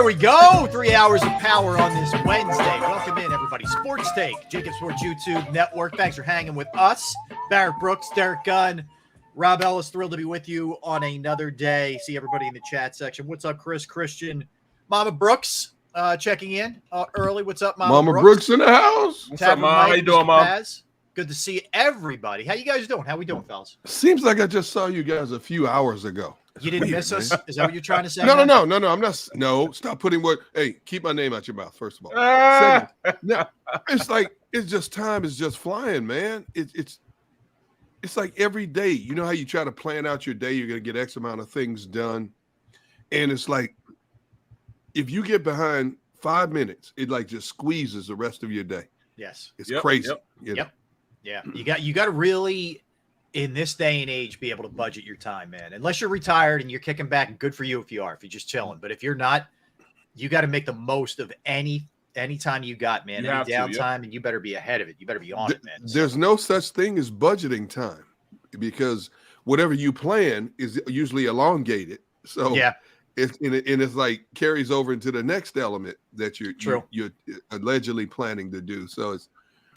we go. 3 hours of power on this Wednesday. Welcome in, everybody. Sports Take, JAKIB Sports YouTube Network. Thanks for hanging with us. Barrett Brooks, Derek Gunn, Rob Ellis, thrilled to be with you on another day. See everybody in the chat section. What's up, Chris, Christian, Mama Brooks checking in early. What's up, Mama Brooks in the house. What's up, Mom? How you doing, Mom? Good to see everybody. How you guys doing? How we doing, fellas? Seems like I just saw you guys a few hours ago. You didn't miss us? Is that what you're trying to say? No. I'm not. No, stop putting word. Hey, keep my name out your mouth, first of all. Second, no, it's just time is just flying, man. It's like every day. You know how you try to plan out your day, you're going to get X amount of things done. And it's like, if you get behind 5 minutes, it like just squeezes the rest of your day. Yes. It's crazy. Yep. Yeah. You got to really, in this day and age, be able to budget your time, man. Unless you're retired and you're kicking back, good for you if you are, if you're just chilling. But if you're not, you got to make the most of any time you got, man. Any downtime, and you better be ahead of it. You better be on it, man. There's no such thing as budgeting time, because whatever you plan is usually elongated. So yeah. It's like carries over into the next element that you're allegedly planning to do. So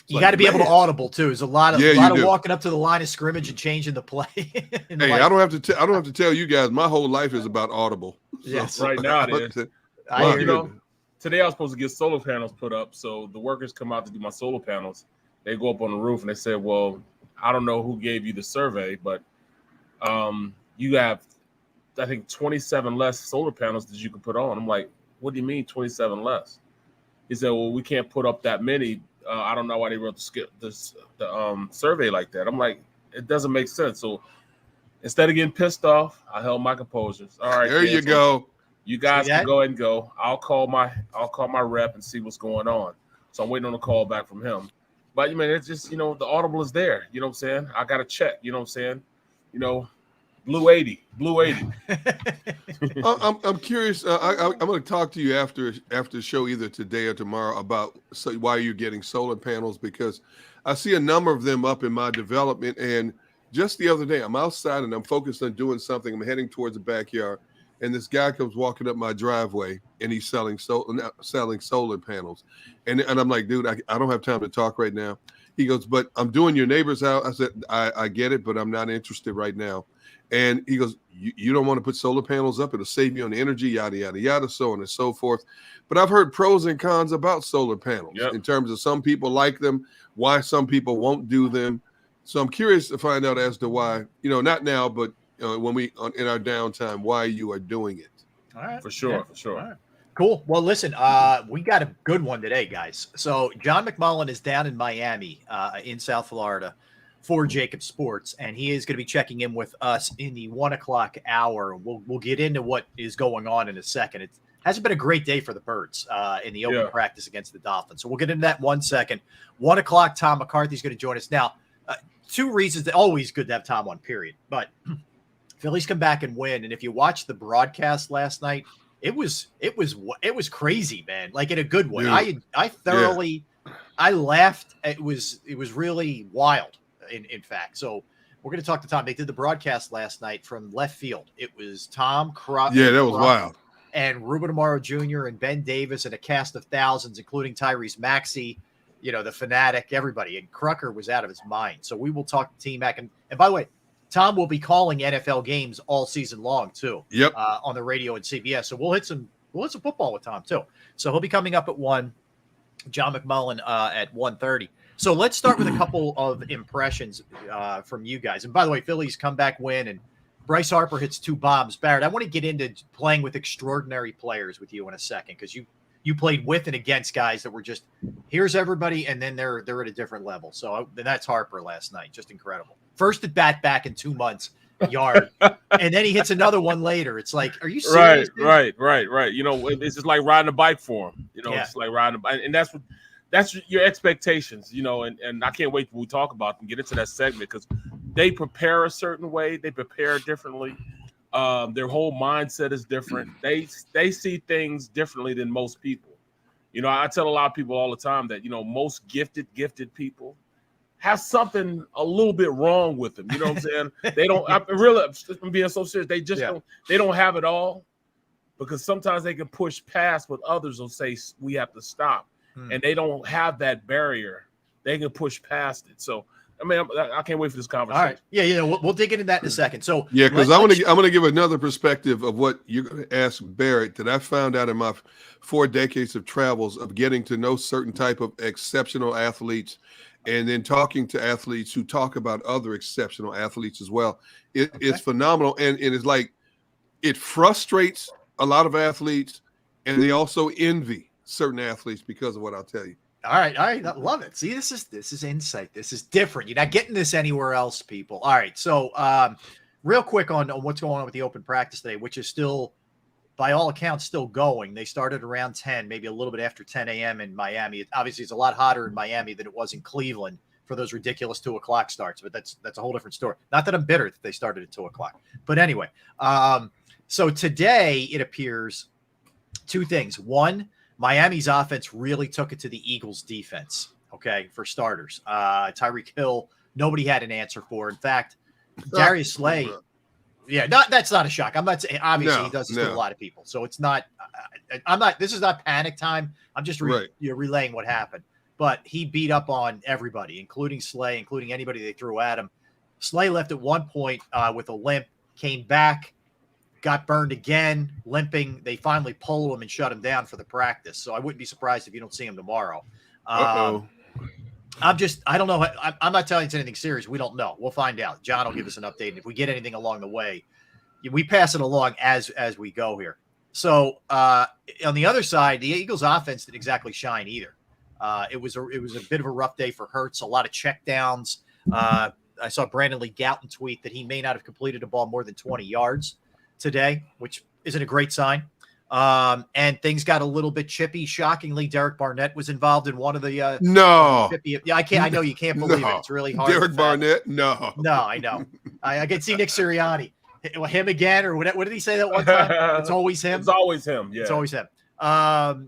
you got to be able to audible too. There's a lot of walking up to the line of scrimmage and changing the play. Hey, I don't have to tell you guys. My whole life is about audible. So, yes, right now it is. Today I was supposed to get solar panels put up. So the workers come out to do my solar panels. They go up on the roof and they say, "Well, I don't know who gave you the survey, but you have, I think, 27 less solar panels that you can put on." I'm like, "What do you mean 27 less?" He said, "Well, we can't put up that many. I don't know why they wrote the survey like that." I'm like, it doesn't make sense. So instead of getting pissed off, I held my composure. All right, there you go. You guys can go ahead and go. I'll call my rep and see what's going on. So I'm waiting on a call back from him. But it's just, the audible is there. You know what I'm saying? I got to check. You know what I'm saying? Blue 80. I'm curious. I'm going to talk to you after the show, either today or tomorrow, about why you're getting solar panels, because I see a number of them up in my development. And just the other day, I'm outside and I'm focused on doing something. I'm heading towards the backyard, and this guy comes walking up my driveway, and he's selling solar panels. And I'm like, dude, I don't have time to talk right now. He goes, but I'm doing your neighbor's house. I said, I get it, but I'm not interested right now. And he goes, you don't want to put solar panels up? It'll save you on the energy, yada, yada, yada, so on and so forth. But I've heard pros and cons about solar panels in terms of some people like them, why some people won't do them. So I'm curious to find out as to why, not now, but when we in our downtime, why you are doing it. All right. For sure. All right. Cool. Well, listen, we got a good one today, guys. So John McMullen is down in Miami, in South Florida, for JAKIB Sports, and he is going to be checking in with us in the 1 o'clock hour. We'll get into what is going on in a second. It hasn't been a great day for the Birds in the open practice against the Dolphins. So we'll get into that in 1 second. 1 o'clock, Tom McCarthy's going to join us. Now, two reasons that always good to have Tom on, period. But Phillies come back and win, and if you watch the broadcast last night, it was crazy, man. Like in a good way. I laughed. It was really wild. In fact, so we're going to talk to Tom. They did the broadcast last night from left field. It was Tom Kruk. Yeah, that was wild. And Ruben Amaro Jr. and Ben Davis and a cast of thousands, including Tyrese Maxey, the Fanatic, everybody. And Krucker was out of his mind. So we will talk to T-Mac. And by the way, Tom will be calling NFL games all season long too. Yep. On the radio and CBS. So we'll hit some football with Tom too. So he'll be coming up at 1. John McMullen at 1:30. So let's start with a couple of impressions from you guys. And by the way, Phillies comeback win, and Bryce Harper hits 2 bombs. Barrett, I want to get into playing with extraordinary players with you in a second, because you played with and against guys that were just, here's everybody, and then they're at a different level. So that's Harper last night, just incredible. First at bat back in 2 months, yard, and then he hits another one later. It's like, are you serious? Right. It's just like riding a bike for him. It's like riding a bike, and that's your expectations, and I can't wait till we talk about them, get into that segment, because they prepare a certain way. They prepare differently. Their whole mindset is different. They see things differently than most people. I tell a lot of people all the time that, most gifted people have something a little bit wrong with them. You know what I'm saying? They don't, I'm being so serious. They just don't have it all. because sometimes they can push past what others will say we have to stop, and they don't have that barrier. They can push past it. So, I mean, I can't wait for this conversation. All right. Yeah, we'll dig into that in a second. So, yeah, because I'm gonna give another perspective of what you're gonna ask Barrett that I found out in my 4 decades of travels of getting to know certain type of exceptional athletes, and then talking to athletes who talk about other exceptional athletes as well. It's phenomenal, and it's like it frustrates a lot of athletes, and they also envy certain athletes because of what I'll tell you. All right. I love it. See, this is insight. This is different. You're not getting this anywhere else, people. All right. So, real quick on what's going on with the open practice today, which is still, by all accounts, still going. They started around 10, maybe a little bit after 10 a.m. in Miami. Obviously, it's a lot hotter in Miami than it was in Cleveland for those ridiculous 2 o'clock starts, but that's a whole different story. Not that I'm bitter that they started at 2 o'clock, but anyway. So today it appears 2 things. One, Miami's offense really took it to the Eagles' defense, okay, for starters. Tyreek Hill, nobody had an answer for. In fact, Darius Slay, that's not a shock. I'm not saying, obviously, he does this to a lot of people. So it's not, this is not panic time. I'm just relaying what happened. But he beat up on everybody, including Slay, including anybody they threw at him. Slay left at one point with a limp, came back, got burned again, limping. They finally pulled him and shut him down for the practice. So I wouldn't be surprised if you don't see him tomorrow. I don't know. I'm not telling you it's anything serious. We don't know. We'll find out. John will give us an update. And if we get anything along the way, we pass it along as we go here. So on the other side, the Eagles offense didn't exactly shine either. It was a bit of a rough day for Hurts, a lot of checkdowns. I saw Brandon Lee Gouton tweet that he may not have completed a ball more than 20 yards today, which isn't a great sign. And things got a little bit chippy. Shockingly, Derek Barnett was involved in one of the chippy. Yeah, I know you can't believe it. It's really hard. Derek Barnett, no, I know. I can see Nick Sirianni, him again, or what did he say that one time? It's always him. It's always him. Yeah, it's always him.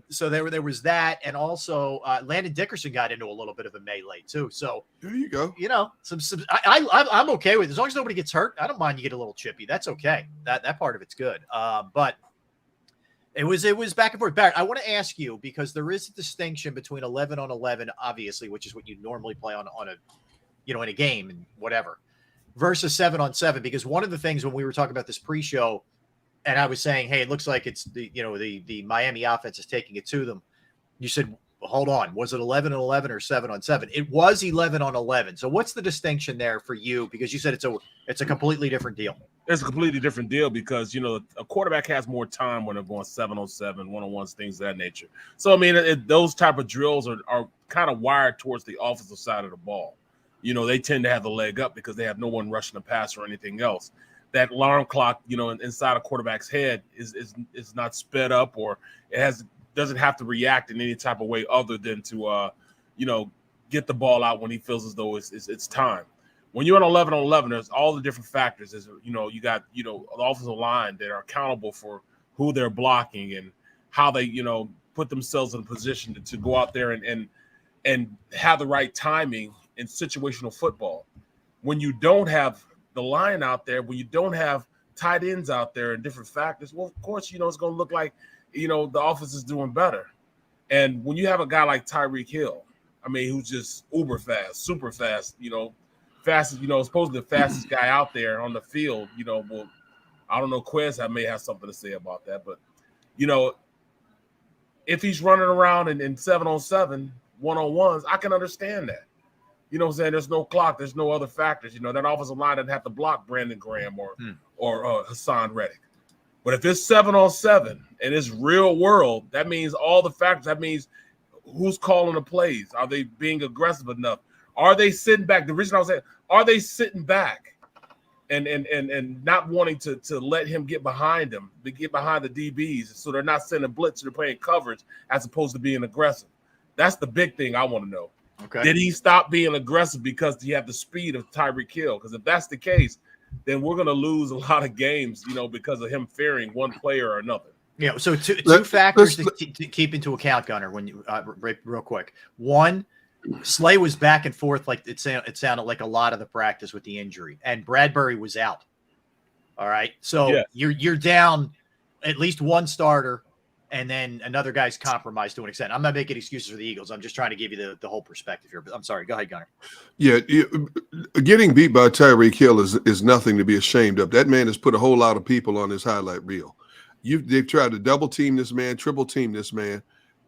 So there was that, and also Landon Dickerson got into a little bit of a melee too. So there you go. I'm okay with it. As long as nobody gets hurt. I don't mind you get a little chippy. That's okay. That part of it's good. But it was back and forth. Barrett, I want to ask you, because there is a distinction between 11 on 11, obviously, which is what you normally play on a in a game and whatever, versus 7 on 7. Because one of the things when we were talking about this pre-show, and I was saying, hey, it looks like it's the Miami offense is taking it to them. You said, well, hold on, was it 11 on 11 or 7 on 7? It was 11 on 11. So what's the distinction there for you? Because you said it's a completely different deal. It's a completely different deal because a quarterback has more time when they're going 7 on 7, 1-on-1s, things of that nature. So I mean, those type of drills are kind of wired towards the offensive side of the ball. They tend to have the leg up because they have no one rushing the pass or anything else. That alarm clock, inside a quarterback's head is not sped up, or doesn't have to react in any type of way other than to get the ball out when he feels as though it's time. When you're on 11 on 11, there's all the different factors. You got the offensive line that are accountable for who they're blocking and how they put themselves in a position to go out there and have the right timing in situational football. When you don't have the line out there, when you don't have tight ends out there and different factors, well, of course, it's going to look like, the offense is doing better. And when you have a guy like Tyreek Hill, I mean, who's just uber fast, super fast, fastest, supposedly the fastest guy out there on the field, well, I don't know, Quez, I may have something to say about that, but, if he's running around in 7 on 7, 1-on-1s, I can understand that. You know what I'm saying? There's no clock. There's no other factors. That offensive line doesn't have to block Brandon Graham or Hassan Reddick. But if it's 7 on 7 and it's real world, that means all the factors. That means who's calling the plays? Are they being aggressive enough? Are they sitting back? The reason I was saying, are they sitting back and not wanting to let him get behind them, to get behind the DBs, so they're not sending blitz, they're playing coverage as opposed to being aggressive? That's the big thing I want to know. Okay. Did he stop being aggressive because he had the speed of Tyreek Hill? Because if that's the case, then we're going to lose a lot of games, because of him fearing one player or another. Yeah. So two factors to keep into account, Gunner, when you real quick. One, Slay was back and forth like it sounded like a lot of the practice with the injury, and Bradbury was out. All right. So you're down at least one starter, and then another guy's compromised to an extent. I'm not making excuses for the Eagles. I'm just trying to give you the whole perspective here. But I'm sorry. Go ahead, Gunnar. Yeah, getting beat by Tyreek Hill is nothing to be ashamed of. That man has put a whole lot of people on his highlight reel. They've tried to double team this man, triple team this man.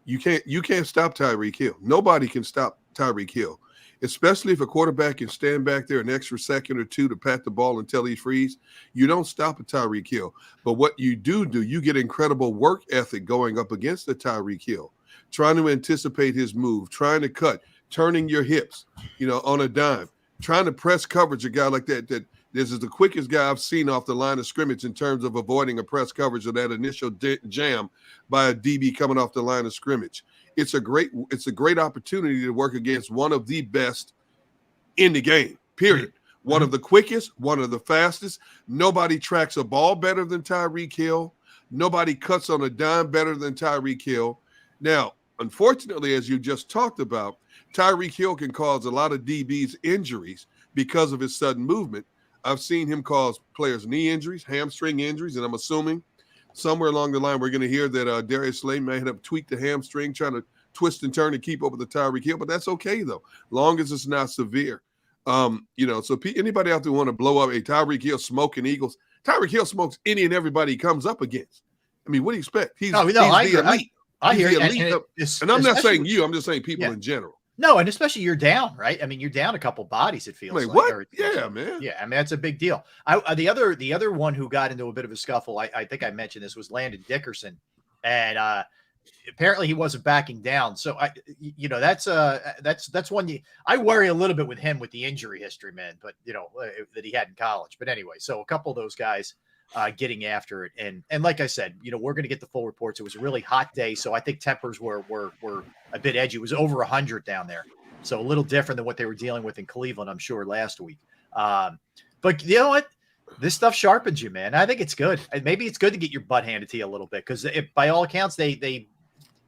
You can't stop Tyreek Hill. Nobody can stop Tyreek Hill, especially if a quarterback can stand back there an extra second or two to pat the ball until he frees. You don't stop a Tyreek Hill. But what you do, you get incredible work ethic going up against the Tyreek Hill, trying to anticipate his move, trying to cut, turning your hips, on a dime, trying to press coverage a guy like that. This is the quickest guy I've seen off the line of scrimmage in terms of avoiding a press coverage of that initial jam by a DB coming off the line of scrimmage. It's a great opportunity to work against one of the best in the game, period. Mm-hmm. One of the quickest, one of the fastest. Nobody tracks a ball better than Tyreek Hill. Nobody cuts on a dime better than Tyreek Hill. Now, unfortunately, as you just talked about, Tyreek Hill can cause a lot of DBs injuries because of his sudden movement. I've seen him cause players knee injuries, hamstring injuries, and I'm assuming somewhere along the line we're going to hear that Darius Slay may have tweaked the hamstring, trying to twist and turn and keep up with the Tyreek Hill, but that's okay though, long as it's not severe. So anybody out there want to blow up a Tyreek Hill smoking Eagles? Tyreek Hill smokes any and everybody he comes up against. I mean, what do you expect? He's the elite. I hear you. And I'm not saying you. I'm just saying people in general. No, and especially you're down, right? I mean, you're down a couple bodies, it feels like. What? Yeah, man. Yeah, I mean, that's a big deal. The other one who got into a bit of a scuffle, I think I mentioned this, was Landon Dickerson. And apparently he wasn't backing down. So, that's one I worry a little bit with him with the injury history, man, but, that he had in college. But anyway, so a couple of those guys getting after it. And like I said, we're going to get the full reports. It was a really hot day, so I think tempers were a bit edgy. It was over 100 down there, so a little different than what they were dealing with in Cleveland, I'm sure, last week. But you know what? This stuff sharpens you, man. I think it's good. Maybe it's good to get your butt handed to you a little bit, because by all accounts, they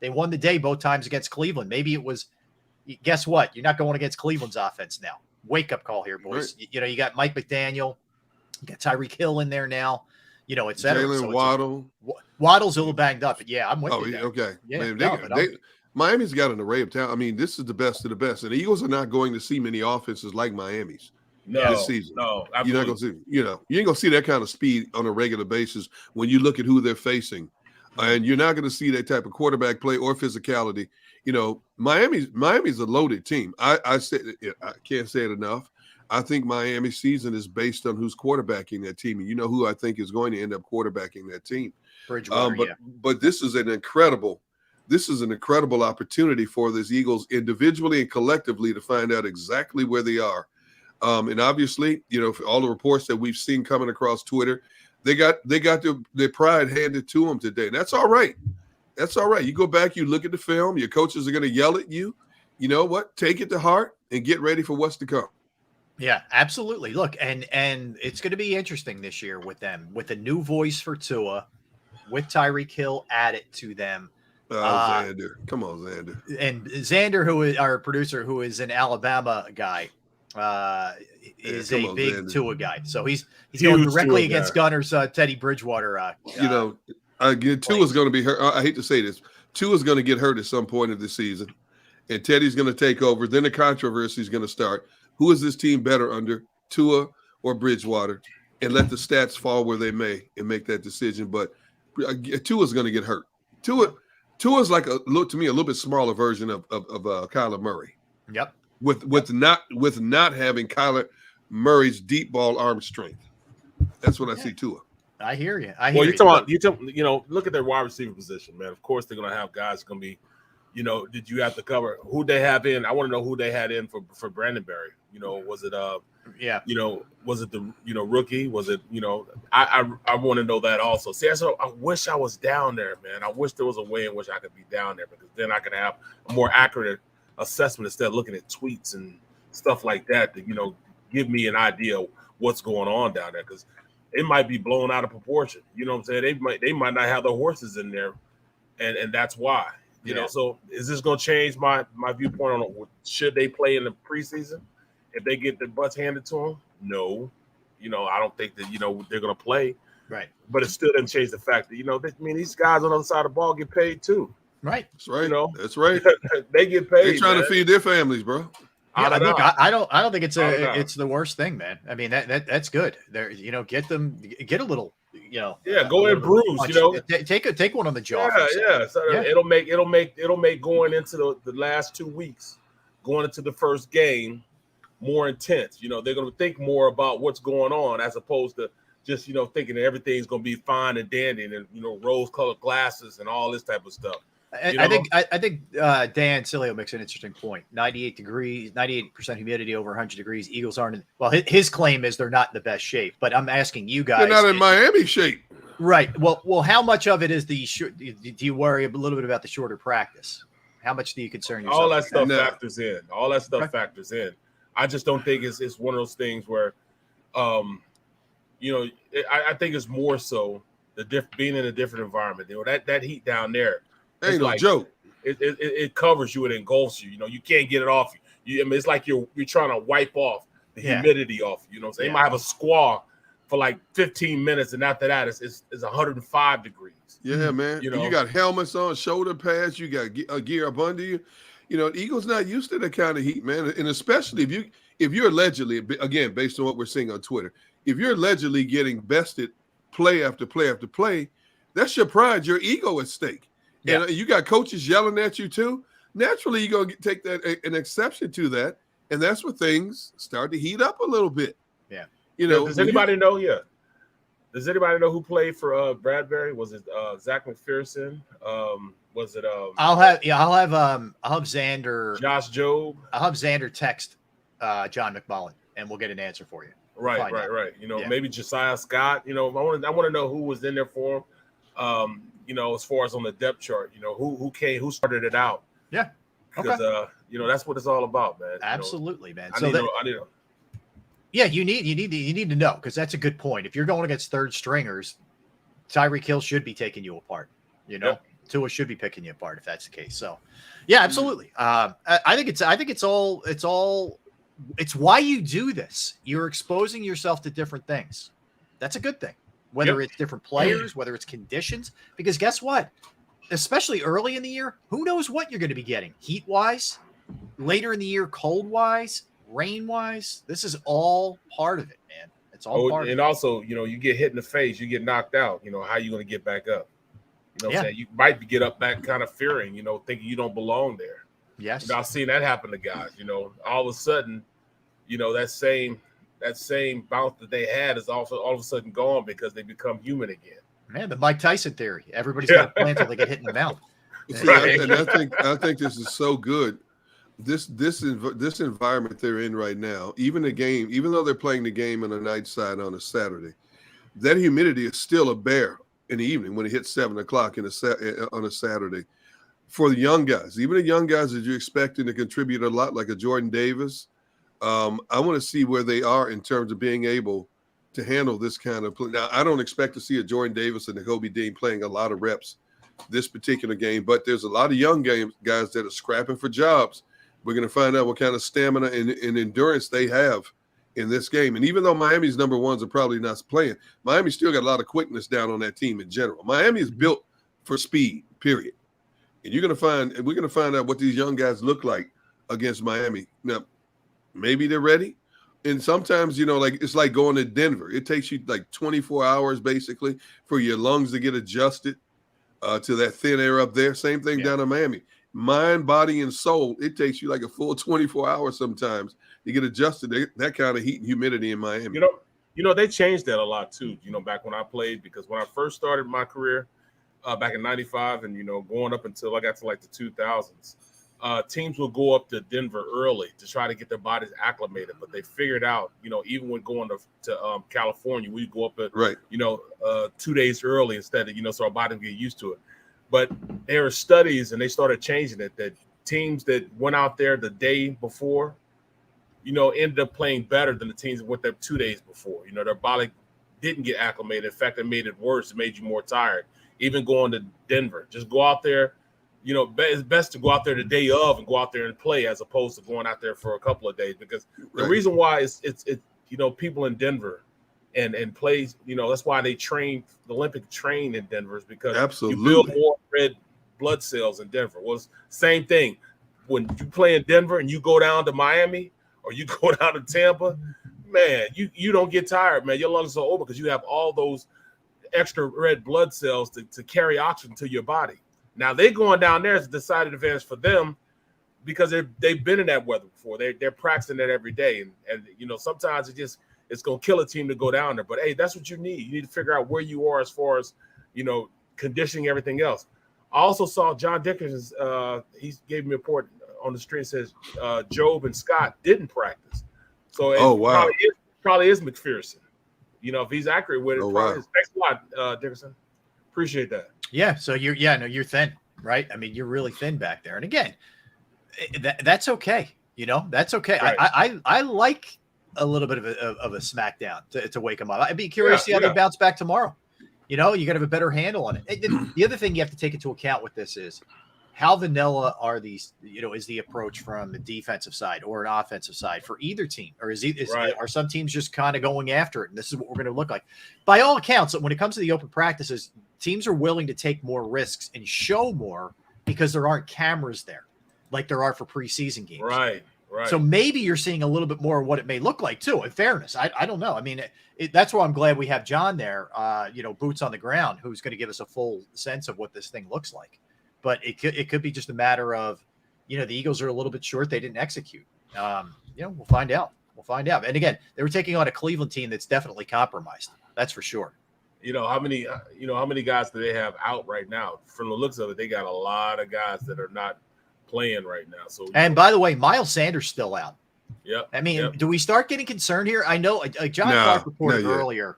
won the day both times against Cleveland. Maybe it was, guess what? You're not going against Cleveland's offense now. Wake up call here, boys. Right. You got Mike McDaniel. You got Tyreek Hill in there now, et cetera. Jalen Waddle. Waddle's a little banged up, but yeah, I'm with you. Okay. Yeah, Man, Miami's got an array of talent. I mean, this is the best of the best. And the Eagles are not going to see many offenses like Miami's this season. No, absolutely. You're not going to see, you ain't going to see that kind of speed on a regular basis when you look at who they're facing. And you're not going to see that type of quarterback play or physicality. Miami's a loaded team. I can't say it enough. I think Miami's season is based on who's quarterbacking that team. And who I think is going to end up quarterbacking that team. Bridgewater, but this is an incredible opportunity for these Eagles individually and collectively to find out exactly where they are. And obviously, for all the reports that we've seen coming across Twitter, they got their pride handed to them today. And that's all right. That's all right. You go back, you look at the film, your coaches are going to yell at you. You know what? Take it to heart and get ready for what's to come. Yeah, absolutely. Look, and it's going to be interesting this year with them, with a new voice for Tua, with Tyreek Hill added to them. Xander. Come on, Xander. And Xander, who is our producer, who is an Alabama guy, is a big Xander. Tua guy. So he's going directly against Gunner's Teddy Bridgewater. Tua's going to be hurt. I hate to say this. Tua's going to get hurt at some point of the season, and Teddy's going to take over. Then the controversy is going to start. Who is this team better under, Tua or Bridgewater? And let the stats fall where they may and make that decision. But Tua's going to get hurt. Tua's like to me a little bit smaller version of Kyler Murray. Yep. With not having Kyler Murray's deep ball arm strength. That's what I see Tua. I hear you. Look at their wide receiver position, man. Of course they're going to have guys going to be. Did you have to cover who they have in? I want to know who they had in for Brandon Berry. Was it was it the rookie? Was it I want to know that also. See, so I wish I was down there, man. I wish there was a way in which I could be down there, because then I could have a more accurate assessment instead of looking at tweets and stuff like that to give me an idea of what's going on down there, because it might be blown out of proportion. You know what I'm saying? They might not have the horses in there, and that's why. So is this going to change my viewpoint on should they play in the preseason if they get their butts handed to them? No. I don't think that, they're going to play. Right. But it still doesn't change the fact that, these guys on the other side of the ball get paid too. Right. That's right. That's right. They get paid. They're trying to feed their families, bro. Yeah, look, I don't think it's the worst thing, man. I mean, that's good. There, get a little, go in bruise, take one on the jaw. So it'll make going into the last 2 weeks, going into the first game, more intense. They're going to think more about what's going on as opposed to just thinking that everything's going to be fine and dandy and rose-colored glasses and all this type of stuff. I think Dan Cilio makes an interesting point. 98% humidity over 100 degrees. Eagles aren't his claim is they're not in the best shape, but I'm asking you guys. They're not in Miami shape. Right. Well, how much of it is do you worry a little bit about the shorter practice? How much do you concern yourself? All that stuff factors in. All that stuff factors in. I just don't think it's one of those things where, I think it's more so being in a different environment. That heat down there. Ain't no joke. It covers you. It engulfs you. You can't get it off you. It's like you're trying to wipe off the humidity off you. So they might have a squall for like 15 minutes, and after that, it's 105 degrees. Yeah, man. You got helmets on, shoulder pads. You got gear up under you. Eagles not used to that kind of heat, man. And especially if you're allegedly, again, based on what we're seeing on Twitter, if you're allegedly getting bested play after play after play, that's your pride, your ego at stake. Yeah. And you got coaches yelling at you too. Naturally, you're going to take an exception to that. And that's where things start to heat up a little bit. Yeah. Does anybody know? Yeah. Does anybody know who played for Bradbury? Was it Zach McPherson? Was it? I'll have Xander. Josh Jobe. I'll have Xander text John McMullen, and we'll get an answer for you. Right. Maybe Josiah Scott. I want to know who was in there for him. As far as on the depth chart, who started it out. Yeah. Because that's what it's all about, man. Absolutely, man. I need to know. Yeah, you need to know, because that's a good point. If you're going against third stringers, Tyreek Hill should be taking you apart. Tua should be picking you apart if that's the case. So, yeah, absolutely. I think it's why you do this. You're exposing yourself to different things. That's a good thing. Whether it's different players, whether it's conditions, because guess what? Especially early in the year, who knows what you're going to be getting heat-wise, later in the year, cold-wise, rain-wise. This is all part of it, man. It's all part of it. And also, you get hit in the face, you get knocked out. How are you going to get back up? What I'm saying? You might get up back kind of fearing, thinking you don't belong there. Yes. I've seen that happen to guys. All of a sudden, that same bounce that they had is also all of a sudden gone because they become human again. Man, the Mike Tyson theory. Everybody's got a plan until they get hit in the mouth. Right. And I think this is so good. This environment they're in right now, even though they're playing the game on a night side on a Saturday, that humidity is still a bear in the evening when it hits 7 o'clock on a Saturday. For the young guys, even the young guys that you're expecting to contribute a lot, like a Jordan Davis, I want to see where they are in terms of being able to handle this kind of play. Now, I don't expect to see a Jordan Davis and a Kobe Dean playing a lot of reps this particular game, but there's a lot of young guys that are scrapping for jobs. We're going to find out what kind of stamina and endurance they have in this game. And even though Miami's number ones are probably not playing, Miami still got a lot of quickness down on that team in general. Miami is built for speed, period. And we're going to find out what these young guys look like against Miami. Now, maybe they're ready. And sometimes, it's like going to Denver. It takes you like 24 hours basically for your lungs to get adjusted to that thin air up there. Same thing down in Miami. Mind, body, and soul, it takes you like a full 24 hours sometimes to get adjusted to that kind of heat and humidity in Miami. They changed that a lot too, back when I played, because when I first started my career back in 95 and, going up until I got to like the 2000s, teams will go up to Denver early to try to get their bodies acclimated, but they figured out, even when going to California, we go up at 2 days early instead of, so our bodies get used to it. But there are studies, and they started changing it, that teams that went out there the day before, ended up playing better than the teams that went there 2 days before. Their body didn't get acclimated. In fact, it made it worse. It made you more tired. Even going to Denver, just go out there. It's best to go out there the day of and go out there and play as opposed to going out there for a couple of days, because the reason why it's people in Denver and play. That's why they train the Olympic train in Denver, is because Absolutely. you build more red blood cells in Denver. Well, it's same thing when you play in Denver and you go down to Miami or you go down to Tampa. Man, you don't get tired, man. Your lungs are open because you have all those extra red blood cells to carry oxygen to your body. Now they're going down there is a decided advantage for them because they've been in that weather before. They're practicing that every day, and sometimes it's gonna kill a team to go down there. But hey, that's what you need. You need to figure out where you are as far as conditioning, everything else. I also saw John Dickerson's. He gave me a report on the street. Says Job and Scott didn't practice. So wow. probably is McPherson. If he's accurate with it, wow. Thanks a lot, Dickerson. Appreciate that. Yeah. So you're thin, right? I mean, you're really thin back there. And again, that's okay. That's okay. Right. I like a little bit of a smackdown to wake them up. I'd be curious to see how they bounce back tomorrow. You got to have a better handle on it. The other thing you have to take into account with this is how vanilla are these, is the approach from the defensive side or an offensive side for either team? Or are some teams just kind of going after it? And this is what we're going to look like. By all accounts, when it comes to the open practices, teams are willing to take more risks and show more because there aren't cameras there like there are for preseason games. Right. So maybe you're seeing a little bit more of what it may look like too. In fairness, I don't know. I mean, that's why I'm glad we have John there, boots on the ground, who's going to give us a full sense of what this thing looks like. But it could be just a matter of, the Eagles are a little bit short. They didn't execute. We'll find out. And again, they were taking on a Cleveland team that's definitely compromised. That's for sure. How many guys do they have out right now? From the looks of it, they got a lot of guys that are not playing right now. So, and by the way, Miles Sanders still out. Yeah. I mean, do we start getting concerned here? I know John Clark reported earlier,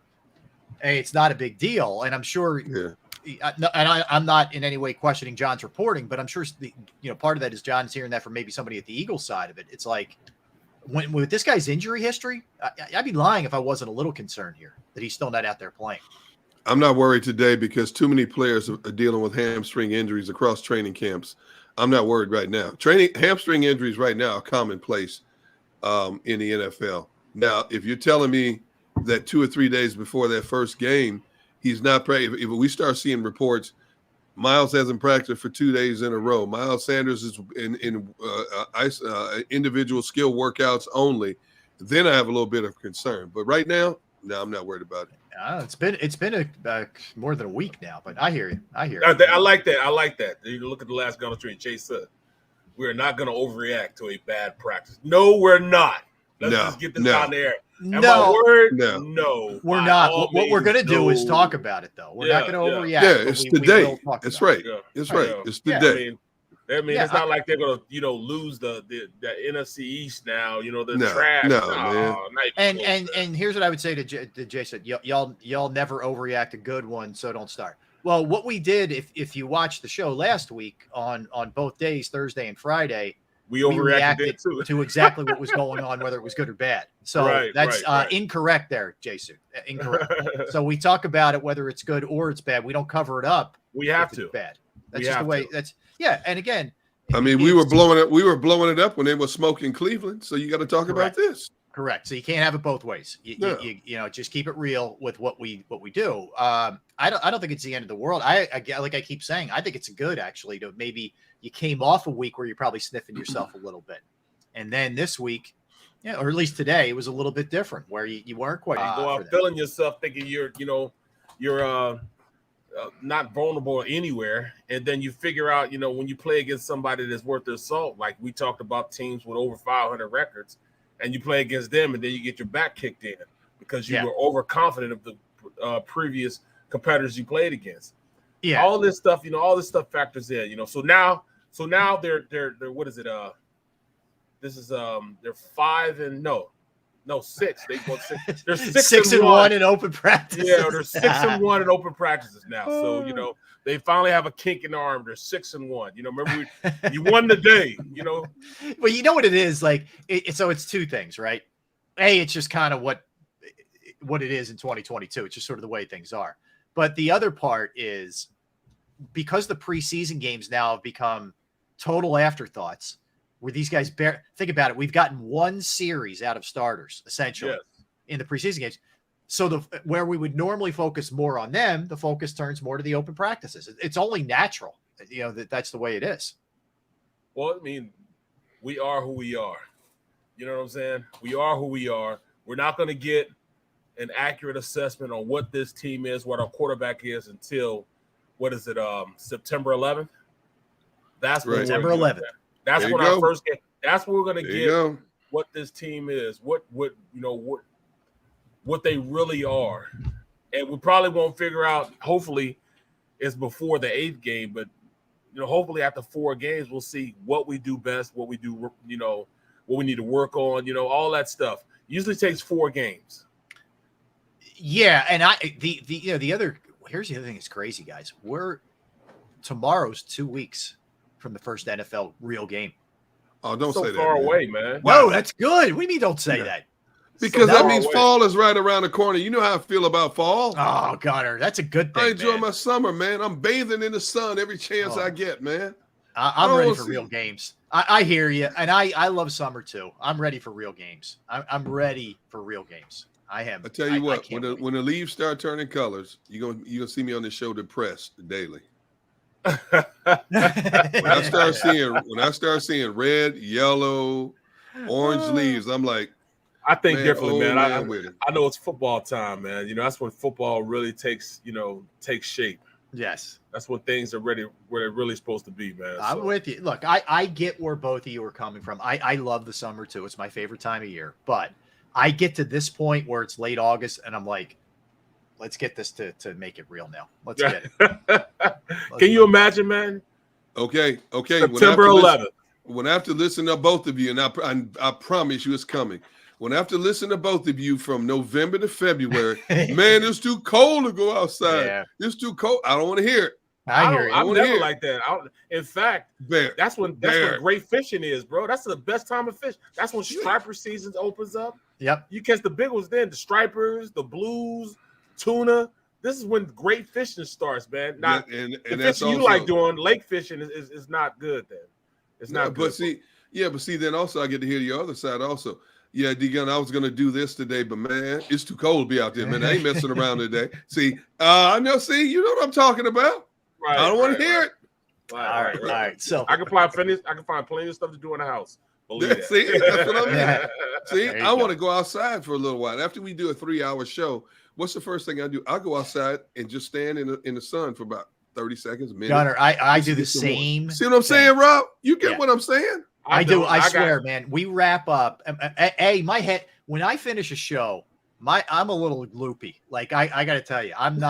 hey, it's not a big deal, and I'm sure. Yeah. I'm not in any way questioning John's reporting, but I'm sure part of that is John's hearing that from maybe somebody at the Eagles side of it. It's like with this guy's injury history, I'd be lying if I wasn't a little concerned here that he's still not out there playing. I'm not worried today because too many players are dealing with hamstring injuries across training camps. I'm not worried right now. Hamstring injuries right now are commonplace in the NFL. Now, if you're telling me that 2 or 3 days before that first game, he's not praying. If we start seeing reports, Miles hasn't practiced for 2 days in a row. Miles Sanders is in individual skill workouts only. Then I have a little bit of concern. But right now, no, I'm not worried about it. It's been more than a week now, but I hear you. I like that. You look at the last gun on the street. Jay said, "We're not going to overreact to a bad practice." No, we're not. Let's just get this out there. No, we're not. What we're going to do is talk about it, though. We're not going to overreact. Yeah, it's today. It's right. It's right. It's today. I mean, it's not like they're going to, lose the NFC East now. The trash. Man. And here's what I would say to Jason: y'all never overreact to good ones, so don't start. Well, what we did, if you watched the show last week on both days, Thursday and Friday. We overreacted to exactly what was going on, whether it was good or bad. So that's incorrect there, Jason. Incorrect. So we talk about it, whether it's good or it's bad. We don't cover it up. We have to. It's bad. That's just the way. And again, I mean, we were blowing it up when they were smoking Cleveland. So you got to talk about this. Correct. So you can't have it both ways. You just keep it real with what we do. I don't think it's the end of the world. Like I keep saying, I think it's good actually to maybe you came off a week where you're probably sniffing yourself a little bit, and then this week, or at least today, it was a little bit different where you weren't quite. You go out feeling yourself, thinking you're not vulnerable anywhere, and then you figure out when you play against somebody that's worth their salt, like we talked about teams with over 500 records. And you play against them, and then you get your back kicked in because you were overconfident of the previous competitors you played against. Yeah, all this stuff factors in. So now they're what is it? This is they're 6. They won 6. They're 6-1 in open practice. Yeah, they're 6-1 in open practices now. So they finally have a kink in the arm. They're 6-1. Remember you won the day. Well, you know what it is like. So it's two things, right? It's just kind of what it is in 2022. It's just sort of the way things are. But the other part is because the preseason games now have become total afterthoughts. Where these guys think about it, we've gotten one series out of starters essentially in the preseason games. So where we would normally focus more on them, the focus turns more to the open practices. It's only natural, that's the way it is. Well, I mean, we are who we are. You know what I'm saying? We are who we are. We're not going to get an accurate assessment on what this team is, what our quarterback is until, September 11th? That's right. September 11th. That's when our first game. That's when we're going to get what this team is, what they really are. And we probably won't figure out, hopefully it's before the 8th game, but hopefully after 4 games we'll see what we do best, what we do, what we need to work on, all that stuff. Usually takes 4 games. Yeah, and here's the other thing that's crazy, guys. Tomorrow's 2 weeks from the first NFL real game. Oh, don't so say that. Far away, man. Whoa, that's good. What do you mean don't say that? Because that means fall is right around the corner. You know how I feel about fall. Oh, Gunner, that's a good thing. I enjoy my summer, man. I'm bathing in the sun every chance I get, man. I'm ready for real games. I hear you, and I love summer too. I'm ready for real games. I'm ready for real games. I am. I tell you what, when the leaves start turning colors, you're gonna see me on the show depressed daily. when I start seeing red, yellow, orange leaves, I'm like, I think differently, man. I know it's football time, man. That's when football really takes shape. Yes. That's when things are ready where they're really supposed to be, man. I'm with you. Look, I get where both of you are coming from. I love the summer too. It's my favorite time of year. But I get to this point where it's late August and I'm like, let's get this to make it real now. Let's get it. Can you imagine, man? Okay. September 11th. When I have to listen to both of you, and I promise you it's coming. When I have to listen to both of you from November to February, man, it's too cold to go outside. Yeah. It's too cold. I don't want to hear it. I'm never like that. In fact, that's when great fishing is, bro. That's the best time of fish. That's when striper season opens up. Yep. You catch the big ones then, the stripers, the blues, tuna. This is when great fishing starts, man. Not and the fishing you like doing, lake fishing is not good then. It's not good. But see, then also I get to hear the other side also. Yeah, D-Gun, I was going to do this today, but, man, it's too cold to be out there, man. I ain't messing around today. See, I know, you know what I'm talking about. Right, I don't want to hear it. All right. So I can find plenty of stuff to do in the house. See, that's what I mean. See, I want to go outside for a little while. After we do a 3-hour show, what's the first thing I do? I'll go outside and just stand in the sun for about 30 seconds, a minute. Gunner, I do the same. See what I'm saying, Rob? You get what I'm saying? I do. I swear, man. We wrap up. My head, when I finish a show, I'm a little loopy. Like I got to tell you, I'm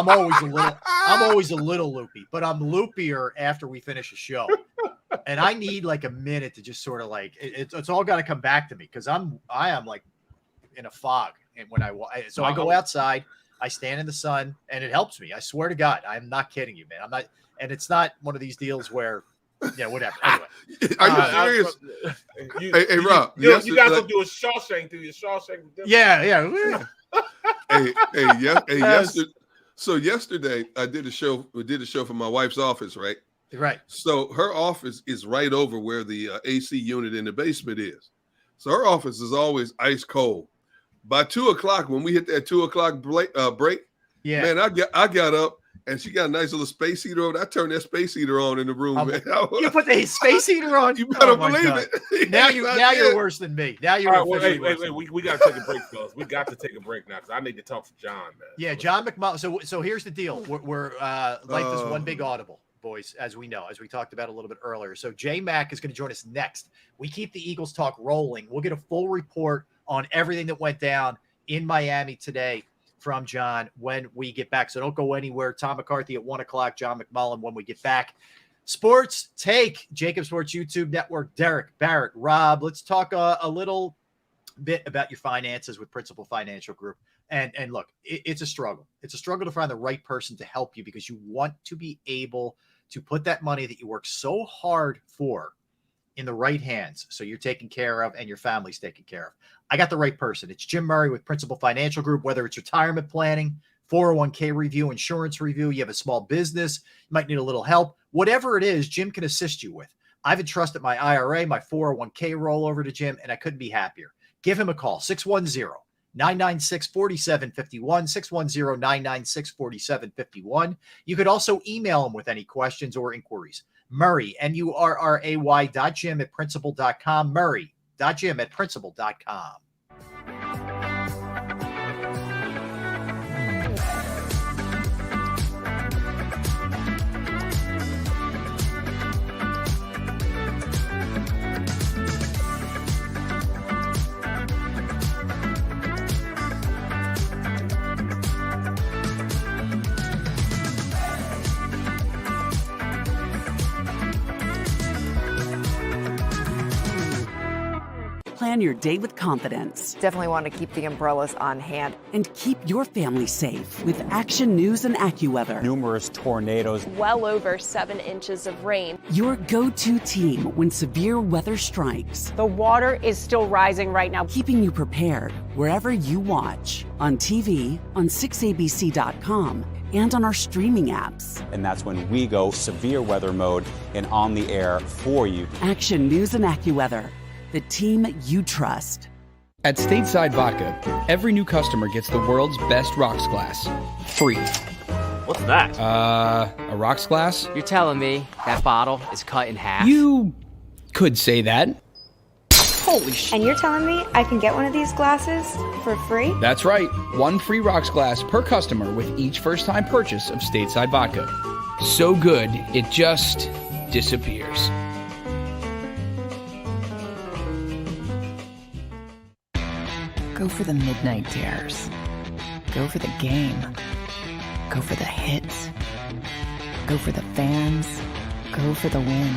always a little loopy, but I'm loopier after we finish a show. And I need like a minute to just sort of like, it's all got to come back to me. Cause I am like in a fog. And when I go outside, I stand in the sun and it helps me. I swear to God, I'm not kidding you, man. And it's not one of these deals where, whatever. Anyway. Are you serious? Hey, Rob. You guys will do a Shawshank through your Shawshank. Yeah. Yesterday. So yesterday I did a show. We did a show for my wife's office, right? Right. So her office is right over where the AC unit in the basement is. So her office is always ice cold. By 2:00, when we hit that 2:00 break, man, I got up. And she got a nice little space heater over. I turned that space heater on in the room, man. You put the space heater on? You better believe it. Now you're worse than me. Now you're all right, wait. We got to take a break, fellas. We got to take a break now because I need to talk to John, man. Yeah, John McMullen. So here's the deal. We're like this one big audible, boys, as we talked about a little bit earlier. So J Mac is going to join us next. We keep the Eagles talk rolling. We'll get a full report on everything that went down in Miami today from John when we get back. So don't go anywhere. Tom McCarthy at 1:00, John McMullen when we get back. Sports Take, JAKIB Sports YouTube Network, Derek, Barrett, Rob. Let's talk a little bit about your finances with Principal Financial Group. And look, it's a struggle. It's a struggle to find the right person to help you because you want to be able to put that money that you work so hard for in the right hands. So you're taken care of and your family's taken care of. I got the right person. It's Jim Murray with Principal Financial Group, whether it's retirement planning, 401k review, insurance review, you have a small business, you might need a little help, whatever it is, Jim can assist you with. I've entrusted my IRA, my 401k rollover to Jim, and I couldn't be happier. Give him a call, 610-996-4751, 610-996-4751. You could also email him with any questions or inquiries. Murray, MURRAY.Jim@principal.com, Murray.Jim@principal.com. Plan your day with confidence. Definitely want to keep the umbrellas on hand. And keep your family safe with Action News and AccuWeather. Numerous tornadoes. Well over 7 inches of rain. Your go-to team when severe weather strikes. The water is still rising right now. Keeping you prepared wherever you watch. On TV, on 6abc.com, and on our streaming apps. And that's when we go severe weather mode and on the air for you. Action News and AccuWeather. The team you trust. At Stateside Vodka, every new customer gets the world's best rocks glass. Free. What's that? A rocks glass? You're telling me that bottle is cut in half? You could say that. Holy shit. And you're telling me I can get one of these glasses for free? That's right. One free rocks glass per customer with each first-time purchase of Stateside Vodka. So good, it just disappears. Go for the midnight dares. Go for the game. Go for the hits. Go for the fans. Go for the win.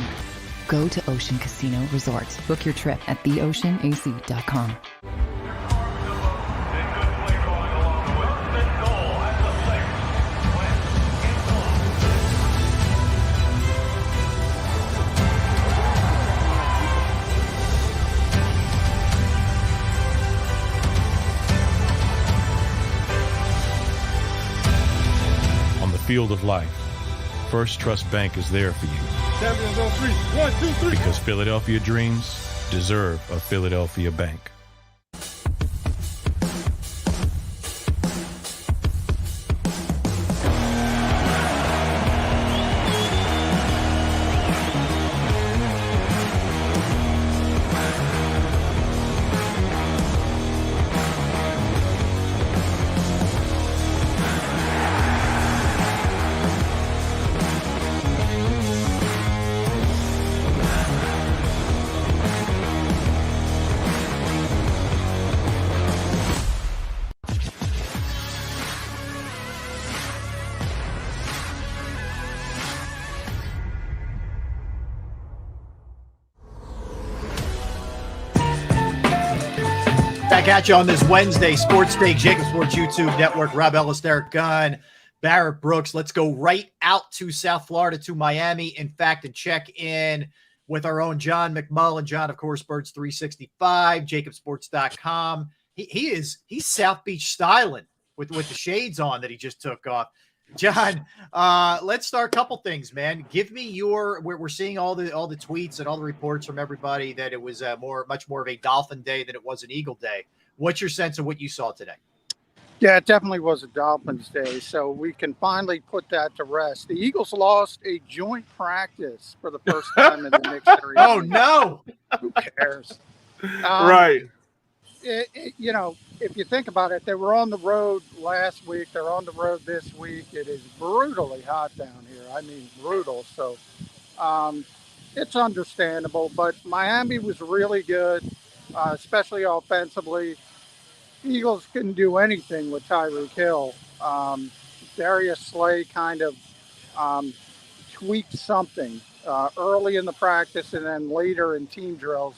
Go to Ocean Casino Resort. Book your trip at theoceanac.com. Field of life, First Trust Bank is there for you. Champions on 3. 1, 2, 3. Because Philadelphia dreams deserve a Philadelphia bank. Back at you on this Wednesday, Sports Day, JAKIB Sports YouTube Network. Rob Ellis, Derek Gunn, Barrett Brooks. Let's go right out to South Florida, to Miami, in fact, and check in with our own John McMullen. John, of course, Birds 365, JAKIBsports.com. He's South Beach styling with the shades on that he just took off. John, let's start a couple things, man. Give me your. We're seeing all the tweets and all the reports from everybody that it was much more of a Dolphin day than it was an Eagle day. What's your sense of what you saw today? Yeah, it definitely was a Dolphins day, so we can finally put that to rest. The Eagles lost a joint practice for the first time in the Knicks series. Oh no! Who cares? Right. You know, if you think about it, they were on the road last week. They're on the road this week. It is brutally hot down here. I mean, brutal. So it's understandable. But Miami was really good, especially offensively. Eagles couldn't do anything with Tyreek Hill. Darius Slay kind of tweaked something early in the practice and then later in team drills.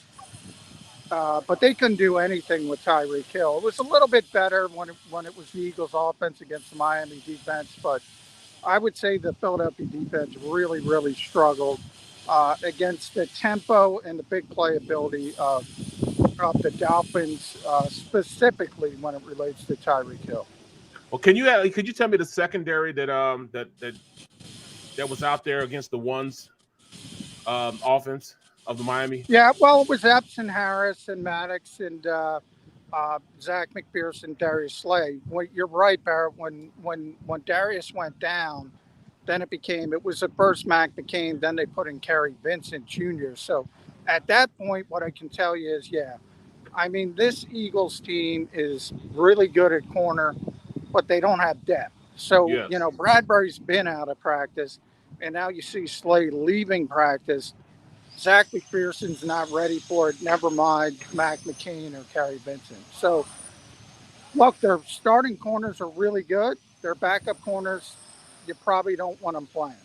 But they couldn't do anything with Tyreek Hill. It was a little bit better when it was the Eagles' offense against the Miami defense, but I would say the Philadelphia defense really, really struggled against the tempo and the big playability of the Dolphins, specifically when it relates to Tyreek Hill. Well, could you tell me the secondary that was out there against the ones offense of the Miami? Yeah, well, it was Epps and Harris and Maddox and Zach McPherson, Darius Slay. Well, you're right, Barrett. When Darius went down, then it was at first Mac McCain, then they put in Kerry Vincent Jr. So at that point, what I can tell you is, I mean, this Eagles team is really good at corner, but they don't have depth. So, Bradbury's been out of practice, and now you see Slay leaving practice. Zach McPherson's not ready for it. Never mind Mac McCain or Kerry Vincent. So, look, their starting corners are really good. Their backup corners, you probably don't want them playing.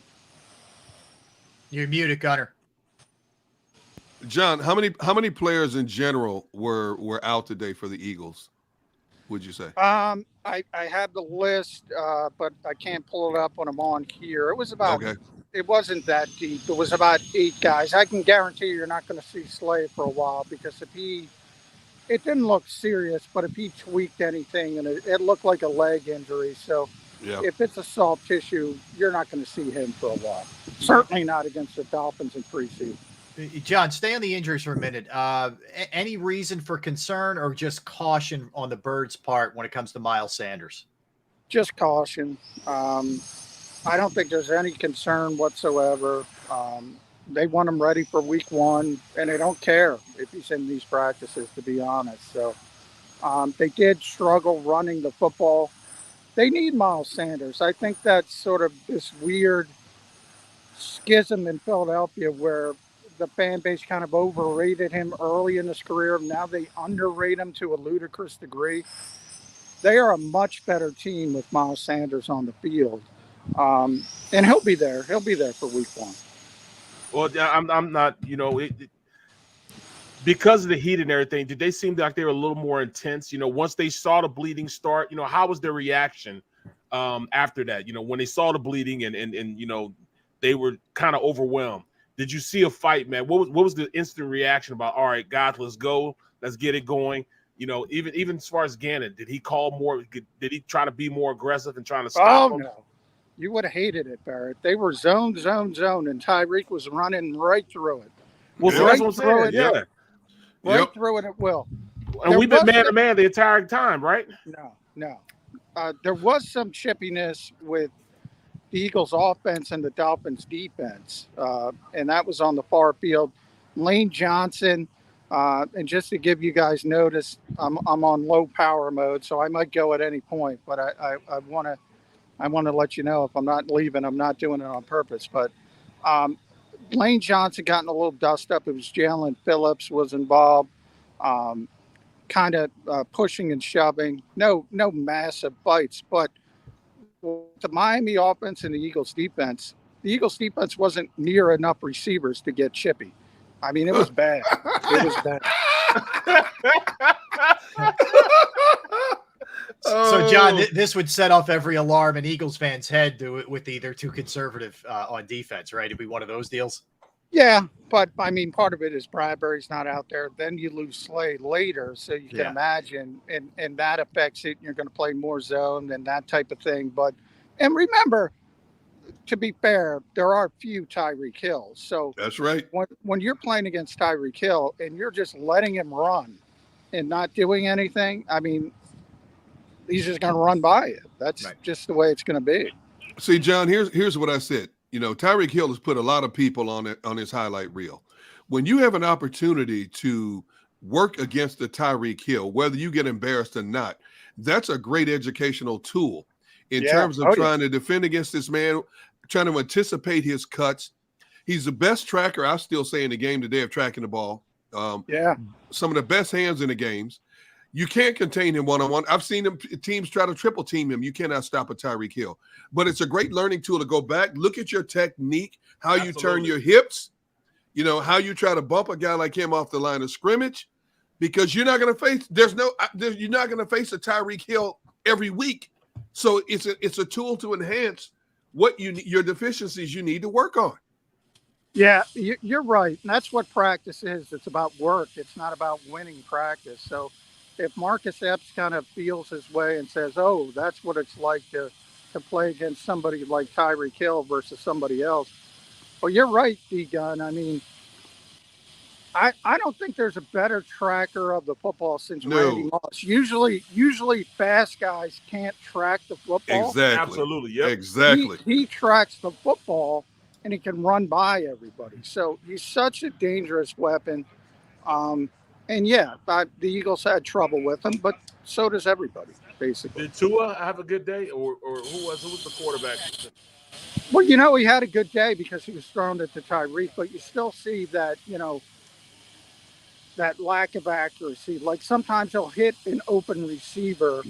You're muted, Gunner. John, how many players in general were out today for the Eagles, would you say? I have the list, but I can't pull it up when I'm on here. It was about It wasn't that deep. It was about 8 guys. I can guarantee you're not going to see Slay for a while, because it didn't look serious, but if he tweaked anything, and it looked like a leg injury. So if it's a soft tissue, you're not going to see him for a while. Certainly not against the Dolphins in preseason. John, stay on the injuries for a minute. Any reason for concern or just caution on the Birds' part when it comes to Miles Sanders? Just caution. I don't think there's any concern whatsoever. They want him ready for week 1, and they don't care if he's in these practices, to be honest. So they did struggle running the football. They need Miles Sanders. I think that's sort of this weird schism in Philadelphia where the fan base kind of overrated him early in his career. Now they underrate him to a ludicrous degree. They are a much better team with Miles Sanders on the field. And he'll be there. He'll be there for week 1. Well, I'm not, because of the heat and everything, did they seem like they were a little more intense? Once they saw the bleeding start, how was their reaction after that? When they saw the bleeding and they were kind of overwhelmed. Did you see a fight, man? What was the instant reaction about, all right, guys, let's go. Let's get it going. Even as far as Gannon, did he call more? Did he try to be more aggressive and trying to stop him? No. You would have hated it, Barrett. They were zone, and Tyreek was running right through it. Well, so that's what I'm saying. Right through it at will. And we've been man-to-man the entire time, right? No. There was some chippiness with the Eagles offense and the Dolphins defense, and that was on the far field. Lane Johnson, and just to give you guys notice, I'm on low power mode, so I might go at any point, but I want to let you know if I'm not leaving, I'm not doing it on purpose. But Lane Johnson got in a little dust up. It was Jalen Phillips was involved, kind of pushing and shoving. No massive fights, but the Miami offense and the Eagles defense wasn't near enough receivers to get chippy. I mean, it was bad. It was bad. So, John, this would set off every alarm in Eagles fans' head with either too conservative on defense, right? It'd be one of those deals. Yeah, but I mean, part of it is Bradbury's not out there. Then you lose Slay later, so you can imagine, and that affects it. You're going to play more zone and that type of thing. And remember, to be fair, there are few Tyreek Hills. So that's right. When you're playing against Tyreek Hill and you're just letting him run and not doing anything, I mean, he's just going to run by you. That's just the way it's going to be. See, John, here's what I said. Tyreek Hill has put a lot of people on his highlight reel. When you have an opportunity to work against the Tyreek Hill, whether you get embarrassed or not, that's a great educational tool in terms of trying to defend against this man, trying to anticipate his cuts. He's the best tracker, I still say, in the game today of tracking the ball. Some of the best hands in the games. You can't contain him one-on-one. I've seen teams try to triple team him. You cannot stop a Tyreek Hill. But it's a great learning tool to go back, look at your technique, how you turn your hips, how you try to bump a guy like him off the line of scrimmage, because you're not going to face you're not going to face a Tyreek Hill every week. So it's a tool to enhance what your deficiencies you need to work on. Yeah, you're right. And that's what practice is. It's about work. It's not about winning practice. So if Marcus Epps kind of feels his way and says, oh, that's what it's like to play against somebody like Tyreek Hill versus somebody else. Well, you're right, D-Gun. I mean, I don't think there's a better tracker of the football since Randy Moss. Usually fast guys can't track the football. Exactly. Absolutely. Yep. Exactly. He tracks the football and he can run by everybody. So he's such a dangerous weapon. And yeah, the Eagles had trouble with him, but so does everybody, basically. Did Tua have a good day, or who was the quarterback? Well, he had a good day because he was throwing it to Tyreek, but you still see that, that lack of accuracy. Like sometimes he'll hit an open receiver,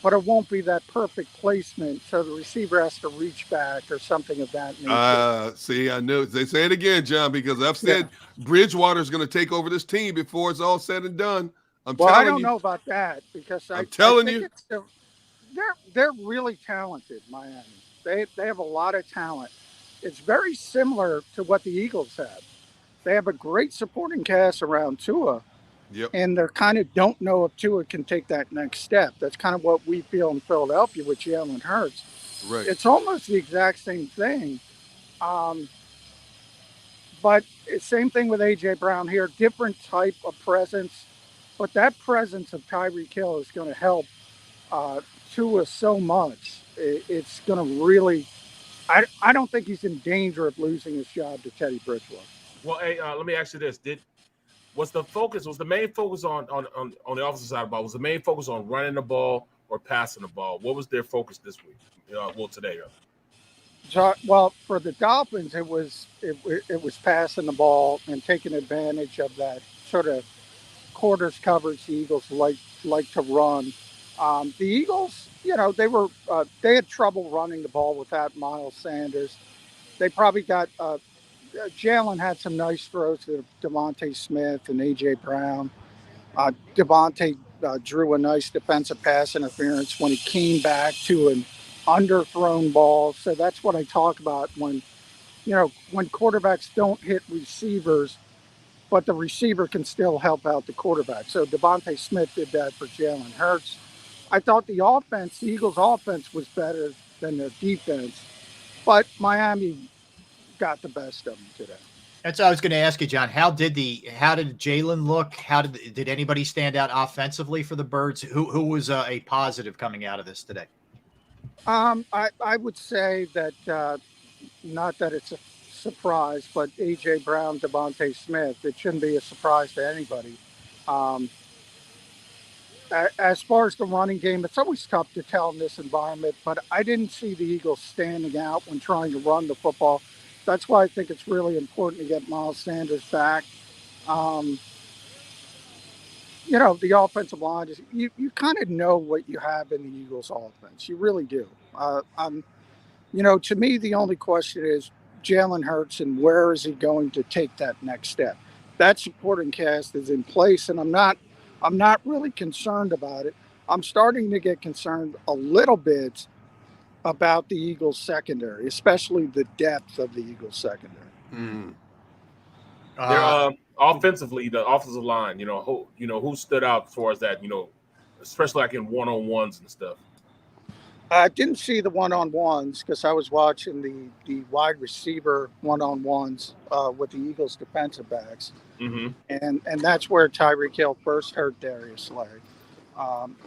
but it won't be that perfect placement. So the receiver has to reach back or something of that nature. See, I know. They say it again, John, because I've said Bridgewater's going to take over this team before it's all said and done. I don't know about that because I'm telling you. They're really talented, Miami. They have a lot of talent. It's very similar to what the Eagles have. They have a great supporting cast around Tua, and they kind of don't know if Tua can take that next step. That's kind of what we feel in Philadelphia with Jalen Hurts. Right. It's almost the exact same thing. But same thing with A.J. Brown here, different type of presence. But that presence of Tyreek Hill is going to help Tua so much. It's going to really I don't think he's in danger of losing his job to Teddy Bridgewater. Well, hey, let me ask you this: was the main focus on the offensive side of the ball? Was the main focus on running the ball or passing the ball? What was their focus this week? Today. So, well, for the Dolphins, it was passing the ball and taking advantage of that sort of quarters coverage the Eagles like to run. The Eagles, they had trouble running the ball without Miles Sanders. They probably got Jalen had some nice throws to Devontae Smith and A.J. Brown. Devontae drew a nice defensive pass interference when he came back to an underthrown ball. So that's what I talk about when quarterbacks don't hit receivers, but the receiver can still help out the quarterback. So Devontae Smith did that for Jalen Hurts. I thought the Eagles' offense was better than their defense, but Miami got the best of them today. That's what I was going to ask you, John. How did Jalen look? How did anybody stand out offensively for the Birds? Who was a positive coming out of this today? I would say that not that it's a surprise, but A.J. Brown, Devontae Smith. It shouldn't be a surprise to anybody. As far as the running game, it's always tough to tell in this environment, but I didn't see the Eagles standing out when trying to run the football. That's why I think it's really important to get Miles Sanders back. The offensive line is you kind of know what you have in the Eagles offense. You really do. To me, the only question is Jalen Hurts and where is he going to take that next step? That supporting cast is in place, and I'm not really concerned about it. I'm starting to get concerned a little bit about the Eagles secondary, especially the depth of the Eagles secondary. They're offensively, the offensive line, who stood out as far as that, especially like in one-on-ones and stuff. I didn't see the one-on-ones because I was watching the wide receiver one-on-ones with the Eagles defensive backs. Mm-hmm. And that's where Tyreek Hill first hurt Darius Slay.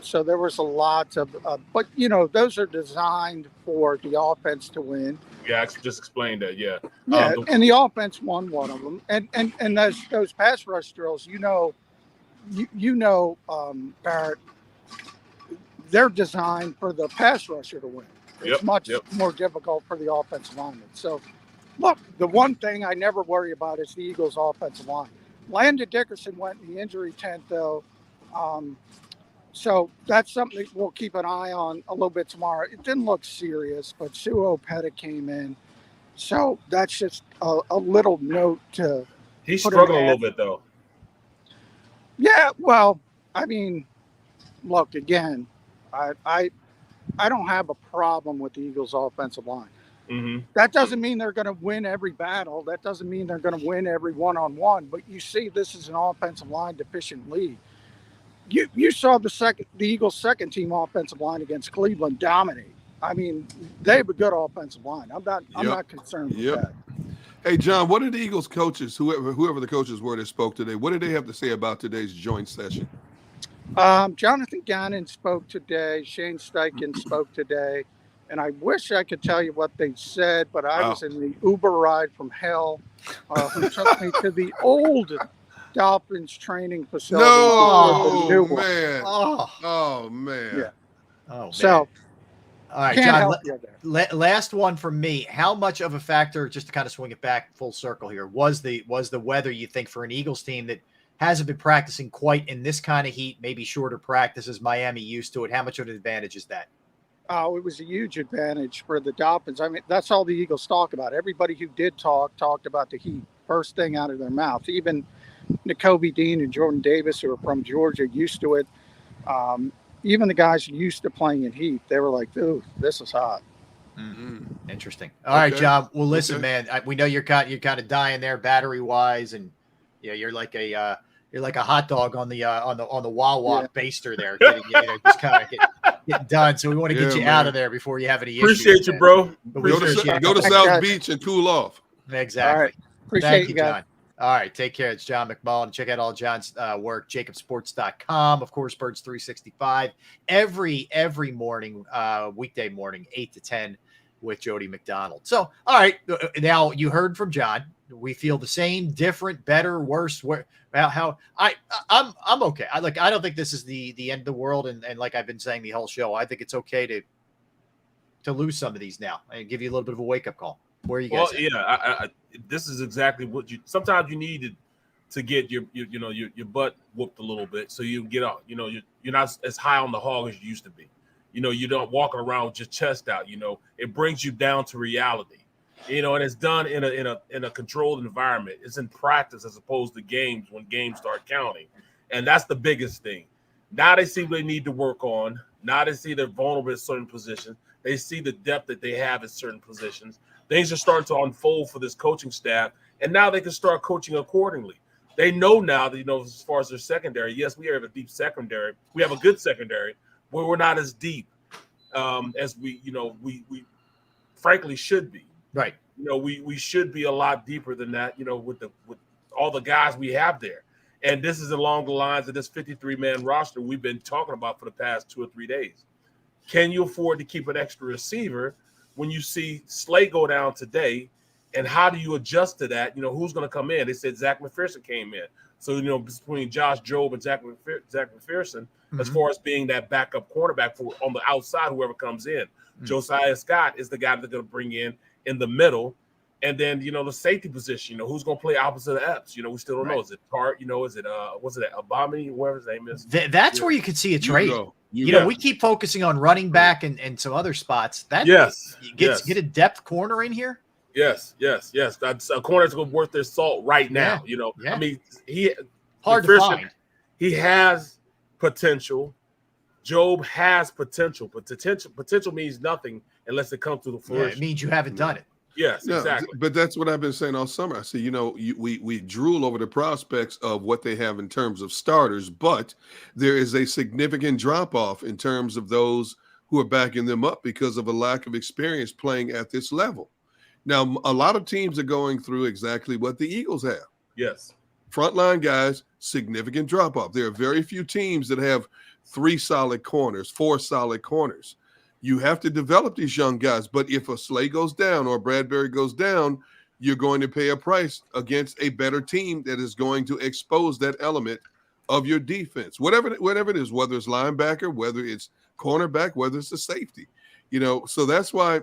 So there was a lot of, but those are designed for the offense to win. Yeah, I just explained that. Yeah. Yeah, and the offense won one of them. And those pass rush drills, Barrett, they're designed for the pass rusher to win. It's much more difficult for the offensive lineman. So, look, the one thing I never worry about is the Eagles' offensive line. Landon Dickerson went in the injury tent, though. So that's something that we'll keep an eye on a little bit tomorrow. It didn't look serious, but Sue Opeta came in. So that's just a little note to. He's struggling a little bit, though. Yeah, well, I mean, look, again, I don't have a problem with the Eagles' offensive line. Mm-hmm. That doesn't mean they're going to win every battle. That doesn't mean they're going to win every one-on-one. But you see, this is an offensive line deficient league. You saw the Eagles' second team offensive line against Cleveland dominate. I mean, they have a good offensive line. I'm not concerned with that. Hey, John, what did the Eagles coaches, whoever the coaches were that spoke today, what did they have to say about today's joint session? Jonathan Gannon spoke today. Shane Steichen spoke today. And I wish I could tell you what they said, but I was in the Uber ride from hell who took me to the old Dolphins training facility. No, man. Oh, man. Yeah. Oh, man. So, all right, can't John, help you there. last one from me. How much of a factor, just to kind of swing it back full circle here, was the weather, you think, for an Eagles team that hasn't been practicing quite in this kind of heat, maybe shorter practices, Miami used to it? How much of an advantage is that? Oh, it was a huge advantage for the Dolphins. I mean, that's all the Eagles talk about. Everybody who did talked about the heat, first thing out of their mouth. Even N'Kobe Dean and Jordan Davis, who are from Georgia, used to it. Even the guys used to playing in heat, they were like, "Ooh, this is hot." Mm-hmm. Interesting. All right, John. Well, listen, man. We know you're kind of dying there, battery wise, and you're like a hot dog on the Wawa baster there, just kind of getting done. So we want to get you out of there before you have any issues. Appreciate you, bro. Go to South Beach and cool off. Exactly. All right. Thank you, John. All right, take care. It's John McMullen. Check out all John's work, JAKIBsports.com. Of course, Birds 365 every morning, weekday morning, 8 to 10 with Jody McDonald. So, all right, now you heard from John. We feel the same, different, better, worse. I'm okay. I don't think this is the end of the world, and like I've been saying the whole show, I think it's okay to lose some of these now and give you a little bit of a wake up call. Where are you guys? Well, yeah, this is exactly what sometimes you need to get your butt whooped a little bit, so you get out. You're not as high on the hog as you used to be. You don't walk around with your chest out. It brings you down to reality. And it's done in a controlled environment. It's in practice as opposed to games when games start counting, and that's the biggest thing. Now they see what they need to work on. Now they see they're vulnerable at certain positions. They see the depth that they have at certain positions. Things are starting to unfold for this coaching staff, and now they can start coaching accordingly. They know now that, as far as their secondary, yes, we have a deep secondary. We have a good secondary, but we're not as deep as we frankly should be. Right. We should be a lot deeper than that, with all the guys we have there. And this is along the lines of this 53-man roster we've been talking about for the past 2 or 3 days. Can you afford to keep an extra receiver when you see Slay go down today? And how do you adjust to that? Who's going to come in? They said Zach McPherson came in. So, between Josh Jobe and Zach McPherson, as far as being that backup quarterback for on the outside, whoever comes in. Josiah Scott is the guy they're going to bring in the middle. And then, the safety position, who's going to play opposite of Epps? We still don't know. Is it Tart? Is it, was it Abami, whoever his name is? That's where you could see a trade. We keep focusing on running back and some other spots. That get a depth corner in here. Yes. That's a corner that's going to worth their salt right now. I mean, hard to find. He has potential. Job has potential, but potential means nothing unless it comes to the fruition. It means you haven't done it. Yes, exactly. But that's what I've been saying all summer. I say, we drool over the prospects of what they have in terms of starters, but there is a significant drop-off in terms of those who are backing them up because of a lack of experience playing at this level. Now, a lot of teams are going through exactly what the Eagles have. Yes. Frontline guys, significant drop-off. There are very few teams that have 3 solid corners, 4 solid corners. You have to develop these young guys. But if a Slay goes down or Bradbury goes down, you're going to pay a price against a better team that is going to expose that element of your defense. Whatever it is, whether it's linebacker, whether it's cornerback, whether it's a safety. So that's why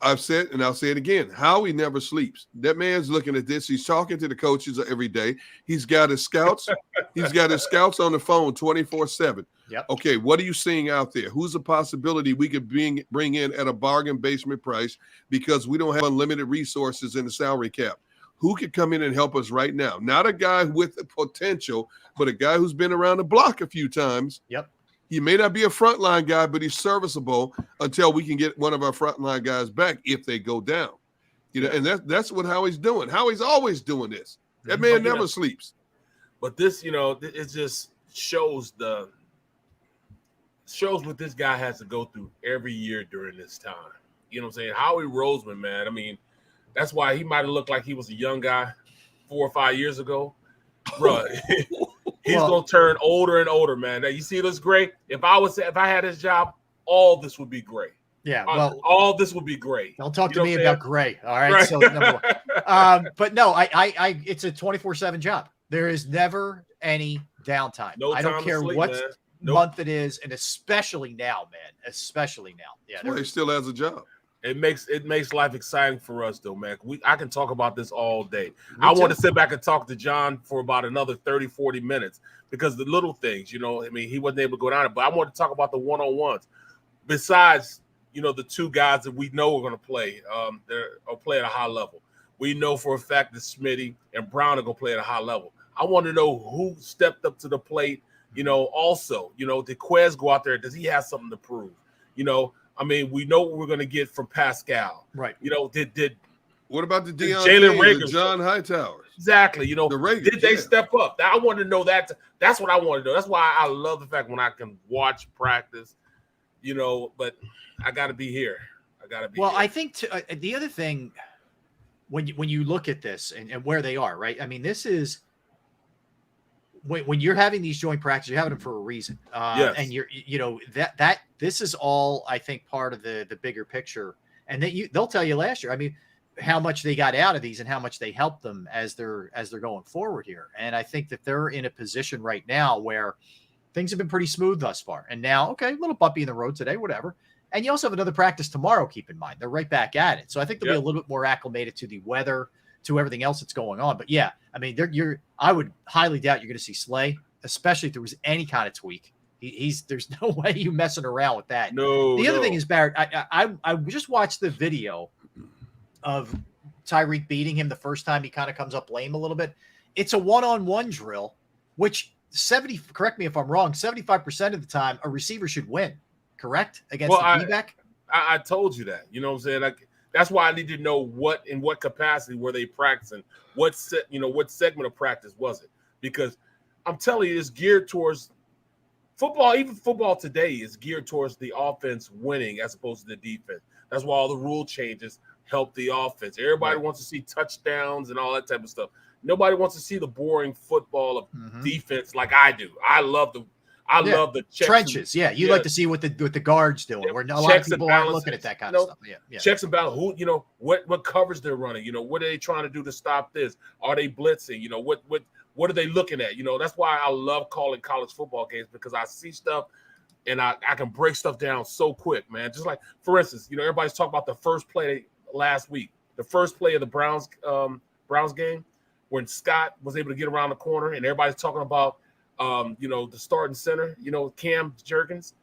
I've said, and I'll say it again, Howie never sleeps. That man's looking at this. He's talking to the coaches every day. He's got his scouts. He's got his scouts on the phone 24/7. Yep. Okay, what are you seeing out there? Who's a possibility we could bring in at a bargain basement price because we don't have unlimited resources in the salary cap? Who could come in and help us right now? Not a guy with the potential, but a guy who's been around the block a few times. Yep. He may not be a frontline guy, but he's serviceable until we can get one of our frontline guys back if they go down. And that's what Howie's doing. Howie's always doing this. That man never sleeps. But this, it just shows what this guy has to go through every year during this time. You know what I'm saying? Howie Roseman, man. I mean, That's why he might have looked like he was a young guy 4 or 5 years ago. Bro, he's gonna turn older and older, man. Now, you see this gray? If I had his job, all this would be gray. Yeah, well, all this would be great. Don't talk to me about gray. All right. So number one. But no, I it's a 24/7 job. There is never any downtime. No I don't time to care sleep, what man. month it is, and especially now, man. Especially now. Yeah. Well, he still has a job. It makes life exciting for us, though, man. I can talk about this all day. I want to sit back and talk to John for about another 30, 40 minutes because the little things, you know, I mean, he wasn't able to go down it, but I want to talk about the one-on-ones. Besides, you know, the two guys that we know are going to play, they'll play at a high level. We know for a fact that Smitty and Brown are going to play at a high level. I want to know who stepped up to the plate. You know, also, you know, did Quez go out there? Does he have something to prove? You know, I mean, we know what we're going to get from Pascal. Right. You know, what about the Deion Jalen King, Rager, the John Hightower? Exactly. You know, did they yeah. step up? I want to know that. That's what I want to know. That's why I love the fact when I can watch practice, you know, but I got to be here. Well, I think the other thing when you look at this and where they are, right? I mean, this is when you're having these joint practices, you're having them for a reason. Yes. And you know, that this is all, I think, part of the bigger picture. And they'll tell you last year, I mean, how much they got out of these and how much they helped them as they're going forward here. And I think that they're in a position right now where things have been pretty smooth thus far. And now, okay, a little bumpy in the road today, whatever. And you also have another practice tomorrow, keep in mind. They're right back at it. So I think they'll be a little bit more acclimated to the weather, to everything else that's going on. But yeah, I mean, I would highly doubt you're going to see Slay, especially if there was any kind of tweak. There's no way you messing around with that. No. The other thing is, Barrett, I just watched the video of Tyreek beating him the first time he kind of comes up lame a little bit. It's a one-on-one drill, which correct me if I'm wrong, 75% of the time a receiver should win, correct? Against the D-back? I told you that. You know what I'm saying? That's why I need to know in what capacity were they practicing? What segment of practice was it? Because I'm telling you, it's geared towards football. Even football today is geared towards the offense winning as opposed to the defense. That's why all the rule changes help the offense. Everybody wants to see touchdowns and all that type of stuff. Nobody wants to see the boring football of defense like I do. I love the checks trenches. You like to see what the guards doing. Where a lot of people aren't looking at that kind of stuff. Yeah. Checks and balance. Who, you know, what coverage they're running. You know, what are they trying to do to stop this? Are they blitzing? You know, what are they looking at? You know, that's why I love calling college football games because I see stuff and I can break stuff down so quick, man. Just like, for instance, you know, everybody's talking about the first play last week, the first play of the Browns game when Scott was able to get around the corner and everybody's talking about you know, the starting center, you know, Cam Jerkins.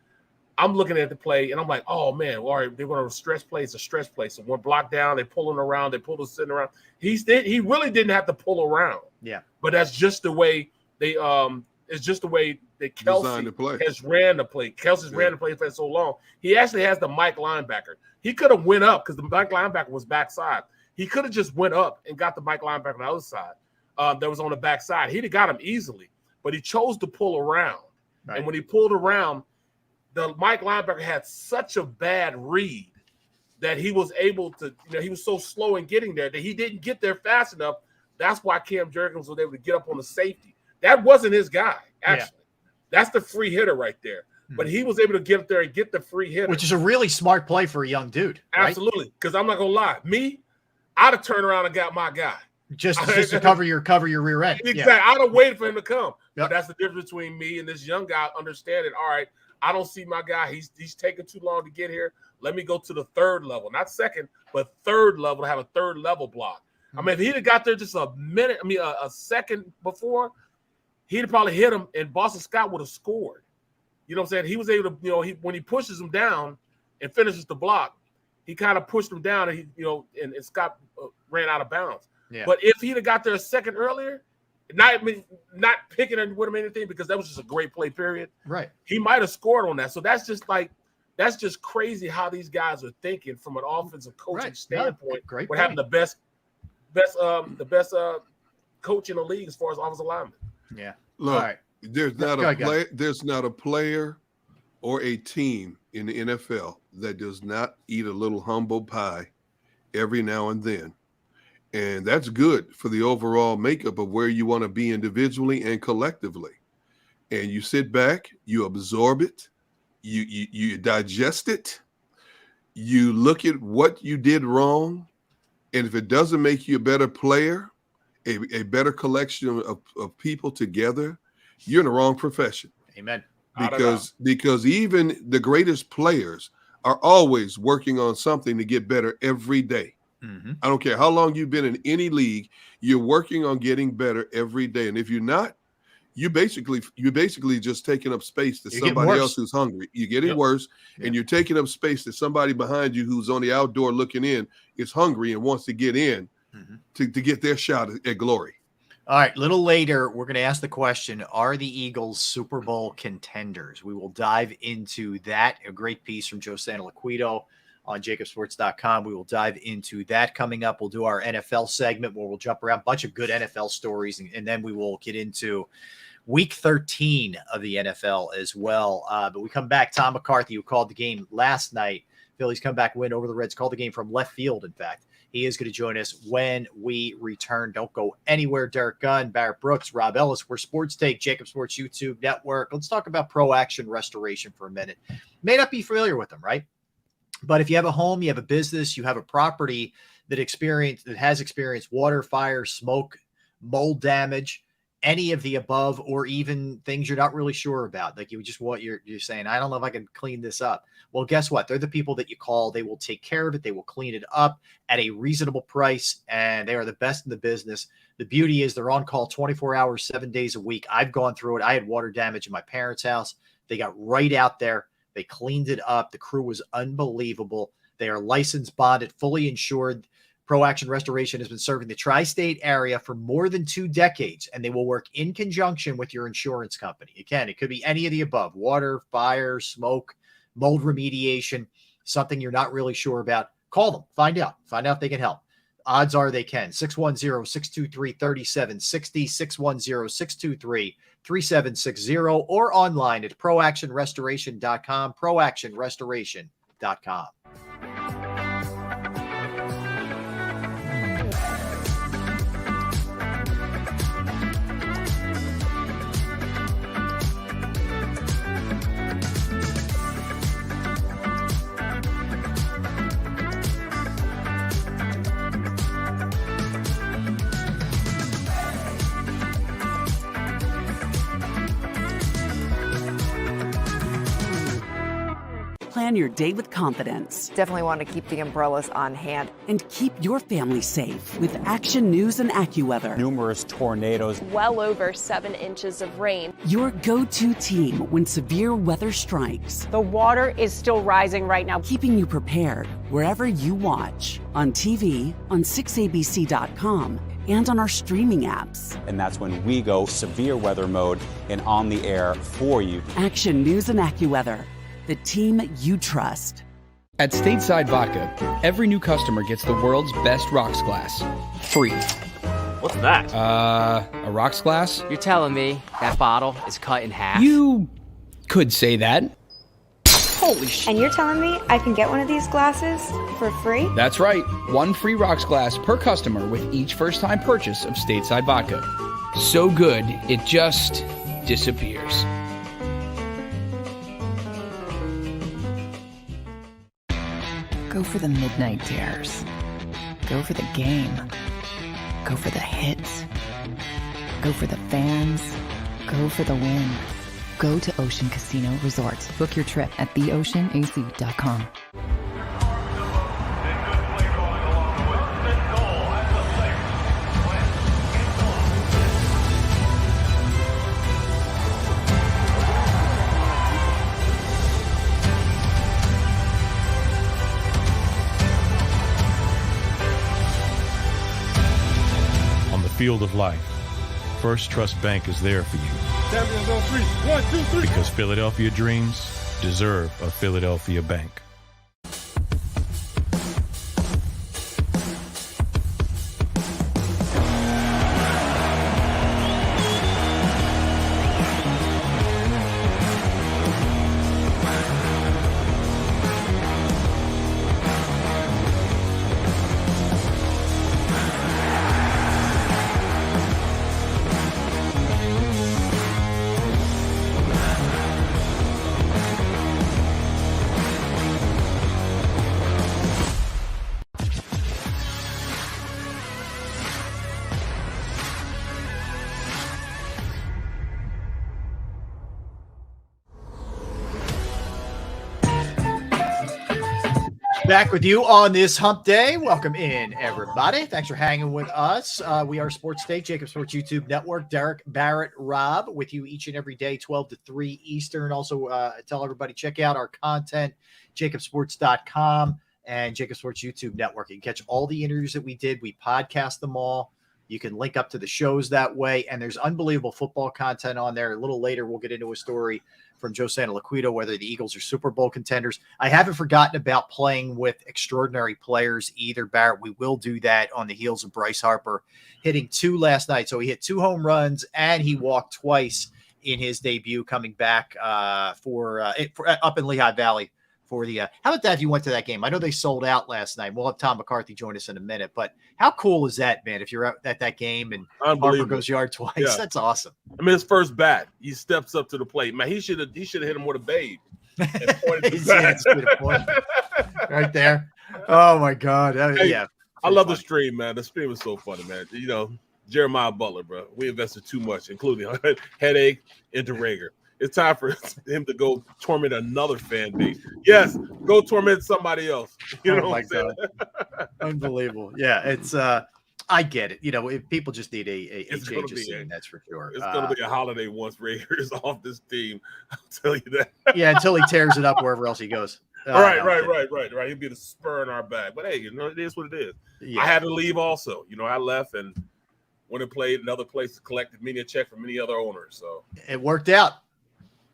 I'm looking at the play and I'm like, oh man, all right, they're going to stretch play. It's a stretch play. So one block down, they pull him around, they pull the center around. He really didn't have to pull around. Yeah. But that's just the way it's just the way that Kelsey has ran the play. Kelsey's ran the play for so long. He actually has the Mike linebacker. He could have went up because the Mike linebacker was backside. He could have just went up and got the Mike linebacker on the other side that was on the backside. He'd have got him easily. But he chose to pull around. Right. And when he pulled around, the Mike linebacker had such a bad read that he was able to, you know, he was so slow in getting there that he didn't get there fast enough. That's why Cam Jerkins was able to get up on the safety. That wasn't his guy, actually. Yeah. That's the free hitter right there. But he was able to get up there and get the free hitter. Which is a really smart play for a young dude. Absolutely. Because I'm not going to lie. I'd have turned around and got my guy. Just to cover your rear end. Exactly. Yeah. I'd have waited for him to come. But that's the difference between me and this young guy understanding, all right, I don't see my guy. He's taking too long to get here. Let me go to the third level. Not second, but third level to have a third level block. I mean, if he'd have got there just a second before, he'd have probably hit him and Boston Scott would have scored. You know what I'm saying? He was able to, you know, when he pushes him down and finishes the block, he kind of pushed him down and and Scott ran out of bounds. Yeah. But if he'd have got there a second earlier, not picking with him anything because that was just a great play period. Right. He might have scored on that. So that's just crazy how these guys are thinking from an offensive coaching standpoint. Great. We're having the best coach in the league as far as offensive linemen. Yeah. Look, there's not a player or a team in the NFL that does not eat a little humble pie every now and then And that's good for the overall makeup of where you want to be individually and collectively. And you sit back, you absorb it, you digest it, you look at what you did wrong. And if it doesn't make you a better player, a better collection of people together, you're in the wrong profession. Amen. Because even the greatest players are always working on something to get better every day. Mm-hmm. I don't care how long you've been in any league, you're working on getting better every day. And if you're not, you're basically just taking up space to somebody else who's hungry. You're getting worse, and you're taking up space to somebody behind you who's on the outdoor looking in, is hungry and wants to get in to get their shot at glory. All right, a little later, we're going to ask the question, are the Eagles Super Bowl contenders? We will dive into that. A great piece from Joe Santoliquito on JAKIBsports.com. We will dive into that coming up. We'll do our NFL segment where we'll jump around a bunch of good NFL stories, and then we will get into Week 13 of the NFL as well. But we come back, Tom McCarthy, who called the game last night. Phillies come back, win over the Reds, called the game from left field, in fact. He is going to join us when we return. Don't go anywhere. Derek Gunn, Barrett Brooks, Rob Ellis. We're Sports Take, JAKIB Sports YouTube Network. Let's talk about Pro Action Restoration for a minute. May not be familiar with them, right? But if you have a home, you have a business, you have a property that has experienced water, fire, smoke, mold damage, any of the above, or even things you're not really sure about, like you're saying, I don't know if I can clean this up. Well, guess what? They're the people that you call. They will take care of it. They will clean it up at a reasonable price, and they are the best in the business. The beauty is they're on call 24 hours, 7 days a week. I've gone through it. I had water damage in my parents' house. They got right out there. They cleaned it up. The crew was unbelievable. They are licensed, bonded, fully insured. Pro Action Restoration has been serving the tri-state area for more than 2 decades, and they will work in conjunction with your insurance company. Again, it could be any of the above: water, fire, smoke, mold remediation, something you're not really sure about. Call them. Find out if they can help. Odds are they can. 610-623-3760, 610-623-3760, or online at proactionrestoration.com, proactionrestoration.com. Plan your day with confidence. Definitely want to keep the umbrellas on hand. And keep your family safe with Action News and AccuWeather. Numerous tornadoes. Well over 7 inches of rain. Your go-to team when severe weather strikes. The water is still rising right now, keeping you prepared wherever you watch. On TV, on 6abc.com, and on our streaming apps. And that's when we go severe weather mode and on the air for you. Action News and AccuWeather. The team you trust. At Stateside Vodka, every new customer gets the world's best rocks glass. Free. What's that? A rocks glass? You're telling me that bottle is cut in half? You could say that. Holy shit. And you're telling me I can get one of these glasses for free? That's right. 1 free rocks glass per customer with each first-time purchase of Stateside Vodka. So good, it just disappears. Go for the midnight dares. Go for the game. Go for the hits. Go for the fans. Go for the win. Go to Ocean Casino Resort. Book your trip at theoceanac.com. Field of life, First Trust Bank is there for you. Champions on 3. 1, 2, 3. Because Philadelphia dreams deserve a Philadelphia bank. Back with you on this hump day. Welcome in, everybody. Thanks for hanging with us. We are Sports Day, JAKIB Sports YouTube Network. Derek, Barrett, Rob with you each and every day, 12 to 3 Eastern. Also, tell everybody, check out our content, jakibsports.com and JAKIB Sports YouTube Network. You can catch all the interviews that we did. We podcast them all. You can link up to the shows that way. And there's unbelievable football content on there. A little later, we'll get into a story from Joe Santaliquito, whether the Eagles are Super Bowl contenders. I haven't forgotten about playing with extraordinary players either, Barrett. We will do that on the heels of Bryce Harper hitting 2 last night. So he hit 2 home runs and he walked twice in his debut coming back for up in Lehigh Valley for the how about that if you went to that game? I know they sold out last night. We'll have Tom McCarthy join us in a minute, but how cool is that, man? If you're at that game and Harper goes yard twice, that's awesome. I mean, his first bat, he steps up to the plate. Man, he should have hit him with a babe. And pointed his bat. Right there. Oh my God. Hey, I love the stream, man. The stream was so funny, man. You know, Jeremiah Butler, bro. We invested too much, including headache into Rager. It's time for him to go torment another fan base. Yes, go torment somebody else. You know what I'm saying? Unbelievable. Yeah, it's I get it. You know, if people just need a change of scene, that's for sure. It's gonna be a holiday once Rager is off this team. I'll tell you that. Yeah, until he tears it up wherever else he goes. Right. He'll be the spur in our back. But hey, you know, it is what it is. Yeah. I had to leave also. You know, I left and went and played in other places, collected many a check from many other owners. So it worked out.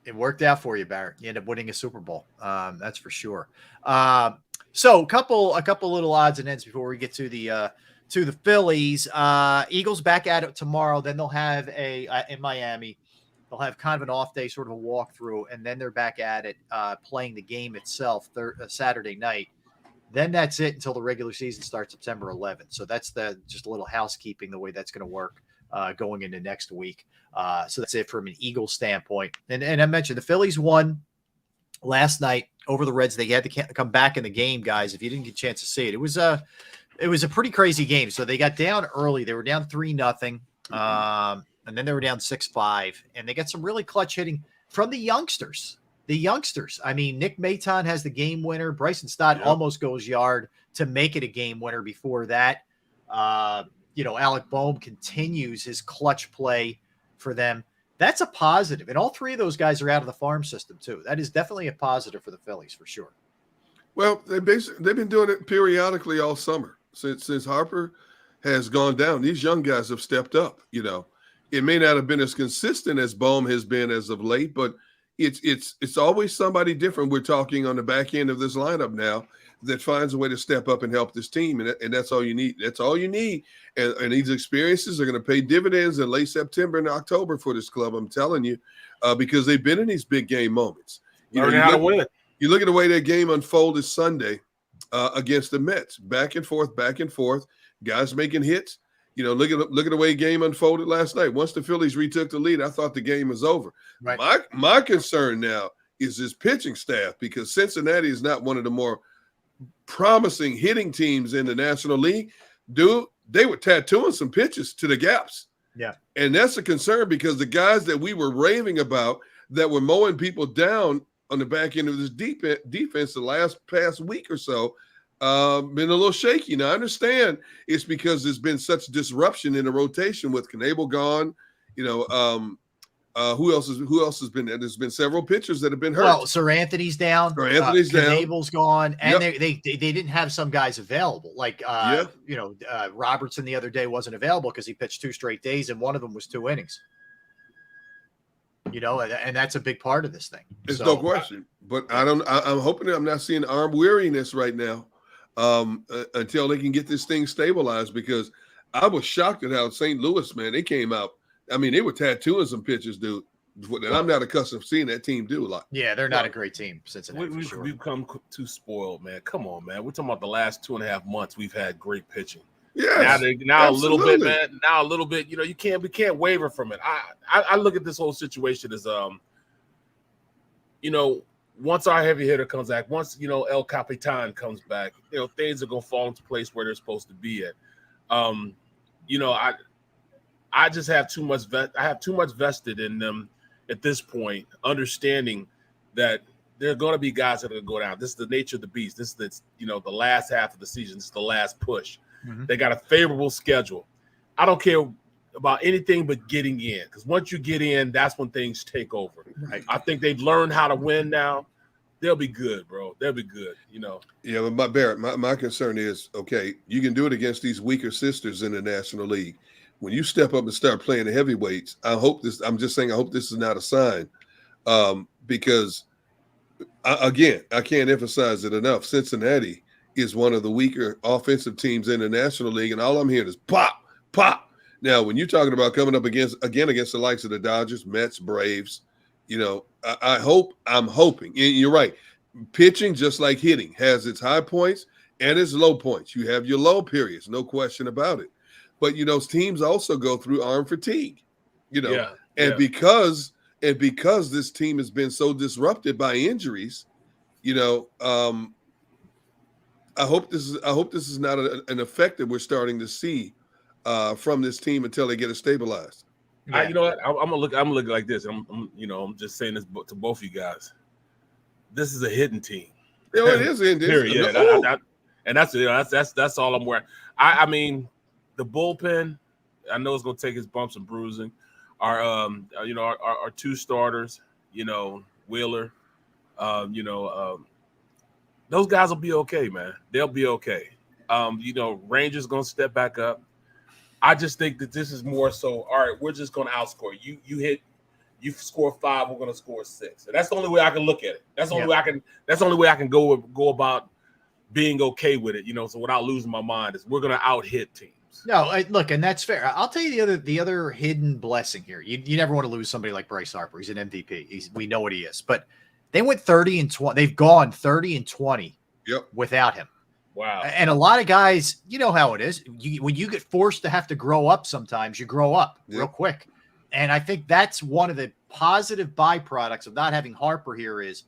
It worked out for you, Barrett. You ended up winning a Super Bowl. That's for sure. So a couple little odds and ends before we get to the Phillies. Eagles back at it tomorrow. Then they'll have in Miami. They'll have kind of an off day, sort of a walkthrough, and then they're back at it playing the game itself Saturday night. Then that's it until the regular season starts September 11th. So that's just a little housekeeping, the way that's going to work going into next week. So that's it from an Eagles standpoint. And I mentioned the Phillies won last night over the Reds. They had to come back in the game, guys. If you didn't get a chance to see it, it was a pretty crazy game. So they got down early. They were down 3-0. And then they were down 6-5. And they got some really clutch hitting from the youngsters. I mean, Nick Maton has the game winner. Bryson Stott almost goes yard to make it a game winner before that. Alec Boehm continues his clutch play for them. That's a positive. And all 3 of those guys are out of the farm system too. That is definitely a positive for the Phillies for sure. Well, they've been doing it periodically all summer since Harper has gone down. These young guys have stepped up. You know, it may not have been as consistent as Boehm has been as of late, but it's always somebody different. We're talking on the back end of this lineup now that finds a way to step up and help this team. And that's all you need. That's all you need. And these experiences are going to pay dividends in late September and October for this club, I'm telling you, because they've been in these big game moments. You look at the way that game unfolded Sunday against the Mets, back and forth, guys making hits. You know, look at the way the game unfolded last night. Once the Phillies retook the lead, I thought the game was over. Right. My concern now is his pitching staff, because Cincinnati is not one of the more promising hitting teams in the National League. Dude, they were tattooing some pitches to the gaps. Yeah. And that's a concern, because the guys that we were raving about that were mowing people down on the back end of this defense the past week or so, been a little shaky. Now, I understand it's because there's been such disruption in the rotation with Knebel gone. You know, who else has been there? There's been several pitchers that have been hurt. Well, Sir Anthony's down. Knebel's gone, and they didn't have some guys available. Like Robertson the other day wasn't available because he pitched 2 straight days, and one of them was 2 innings. You know, and that's a big part of this thing. There's no question. But I'm hoping that I'm not seeing arm weariness right now until they can get this thing stabilized, because I was shocked at how St. Louis, man, they came out. I mean, they were tattooing some pitchers, dude, that I'm not accustomed to seeing that team do a lot. Yeah, they're not a great team, Cincinnati. We've become too spoiled, man. Come on, man. We're talking about the last 2.5 months we've had great pitching. Yeah, now a little bit, man. Now a little bit. You know, we can't waver from it. I look at this whole situation as once our heavy hitter comes back, once El Capitan comes back, things are gonna fall into place where they're supposed to be at. I just have too much. I have too much vested in them at this point, understanding that there are going to be guys that are going to go down. This is the nature of the beast. This is the last half of the season. This is the last push. Mm-hmm. They got a favorable schedule. I don't care about anything but getting in, because once you get in, that's when things take over. Right. I think they've learned how to win now. They'll be good, bro. They'll be good, Yeah, but Barrett, my concern is, okay, you can do it against these weaker sisters in the National League. When you step up and start playing the heavyweights, I hope this is not a sign, because I can't emphasize it enough. Cincinnati is one of the weaker offensive teams in the National League, and all I'm hearing is pop, pop. Now, when you're talking about coming up against the likes of the Dodgers, Mets, Braves, I'm hoping, and you're right, pitching, just like hitting, has its high points and its low points. You have your low periods, no question about it. But, teams also go through arm fatigue, because this team has been so disrupted by injuries, I hope this is not an effect that we're starting to see from this team until they get it stabilized. Yeah. You know what? I'm gonna look like this. I'm just saying this to both of you guys. This is a hidden team. It is in period. Yeah, and that's all I'm wearing. I mean, the bullpen, I know it's gonna take its bumps and bruising. Our two starters, Wheeler, those guys will be okay, man. They'll be okay. Rangers gonna step back up. I just think that this is more so, all right, we're just gonna outscore you. You score 5, we're gonna score 6. And that's the only way I can look at it. That's the only way I can go about being okay with it, so without losing my mind, is we're gonna out-hit teams. No, look, and that's fair. I'll tell you the other hidden blessing here. You never want to lose somebody like Bryce Harper. He's an MVP. We know what he is. But they went 30-20. They've gone 30-20 without him. Wow. And a lot of guys, you know how it is. When you get forced to have to grow up sometimes, you grow up real quick. And I think that's one of the positive byproducts of not having Harper here is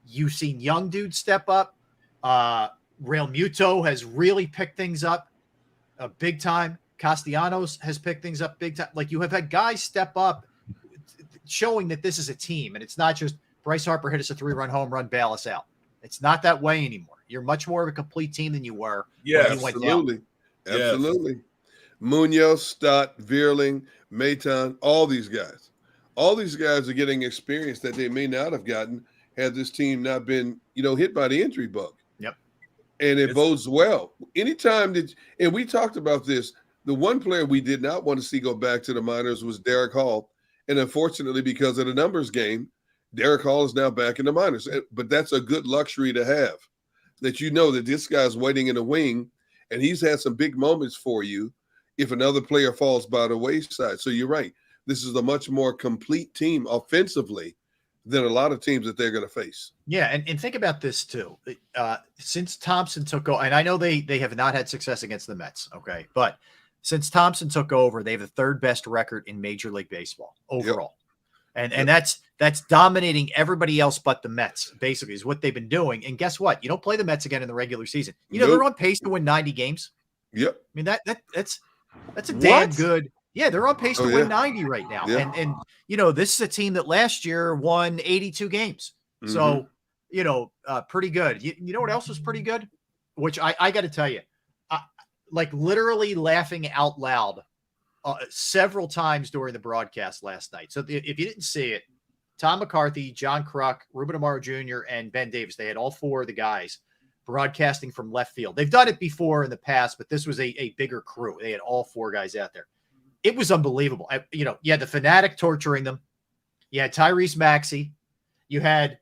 you've seen young dudes step up. Real Muto has really picked things up big time. Castellanos has picked things up big time. Like, you have had guys step up showing that this is a team, and it's not just Bryce Harper hit us a 3-run home run, bail us out. It's not that way anymore. You're much more of a complete team than you were. Yeah, absolutely. Absolutely. Yes. Munoz, Stott, Vierling, Maton, all these guys are getting experience that they may not have gotten had this team not been, hit by the injury bug. Yep. And it bodes well. Anytime and we talked about this, the one player we did not want to see go back to the minors was Derek Hall. And unfortunately, because of the numbers game, Derek Hall is now back in the minors. But that's a good luxury to have, that that this guy's waiting in the wing, and he's had some big moments for you if another player falls by the wayside. So you're right. This is a much more complete team offensively than a lot of teams that they're going to face. Yeah, and think about this too. Since Thompson took over, and I know they have not had success against the Mets, okay? But since Thompson took over, they have the 3rd best record in Major League Baseball overall. Yep. And that's dominating everybody else but the Mets, basically, is what they've been doing. And guess what? You don't play the Mets again in the regular season. They're on pace to win 90 games. Yep. I mean, that's a damn good. Yeah, they're on pace to win 90 right now. Yeah. And this is a team that last year won 82 games. Mm-hmm. So, pretty good. You know what else was pretty good? Which I got to tell you, like literally laughing out loud several times during the broadcast last night. So if you didn't see it, Tom McCarthy, John Kruk, Ruben Amaro Jr., and Ben Davis, they had all 4 of the guys broadcasting from left field. They've done it before in the past, but this was a bigger crew. They had all 4 guys out there. It was unbelievable. You had the Fanatic torturing them. You had Tyrese Maxey. You had,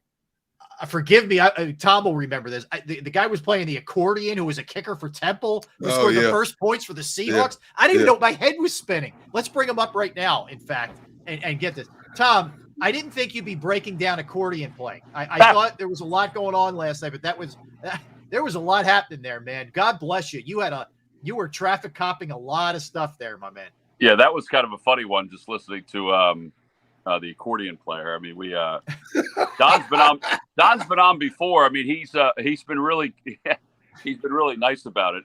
forgive me, Tom will remember this. The guy was playing the accordion who was a kicker for Temple, who scored the first points for the Seahawks. Yeah. I didn't even know. My head was spinning. Let's bring him up right now, in fact, and get this. Tom, I didn't think you'd be breaking down accordion playing. I thought there was a lot going on last night, but there was a lot happening there, man. God bless you. You were traffic copping a lot of stuff there, my man. Yeah, that was kind of a funny one, just listening to the accordion player. I mean, Don's been on before. I mean, he's been really nice about it.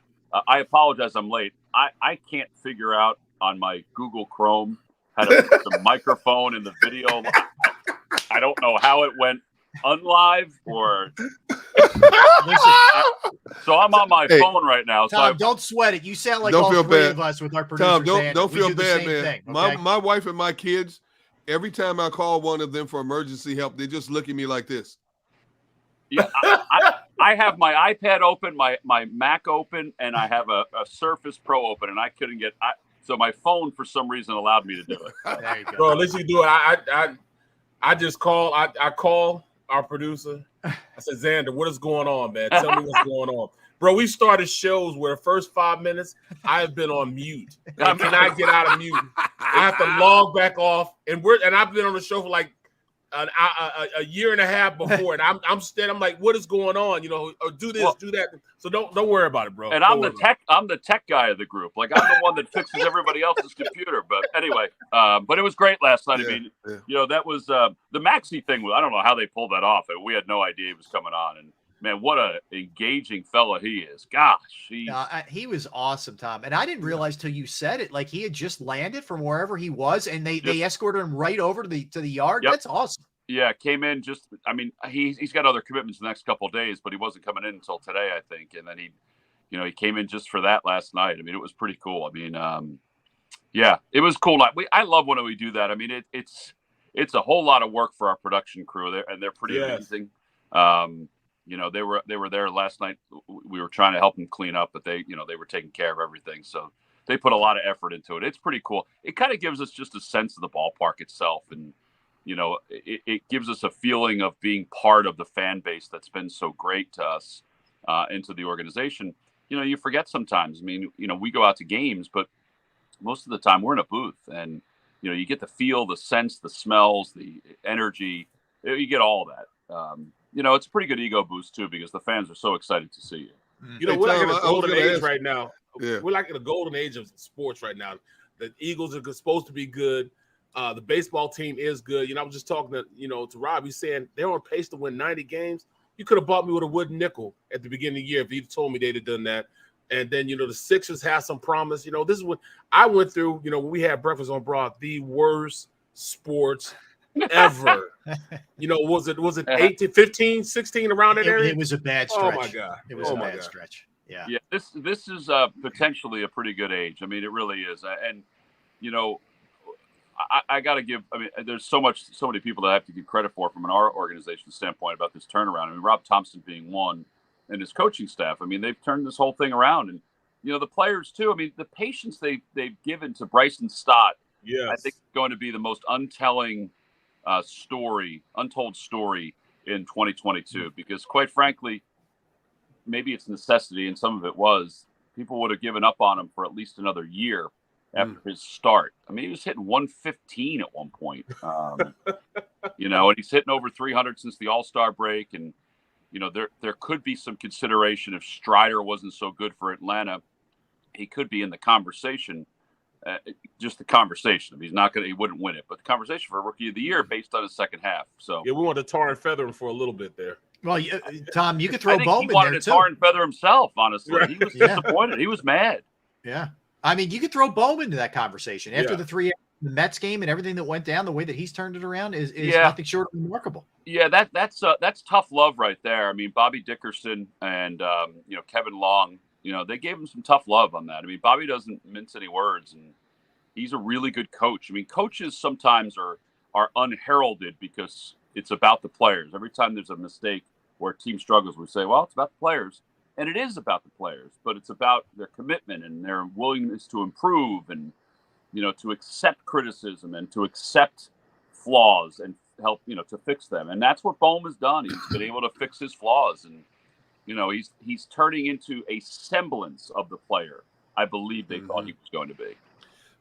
I apologize, I'm late. I can't figure out on my Google Chrome how to put the microphone in the video. I don't know how it went unlive or? Listen, So I'm on my phone right now. Tom, don't sweat it. You sound like Don't all feel three bad. of us with our producer. Tom, don't we feel do the bad, same man. thing, okay? My wife and my kids, every time I call one of them for emergency help, they just look at me like this. Yeah, I have my iPad open, my Mac open, and I have a Surface Pro open, and I couldn't get. So my phone, for some reason, allowed me to do it. There you go. Bro, at least you do it. I just call. I call our producer. I said, Xander, what is going on, man? Tell me what's going on. Bro, we started shows where the first 5 minutes I have been on mute. I cannot get out of mute. I have to log back off, and I've been on the show for like a year and a half before, and I'm like, what is going on? Or do this, do that. So don't worry about it, bro. And I'm the tech guy of the group. Like, I'm the one that fixes everybody else's computer. But anyway, but it was great last night. I mean, that was the Maxey thing. I don't know how they pulled that off. We had no idea he was coming on, and man, what a engaging fella he is. Gosh, he was awesome, Tom. And I didn't realize till you said it, like he had just landed from wherever he was, and they escorted him right over to the yard. Yep. That's awesome. Yeah, came in he's got other commitments the next couple of days, but he wasn't coming in until today, I think. And then he came in just for that last night. I mean, it was pretty cool. I mean, yeah, it was cool. I love when we do that. I mean, it's a whole lot of work for our production crew there, and they're pretty amazing. They were there last night. We were trying to help them clean up, but they were taking care of everything. So they put a lot of effort into it. It's pretty cool. It kind of gives us just a sense of the ballpark itself. And, it gives us a feeling of being part of the fan base that's been so great to us and to the organization. You forget sometimes. I mean, we go out to games, but most of the time we're in a booth, and, you get the feel, the sense, the smells, the energy. You get all that. It's a pretty good ego boost too, because the fans are so excited to see you. We're like in a golden age right now. Yeah. We're like in a golden age of sports right now. The Eagles are supposed to be good. The baseball team is good. I was just talking to Rob. He's saying they're on pace to win 90 games. You could have bought me with a wooden nickel at the beginning of the year if you'd told me they'd have done that. And then, the Sixers have some promise. This is what I went through, when we had breakfast on Broad, the worst sports ever. Was it 18, 15, 16 around that area? It was a bad stretch. Oh my God. It was a bad stretch. Yeah. Yeah. This is potentially a pretty good age. I mean, it really is. And, I got to give, there's so many people that I have to give credit for from our organization standpoint about this turnaround. I mean, Rob Thompson being one, and his coaching staff. I mean, they've turned this whole thing around, and, the players too. I mean, the patience they've given to Bryson Stott, I think, is going to be the most untold story in 2022, because quite frankly, maybe it's necessity, and some of it was, people would have given up on him for at least another year after his start. I mean, he was hitting 115 at one point, and he's hitting over 300 since the All-Star break. And, there could be some consideration if Strider wasn't so good for Atlanta, he could be in the conversation. Just the conversation. I mean, he wouldn't win it, but the conversation for Rookie of the Year based on his second half. So yeah, we wanted to tar and feather him for a little bit there. Well, Tom, you could throw Bowman he wanted there to too. tar and feather himself. Honestly, he was disappointed. He was mad. Yeah, I mean, you could throw Bowman into that conversation after the Mets game and everything that went down. The way that he's turned it around is nothing short of remarkable. Yeah, that's tough love right there. I mean, Bobby Dickerson and Kevin Long, they gave him some tough love on that. I mean, Bobby doesn't mince any words, and he's a really good coach. I mean, coaches sometimes are unheralded because it's about the players. Every time there's a mistake or a team struggles, we say, well, it's about the players. And it is about the players, but it's about their commitment and their willingness to improve and, to accept criticism and to accept flaws and help, to fix them. And that's what Bohm has done. He's been able to fix his flaws, and, he's turning into a semblance of the player I believe they thought he was going to be.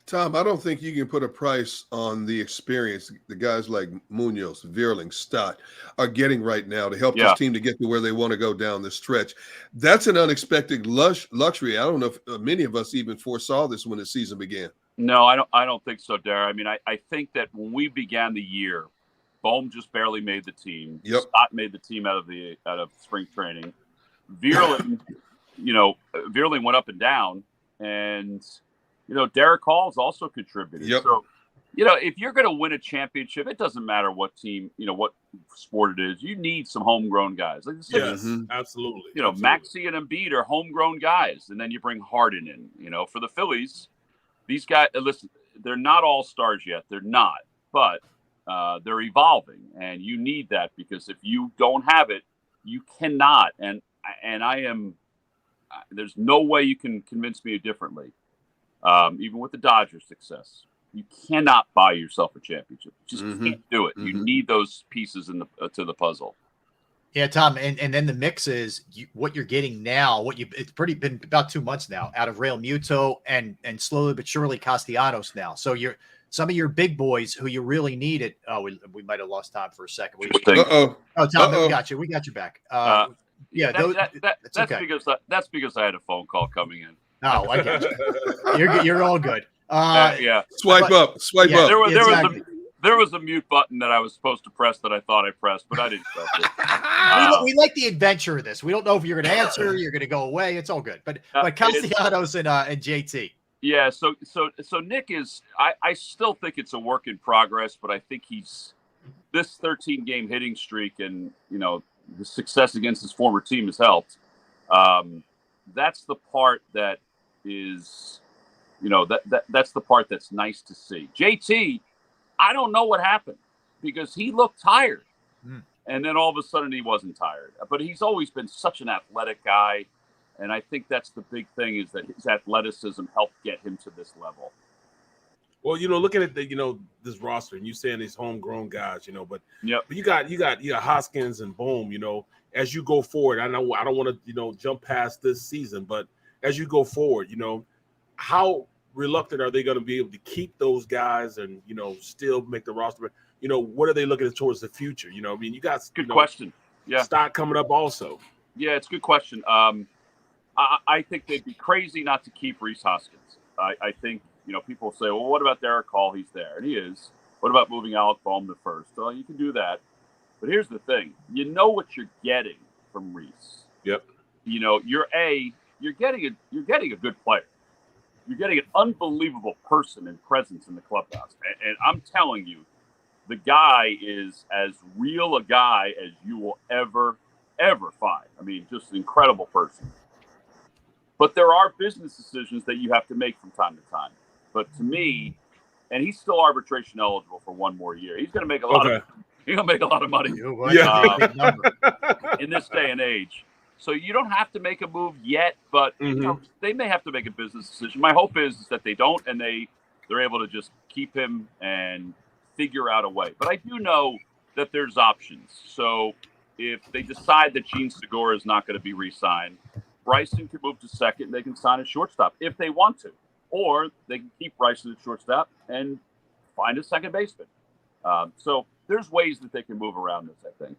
Tom, I don't think you can put a price on the experience the guys like Munoz, Vierling, Stott are getting right now to help this team to get to where they want to go down the stretch. That's an unexpected luxury. I don't know if many of us even foresaw this when the season began. No, I don't think so, Dara. I mean, I think that when we began the year, Bohm just barely made the team. Yep. Stott made the team out of spring training. Vierling, Vierling went up and down, and Derek Hall's also contributed. Yep. So, if you're going to win a championship, it doesn't matter what team, what sport it is. You need some homegrown guys. Like yes, absolutely. Maxey and Embiid are homegrown guys, and then you bring Harden in. For the Phillies, these guys, listen, they're not all stars yet. They're not, but they're evolving, and you need that because if you don't have it, you cannot. And there's no way you can convince me differently. Even with the Dodgers' success, you cannot buy yourself a championship. You just can't do it. You need those pieces to the puzzle. Yeah, Tom, and then the mix is what you're getting now. It's been about 2 months now out of Real Muto and slowly but surely Castellanos now. So some of your big boys who you really needed. Oh, we might have lost Tom for a second. Oh, Tom, we got you. We got you back. Yeah, that's okay. because I had a phone call coming in. Oh, I got you. You're all good. Yeah. Swipe up. There was a mute button that I was supposed to press that I thought I pressed, but I didn't press it. We like the adventure of this. We don't know if you're going to answer, you're going to go away. It's all good. But Castellanos and JT. Yeah. So Nick is. I still think it's a work in progress, but I think this 13-game hitting streak and the success against his former team has helped. That's the part that is, that's the part that's nice to see. JT, I don't know what happened because he looked tired. And then all of a sudden he wasn't tired. But he's always been such an athletic guy. And I think that's the big thing is that his athleticism helped get him to this level. Well, looking at this roster and you saying these homegrown guys, but you got Hoskins and Bohm, as you go forward. I know I don't want to, jump past this season, but as you go forward, how reluctant are they going to be able to keep those guys and, still make the roster? What are they looking at towards the future? You got good question. Yeah. Stock coming up also. Yeah, it's a good question. I think they'd be crazy not to keep Rhys Hoskins. I think, people say, well, what about Derek Hall? He's there. And he is. What about moving Alec Bohm to first? Well, you can do that. But here's the thing. You know what you're getting from Rhys. Yep. You're getting a good player. You're getting an unbelievable person and presence in the clubhouse. And I'm telling you, the guy is as real a guy as you will ever find. I mean, just an incredible person. But there are business decisions that you have to make from time to time. But to me, and he's still arbitration eligible for one more year. He's going to make a lot of money in this day and age. So you don't have to make a move yet, but they may have to make a business decision. My hope is that they don't, and they're able to just keep him and figure out a way. But I do know that there's options. So if they decide that Gene Segura is not going to be re-signed, Bryson can move to second. They can sign a shortstop if they want to, or they can keep Bryson at shortstop and find a second baseman. So there's ways that they can move around this, I think.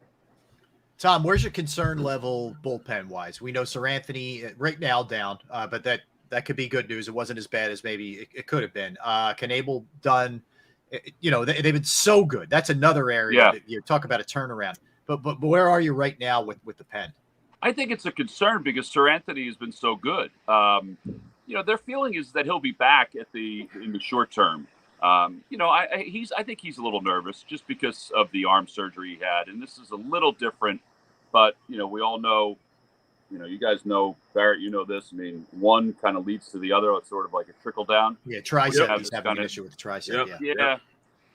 Tom, where's your concern level bullpen wise? We know Sir Anthony right now down, but that could be good news. It wasn't as bad as maybe it could have been. Knable done, they've been so good. That's another area that you talk about a turnaround. But where are you right now with the pen? I think it's a concern because Sir Anthony has been so good. Their feeling is that he'll be back in the short term. I think he's a little nervous just because of the arm surgery he had, and this is a little different. But we all know, you guys know, Barrett, you know this. I mean, one kind of leads to the other. It's sort of like a trickle down. Yeah, tricep. He's having an issue with the tricep. Yeah.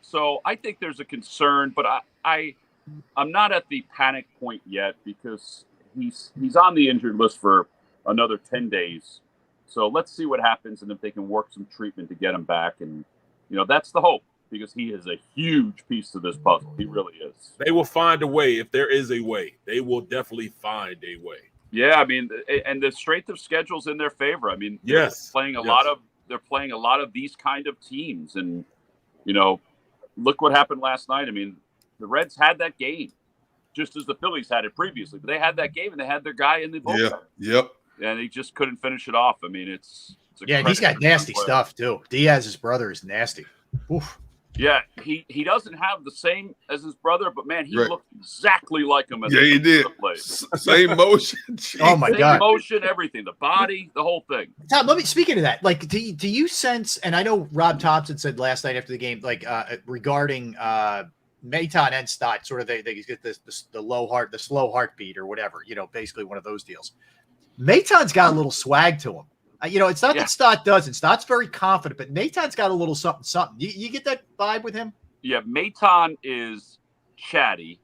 So I think there's a concern, but I'm not at the panic point yet because he's on the injured list for another 10 days. So let's see what happens and if they can work some treatment to get him back. And, that's the hope because he is a huge piece of this puzzle. He really is. They will find a way. If there is a way, they will definitely find a way. Yeah. I mean, and the strength of schedule's in their favor. I mean, they're playing a lot of these kind of teams. And, look what happened last night. I mean, the Reds had that game just as the Phillies had it previously, but they had that game and they had their guy in the bullpen. Yep. And he just couldn't finish it off. I mean, it's and he's got nasty stuff too. Diaz's brother is nasty. Oof. Yeah, he doesn't have the same as his brother, but man, he Right. looked exactly like him. As Yeah, he did. Same motion. Oh my Same God. motion, everything, the body, the whole thing. Tom, speaking of that, like, do you sense, and I know Rob Thompson said last night after the game, like, regarding Maton and Stott, sort of they get the slow heartbeat or whatever, basically one of those deals. Maton's got a little swag to him. It's not that Stott doesn't. Stott's very confident, but Maton's got a little something. You get that vibe with him? Yeah, Maton is chatty,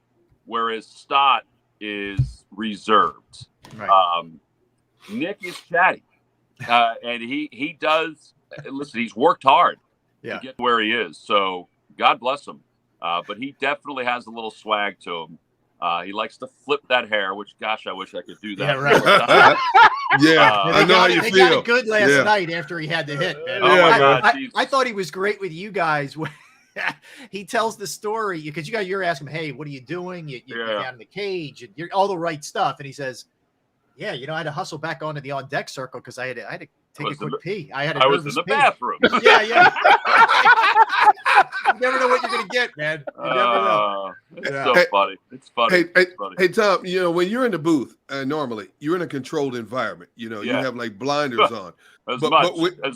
whereas Stott is reserved. Right. Nick is chatty, and he does. Listen, he's worked hard to get where he is. So God bless him. But he definitely has a little swag to him. He likes to flip that hair, which, gosh, I wish I could do that. Yeah, right. I know how you they feel. got it good last night after he had the hit, man. Oh my God, I thought he was great with you guys. He tells the story because you're asking him, hey, what are you doing? You're down in the cage and you're all the right stuff. And he says, yeah, I had to hustle back onto the on deck circle because I had to take a quick pee. I was in the bathroom. Yeah. You never know what you're going to get, man. You never know. It's so funny. It's funny. Hey, Tom, when you're in the booth, normally you're in a controlled environment. You have like blinders on. As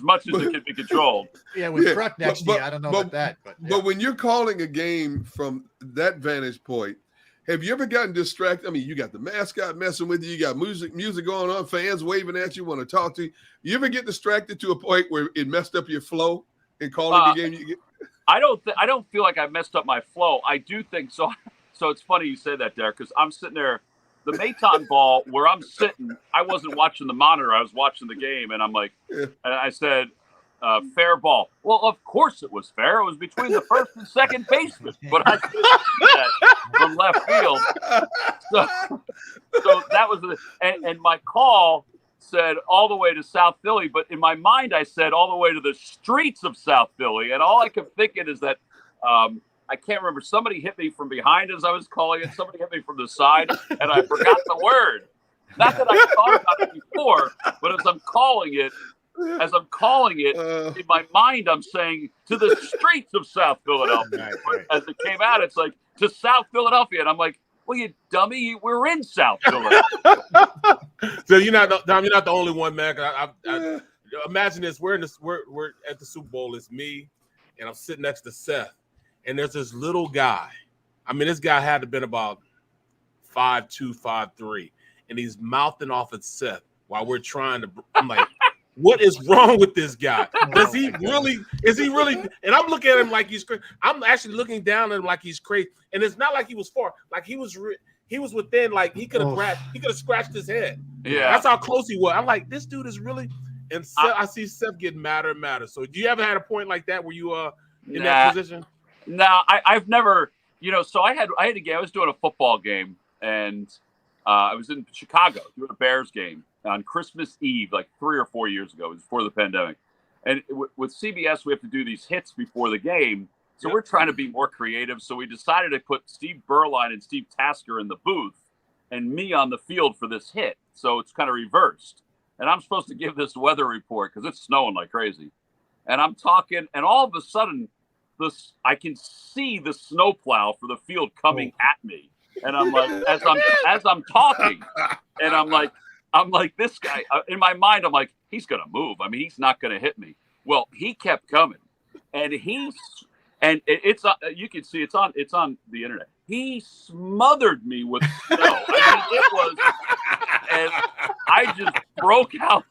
much as it can be controlled. Yeah, with Truck next to you, I don't know about that. But when you're calling a game from that vantage point, have you ever gotten distracted? I mean, you got the mascot messing with you. You got music going on, fans waving at you, want to talk to you. You ever get distracted to a point where it messed up your flow in calling the game? I don't feel like I messed up my flow. I do think so. So it's funny you say that, Derek, because I'm sitting there. The Maton ball where I'm sitting, I wasn't watching the monitor. I was watching the game, and I'm like, and I said, fair ball. Well, of course it was fair. It was between the first and second baseman, but I couldn't see that from left field. So that was and my call said all the way to South Philly, but in my mind I said all the way to the streets of South Philly, and all I kept thinking is that I can't remember. Somebody hit me from behind as I was calling it. Somebody hit me from the side, and I forgot the word. Not that I thought about it before, but as I'm calling it, in my mind, I'm saying to the streets of South Philadelphia. Right. As it came out, it's like to South Philadelphia, and I'm like, well, you dummy, we're in South Philadelphia. So you're not the only one, man. I imagine this: we're at the Super Bowl. It's me, and I'm sitting next to Seth. And there's this little guy. I mean, this guy had to have been about 5'2", 5'3", and he's mouthing off at Seth while we're trying to. I'm like, what is wrong with this guy? Is he really? And I'm looking at him like he's crazy. I'm actually looking down at him like he's crazy. And it's not like he was far. Like he was within. Like he could have scratched his head. Yeah, that's how close he was. I'm like, this dude is really. And Seth, I see Seth getting madder and madder. So, do you ever had a point like that where you in that position? No, I've never, so I had a game. I was doing a football game, and I was in Chicago doing a Bears game on Christmas Eve, like 3 or 4 years ago. It was before the pandemic. And with CBS, we have to do these hits before the game. So we're trying to be more creative. So we decided to put Steve Berline and Steve Tasker in the booth and me on the field for this hit. So it's kind of reversed. And I'm supposed to give this weather report because it's snowing like crazy. And I'm talking, and all of a sudden, I can see the snowplow for the field coming at me, and I'm like, as I'm talking, and I'm like, this guy in my mind, I'm like, he's gonna move. I mean, he's not gonna hit me. Well, he kept coming, and it's you can see it's on the internet. He smothered me with snow. I mean, it was, and I just broke out.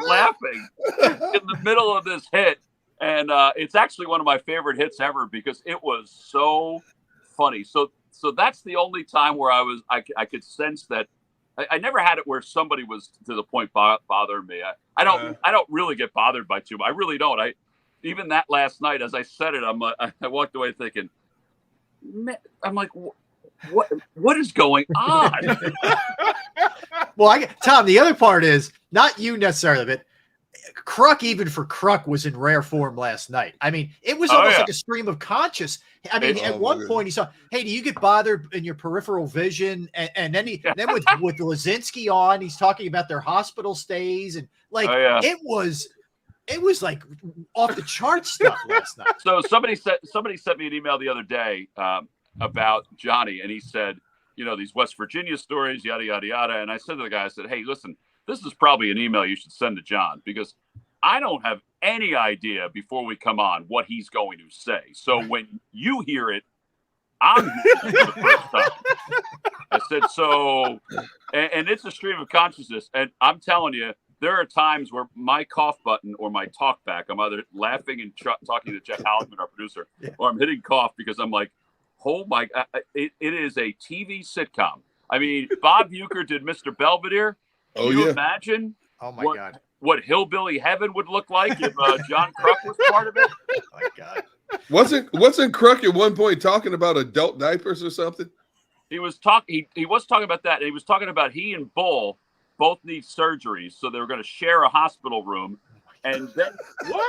Laughing in the middle of this hit. And it's actually one of my favorite hits ever because it was so funny. So that's the only time where I could sense that I never had it where somebody was to the point bothering me. I don't really get bothered by too much. I really don't. Even that last night, as I said it, I walked away thinking, man, I'm like, what is going on? Well, Tom, the other part is not you necessarily, but Kruk, even for Kruk, was in rare form last night. I mean, it was almost like a stream of conscious. I mean, at one point he saw, hey, do you get bothered in your peripheral vision? And then then with Lazinski on, he's talking about their hospital stays and it was It was like off the chart stuff last night. So somebody sent me an email the other day about Johnny, and he said, these West Virginia stories, yada yada yada. And I said to the guy, I said, hey, listen, this is probably an email you should send to John, because I don't have any idea before we come on what he's going to say. So when you hear it, I'm hearing it for the first time. I said, so, and it's a stream of consciousness. And I'm telling you, there are times where my cough button or my talk back, I'm either laughing and talking to Jeff Hausman, our producer, or I'm hitting cough because I'm like, oh my God, it is a TV sitcom. I mean, Bob Uecker did Mr. Belvedere. Oh, Can you yeah. imagine? Oh my God. What Hillbilly Heaven would look like if John Kruk was part of it? Oh my God. Wasn't Kruk at one point talking about adult diapers or something? He was talking about that. And he was talking about he and Bull both need surgeries, so they were going to share a hospital room. And then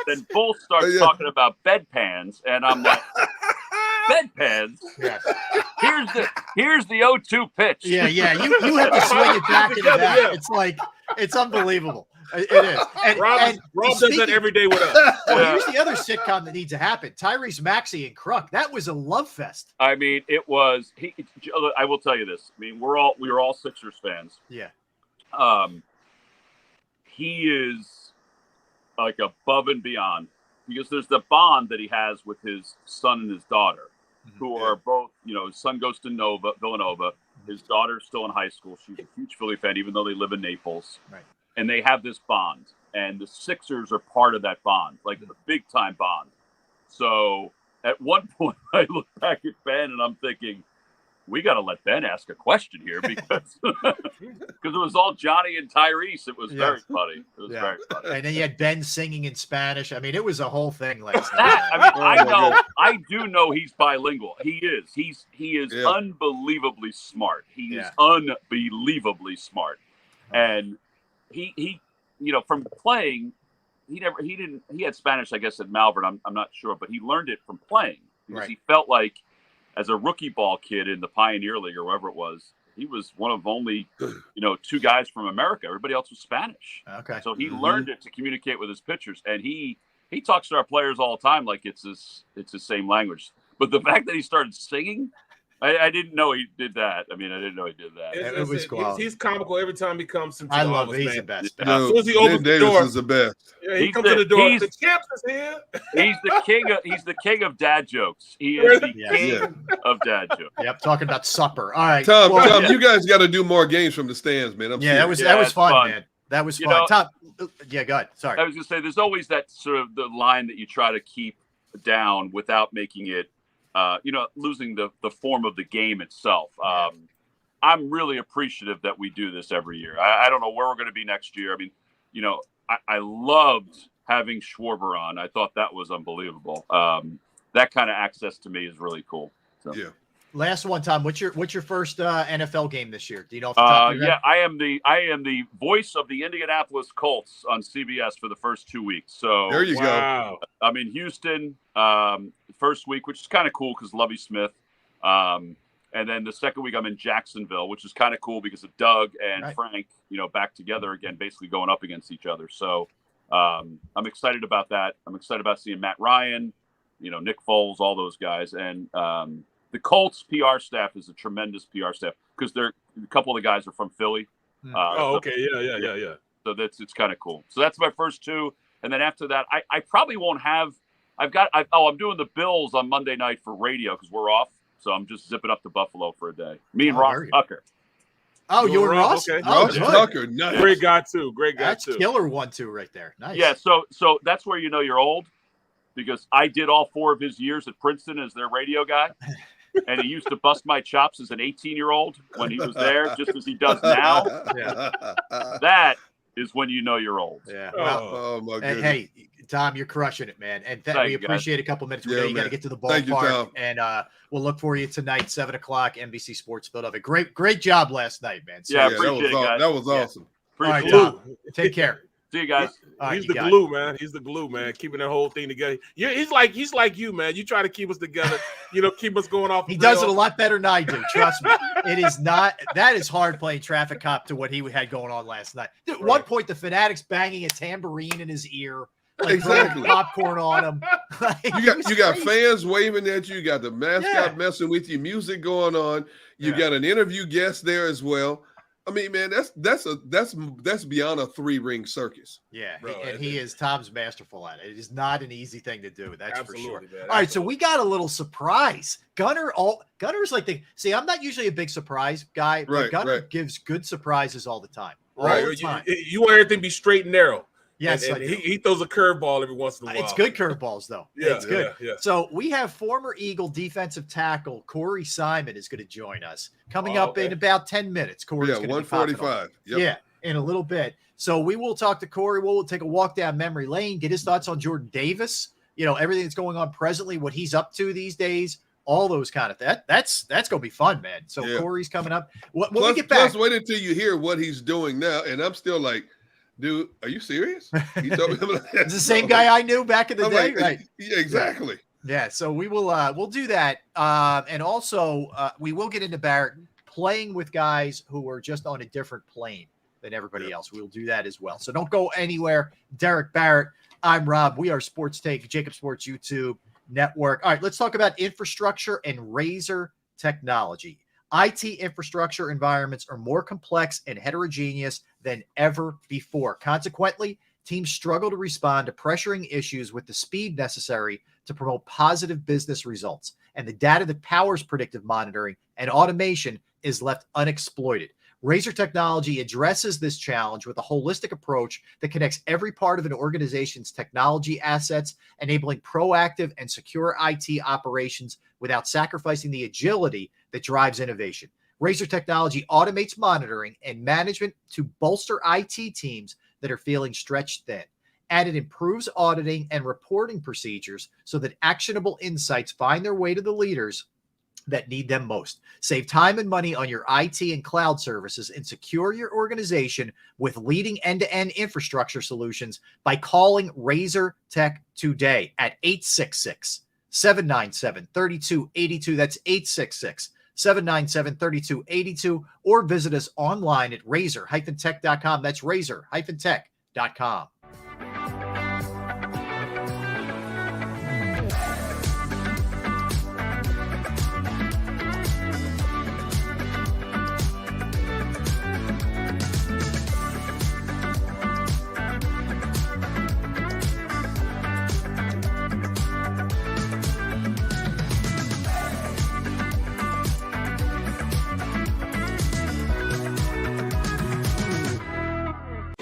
Then Bull starts talking about bedpans, and I'm like, bedpans? Yes. Here's the 0-2 pitch. Yeah. You have to swing it back into that. Yeah. It's like, it's unbelievable. It is. And Rob does that every day with us. Well, here's the other sitcom that needs to happen: Tyrese Maxey and Kruk. That was a love fest. I mean, it was. I will tell you this. I mean, we were all Sixers fans. Yeah. He is like above and beyond, because there's the bond that he has with his son and his daughter, who are both, his son goes to Villanova. His daughter's still in high school. She's a huge Philly fan, even though they live in Naples. Right. And they have this bond, and the Sixers are part of that bond, like a big time bond. So at one point, I look back at Ben and I'm thinking, we got to let Ben ask a question here, because it was all Johnny and Tyrese. It was very funny. It was very funny. And then you had Ben singing in Spanish. I mean, it was a whole thing last night. I do know he's bilingual. He is. He is unbelievably smart. He is unbelievably smart. And he from playing, he had Spanish, I guess, at Malvern. I'm not sure, but he learned it from playing, because he felt like, as a rookie ball kid in the Pioneer League or wherever it was, he was one of only, two guys from America. Everybody else was Spanish. Okay. So he learned it to communicate with his pitchers, and he talks to our players all the time like it's his same language. But the fact that he started singing, I didn't know he did that. I mean, I didn't know he did that. It was cool. He's comical every time he comes into I the love office, it. He's man. the best. As soon as he opens the door, is the best. Yeah, he comes to the door. The champs is here. He's the king of dad jokes. He is the king of dad jokes. Yep, talking about supper. All right, Tom, you guys got to do more games from the stands, man. That was fun, man. That was fun. Tom, go ahead. Sorry. I was going to say, there's always that sort of the line that you try to keep down without making it, losing the form of the game itself. I'm really appreciative that we do this every year. I don't know where we're going to be next year. I mean, I loved having Schwarber on. I thought that was unbelievable. That kind of access to me is really cool. So. Yeah. Last one, Tom. What's your first NFL game this year? Do you know off the top of your head? I am the voice of the Indianapolis Colts on CBS for the first 2 weeks. So there you go. I'm in Houston first week, which is kind of cool because Lovie Smith. And then the second week I'm in Jacksonville, which is kind of cool because of Doug and Frank, back together again, basically going up against each other. So I'm excited about that. I'm excited about seeing Matt Ryan, Nick Foles, all those guys. And the Colts PR staff is a tremendous PR staff because a couple of the guys are from Philly. Okay. Yeah. So it's kind of cool. So that's my first two. And then after that, I probably won't have, I'm doing the Bills on Monday night for radio because we're off. So I'm just zipping up to Buffalo for a day. Me and Ross Tucker. Oh, you and Ross? Okay. Ross Tucker. Nice. Great guy too. That's killer 1-2 right there. Nice. Yeah. So that's where you're old, because I did all 4 of his years at Princeton as their radio guy. And he used to bust my chops as an 18-year-old when he was there, just as he does now. Yeah. That is when you're old. Yeah. Oh my goodness. And hey, Tom, you're crushing it, man. And we appreciate a couple minutes. You got to get to the Thank you, ballpark, Tom. and we'll look for you tonight, 7:00, NBC Sports Philadelphia. Great job last night, man. So, appreciate it, guys. That was awesome. All right, Tom. Take care. See you guys. He's the glue, man. He's the glue, man. Keeping that whole thing together. He's like you, man. You try to keep us together. Keep us going off. He does it a lot better than I do. Trust me. It is not. That is hard playing traffic cop to what he had going on last night. At one point, the Fanatics banging a tambourine in his ear. like Exactly. popcorn on them. You got fans waving at you. You got the mascot messing with you. Music going on. You got an interview guest there as well. I mean, man, that's beyond a 3-ring circus. Yeah, Bro, Tom's masterful at it. It is not an easy thing to do. That's Absolutely, for sure. man, All right, so we got a little surprise. Gunner's like see, I'm not usually a big surprise guy, but Gunner gives good surprises all the time. All the time. You want everything to be straight and narrow. Yes, and he throws a curveball every once in a while. It's good curveballs, though. Yeah, it's good. Yeah. So we have former Eagle defensive tackle Corey Simon is going to join us coming up in about 10 minutes. Corey's going to be 1:45. Yeah, in a little bit. So we will talk to Corey. We'll take a walk down memory lane, get his thoughts on Jordan Davis. You know, everything that's going on presently, what he's up to these days, all those kind of things. That's going to be fun, man. So Corey's coming up. When we get back, wait until you hear what he's doing now, and I'm still like, dude, are you serious? He told me it's the same guy I knew back in the day, right? Yeah, exactly. Yeah, so we will we'll do that. And also we will get into Barrett playing with guys who are just on a different plane than everybody else. We'll do that as well. So don't go anywhere. Derek Barrett, I'm Rob. We are Sports Take, JAKIB Sports YouTube Network. All right, let's talk about infrastructure and Razor technology. IT infrastructure environments are more complex and heterogeneous than ever before. Consequently, teams struggle to respond to pressuring issues with the speed necessary to promote positive business results. And the data that powers predictive monitoring and automation is left unexploited. Razor technology addresses this challenge with a holistic approach that connects every part of an organization's technology assets, enabling proactive and secure IT operations without sacrificing the agility that drives innovation. Razor technology automates monitoring and management to bolster IT teams that are feeling stretched thin. And it improves auditing and reporting procedures so that actionable insights find their way to the leaders that need them most. Save time and money on your IT and cloud services and secure your organization with leading end-to-end infrastructure solutions by calling Razor Tech today at 866-797-3282. That's 866-797-3282, or visit us online at razor-tech.com. That's razor-tech.com.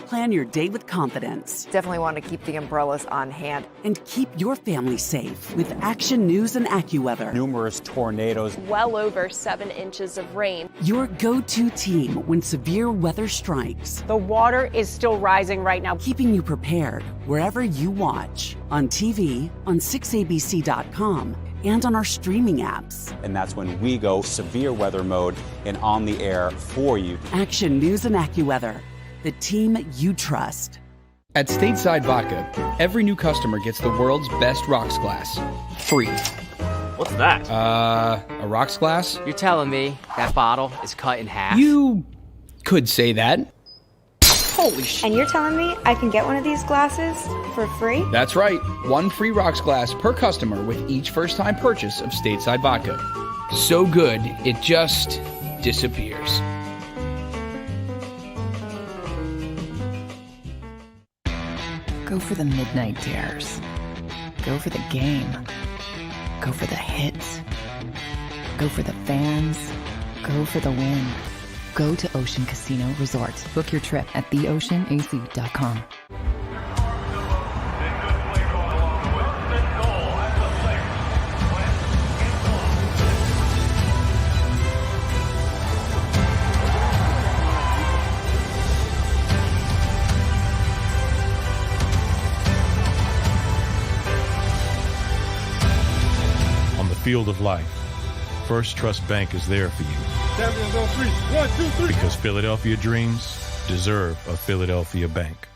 Plan your day with confidence. Definitely want to keep the umbrellas on hand. And keep your family safe with Action News and AccuWeather. Numerous tornadoes. Well over 7 inches of rain. Your go-to team when severe weather strikes. The water is still rising right now. Keeping you prepared wherever you watch. On TV, on 6abc.com, and on our streaming apps. And that's when we go severe weather mode and on the air for you. Action News and AccuWeather. The team you trust. At Stateside Vodka, every new customer gets the world's best rocks glass. Free. What's that? A rocks glass? You're telling me that bottle is cut in half? You could say that. Holy shit. And you're telling me I can get one of these glasses for free? That's right. 1 free rocks glass per customer with each first-time purchase of Stateside Vodka. So good, it just disappears. Go for the midnight dares. Go for the game. Go for the hits. Go for the fans. Go for the win. Go to Ocean Casino Resort. Book your trip at theoceanac.com. Field of life, First Trust Bank is there for you. Champions on 3. 1, 2, 3. Because Philadelphia dreams deserve a Philadelphia bank.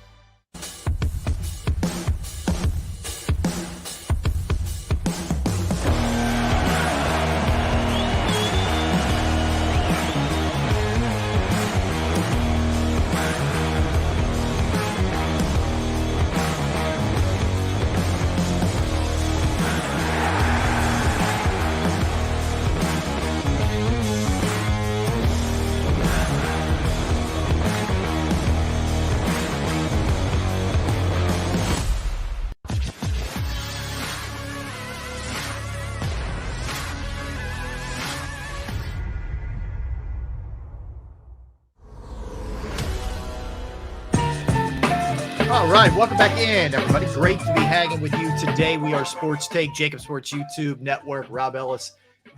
All right, welcome back in, everybody. Great to be hanging with you today. We are Sports Take, JAKIB Sports YouTube Network. Rob Ellis,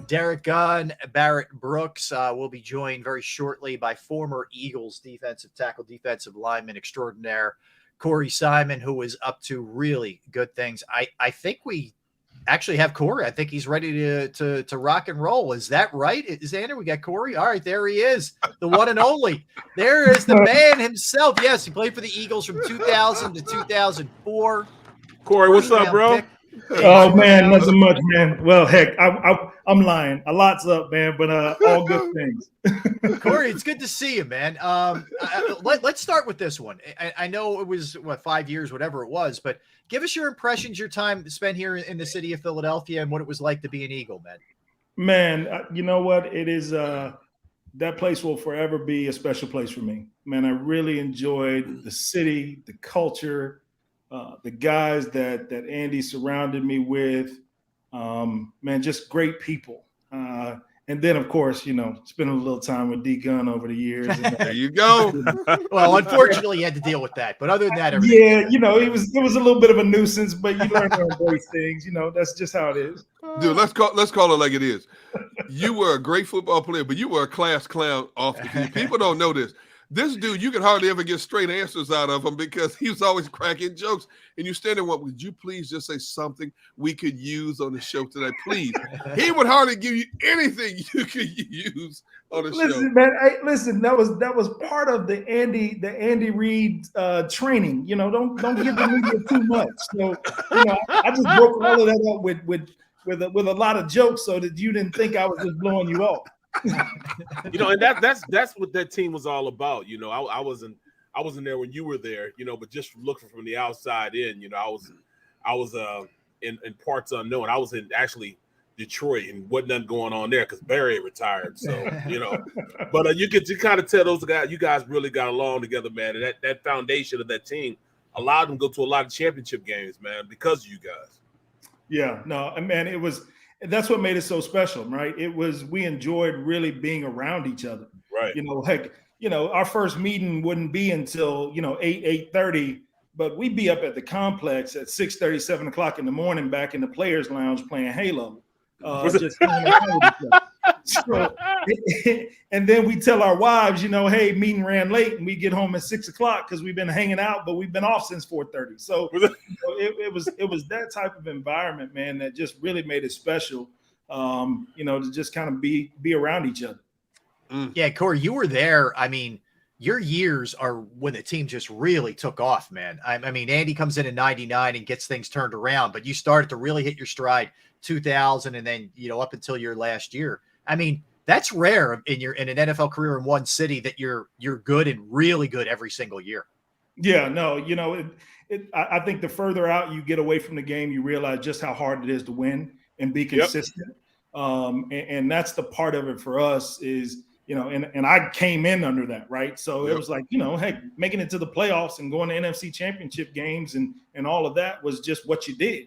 Derek Gunn, Barrett Brooks will be joined very shortly by former Eagles defensive tackle, defensive lineman extraordinaire Corey Simon, who is up to really good things. I think we actually have Corey. I think he's ready to rock and roll. Is that right? Xander, we got Corey. All right, there he is, the one and only. There is the man himself. Yes, he played for the Eagles from 2000 to 2004. Corey, what's up, bro? Oh man, nothing much, man. Well, heck, I'm lying. A lot's up, man, but all good things. Corey, it's good to see you, man. Let's start with this one. I know it was 5 years, whatever it was, but give us your impressions, your time spent here in the city of Philadelphia, and what it was like to be an Eagle, man. Man, you know what? It is that place will forever be a special place for me. Man, I really enjoyed the city, the culture, the guys that Andy surrounded me with. Man, just great people. And then, of course, spending a little time with D Gunn over the years. And, there you go. Well, unfortunately, you had to deal with that. But other than that, everything. Yeah, it was a little bit of a nuisance, but you learn to embrace things. That's just how it is. Dude, let's call it like it is. You were a great football player, but you were a class clown off the field. People don't know this. This dude, you can hardly ever get straight answers out of him because he was always cracking jokes. And you stand there, would you please just say something we could use on the show today? Please. He would hardly give you anything you could use on the show. Listen, man, listen, that was part of the Andy Reid training. Don't give the media too much. So, I just broke all of that up with a lot of jokes so that you didn't think I was just blowing you off. And that's what that team was all about. I wasn't there when you were there, but just looking from the outside in, I was in parts unknown. I was in actually Detroit and wasn't nothing going on there because Barry had retired. So, but you could kind of tell you guys really got along together, man. And that foundation of that team allowed them to go to a lot of championship games, man, because of you guys. Yeah, no, man, that's what made it so special, right? We enjoyed really being around each other. Right. Heck, our first meeting wouldn't be until, 8:30, but we'd be up at the complex at 6:30, 7 o'clock in the morning back in the players' lounge playing Halo. Just so, and then we tell our wives, hey, meeting ran late, and we get home at 6 o'clock because we've been hanging out, but we've been off since 4:30. So it was that type of environment, man, that just really made it special. To just kind of be around each other. Yeah, Corey, you were there. I mean, your years are when the team just really took off, man. I mean, Andy comes in 99 and gets things turned around, but you started to really hit your stride 2000 and then, up until your last year. I mean, that's rare in an NFL career in one city that you're good and really good every single year. Yeah, no, I think the further out you get away from the game, you realize just how hard it is to win and be consistent. Yep. And that's the part of it for us is, and I came in under that, right? So it was like, heck, making it to the playoffs and going to NFC championship games and all of that was just what you did.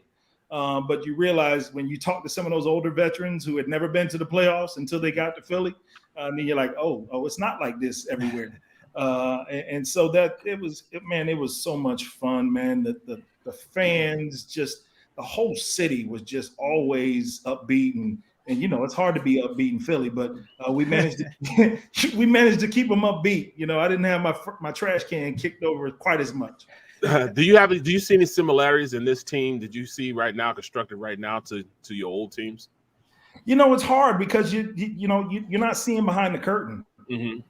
But you realize when you talk to some of those older veterans who had never been to the playoffs until they got to Philly, then you're like, oh, it's not like this everywhere. And so that it was so much fun, man. The fans, just the whole city was just always upbeat and it's hard to be upbeat in Philly, but we managed to keep them upbeat. I didn't have my trash can kicked over quite as much. Do you see any similarities in this team that you see right now, constructed right now to your old teams? It's hard because you're not seeing behind the curtain. Mm-hmm.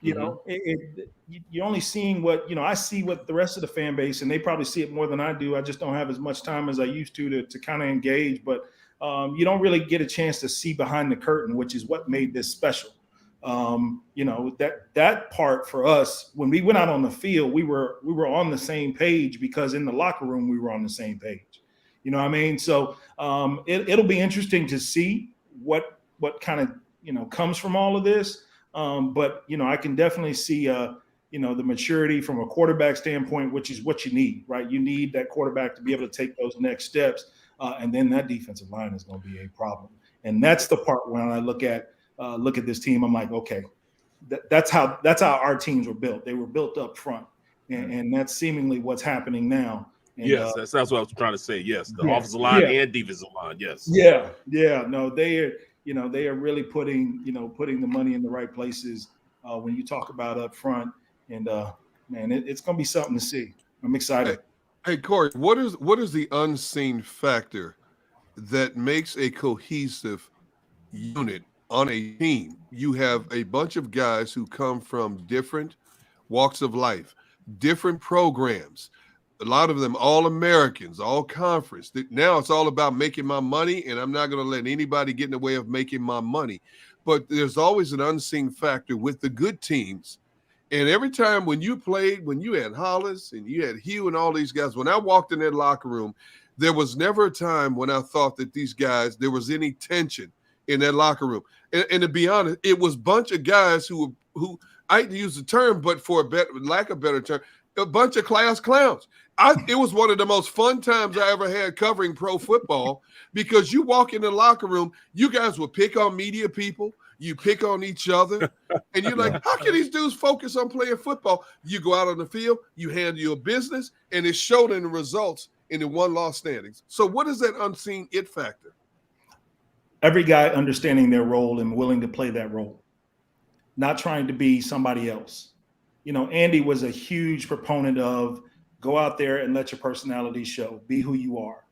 You're only seeing what I see what the rest of the fan base, and they probably see it more than I do. I just don't have as much time as I used to kind of engage, but you don't really get a chance to see behind the curtain, which is what made this special. That part for us, when we went out on the field, we were on the same page because in the locker room we were on the same page. You know what I mean? So it'll be interesting to see what kind of comes from all of this. But I can definitely see the maturity from a quarterback standpoint, which is what you need, right? You need that quarterback to be able to take those next steps, and then that defensive line is going to be a problem. And that's the part when I look at this team, I'm like, okay, that's how our teams were built. They were built up front. and that's seemingly what's happening now. And, yes, that's what I was trying to say. Yes, the offensive line and defensive line. Yes. Yeah. No, they are really putting the money in the right places when you talk about up front. And man, it's going to be something to see. I'm excited. Hey, Corey, what is the unseen factor that makes a cohesive unit on a team? You have a bunch of guys who come from different walks of life, different programs. A lot of them all Americans, all conference. Now it's all about making my money, and I'm not going to let anybody get in the way of making my money. But there's always an unseen factor with the good teams. And every time when you had Hollis and you had Hugh and all these guys, when I walked in that locker room, there was never a time when I thought that these guys, there was any tension in that locker room. And to be honest, it was a bunch of guys who I hate to use the term, but for lack of a better term, a bunch of class clowns. It was one of the most fun times I ever had covering pro football, because you walk in the locker room, you guys will pick on media people, you pick on each other, and you're like, how can these dudes focus on playing football? You go out on the field, you handle your business, and it's shown in the results in the won-loss standings. So what is that unseen it factor? Every guy understanding their role and willing to play that role, not trying to be somebody else. Andy was a huge proponent of go out there and let your personality show, be who you are,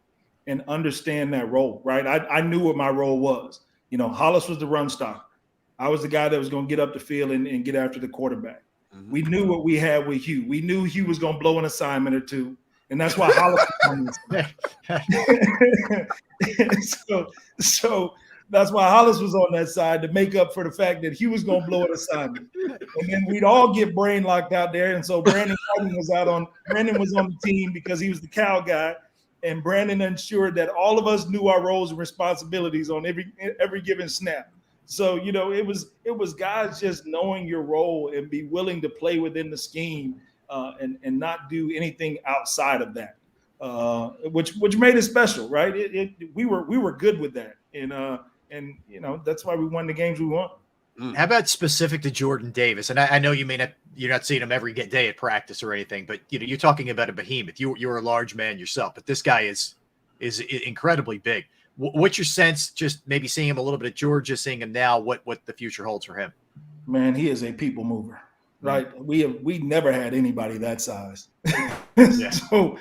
and understand that role, right? I knew what my role was. Hollis was the run stopper. I was the guy that was going to get up the field and get after the quarterback. Mm-hmm. We knew what we had with Hugh. We knew Hugh was going to blow an assignment or two, and that's why Hollis was on so that's why Hollis was on that side, to make up for the fact that he was going to blow an assignment. And then we'd all get brain locked out there. And so Brandon was on the team because he was the Cal guy. And Brandon ensured that all of us knew our roles and responsibilities on every given snap. So, it was guys just knowing your role and be willing to play within the scheme and not do anything outside of that, which made it special, right? We were good with that. And that's why we won the games we won. How about specific to Jordan Davis? And I know you're not seeing him every day at practice or anything, but you're talking about a behemoth. You're a large man yourself, but this guy is incredibly big. What's your sense, just maybe seeing him a little bit at Georgia, seeing him now, what the future holds for him? Man, he is a people mover, right? We never had anybody that size. Yeah. So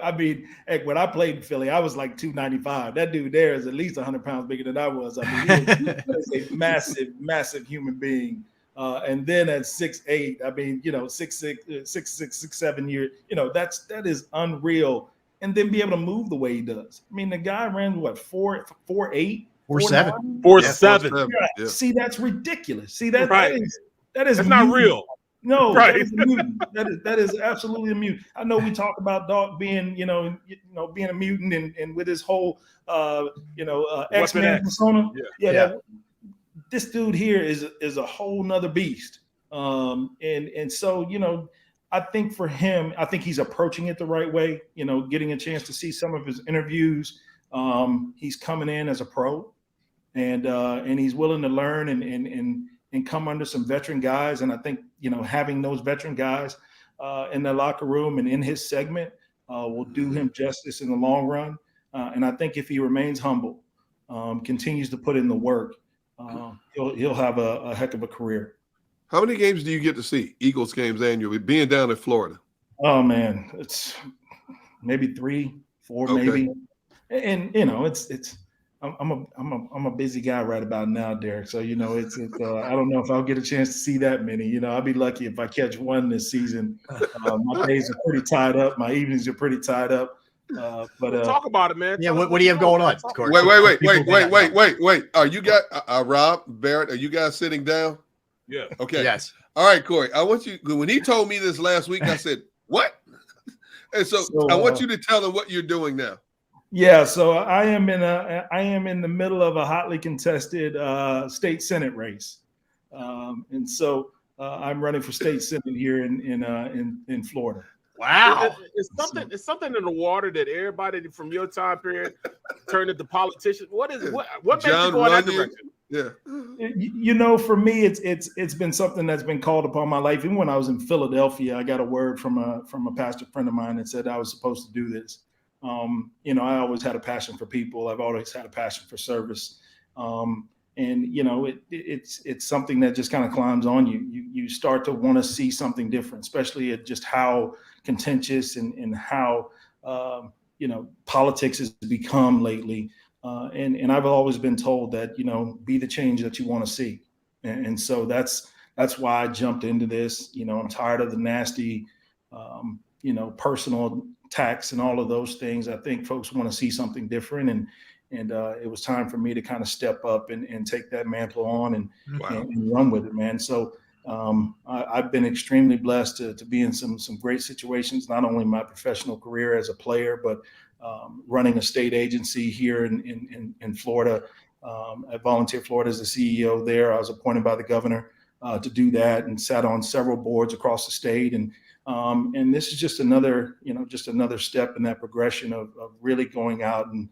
I mean, heck, when I played in Philly, I was like 295. That dude there is at least 100 pounds bigger than I was. I mean, he was a massive human being. And then at 6'8", I mean, 6'6", 6'7" years, that is unreal. And then be able to move the way he does. I mean, the guy ran what, 4'8", 4'7", 4'7". Yeah. See, that's ridiculous. See, that is that's not real. No, right. That is a mutant. That is absolutely a mutant. I know we talk about Dog being, being a mutant and with his whole, X-Men persona. Yeah. This dude here is a whole nother beast. And so, I think for him, I think he's approaching it the right way. Getting a chance to see some of his interviews. He's coming in as a pro, and he's willing to learn and come under some veteran guys. And I think, having those veteran guys in the locker room and in his segment will do him justice in the long run. And I think if he remains humble, continues to put in the work, he'll have a heck of a career. How many games do you get to see, Eagles games annually, being down in Florida? Oh, man, it's maybe 3, 4, maybe. And, I'm a busy guy right about now, Derek. So, I don't know if I'll get a chance to see that many. I'll be lucky if I catch one this season. My days are pretty tied up. My evenings are pretty tied up. But talk about it, man. Yeah, what do you have going on? Wait. Are you guys, Rob, Barrett, are you guys sitting down? Yeah. Okay. Yes. All right, Corey. I want you, when he told me this last week, I said, what? And so I want you to tell him what you're doing now. Yeah, so I am in the middle of a hotly contested state senate race, and so I'm running for state senate here in Florida. Wow, it's something in the water that everybody from your time period turned into politicians. What made you go in that direction? Yeah. For me, it's been something that's been called upon my life. Even when I was in Philadelphia, I got a word from a pastor friend of mine that said I was supposed to do this. I always had a passion for people. I've always had a passion for service. It's something that just kind of climbs on you. You start to want to see something different, especially at just how contentious and how politics has become lately. And I've always been told that, be the change that you want to see. And so that's why I jumped into this. I'm tired of the nasty, personal attacks and all of those things. I think folks want to see something different. And it was time for me to kind of step up and take that mantle on and run with it, man. So I've been extremely blessed to be in some great situations, not only my professional career as a player, but running a state agency here in Florida. At Volunteer Florida as the CEO there. I was appointed by the governor to do that and sat on several boards across the state. And this is just another step in that progression of really going out and,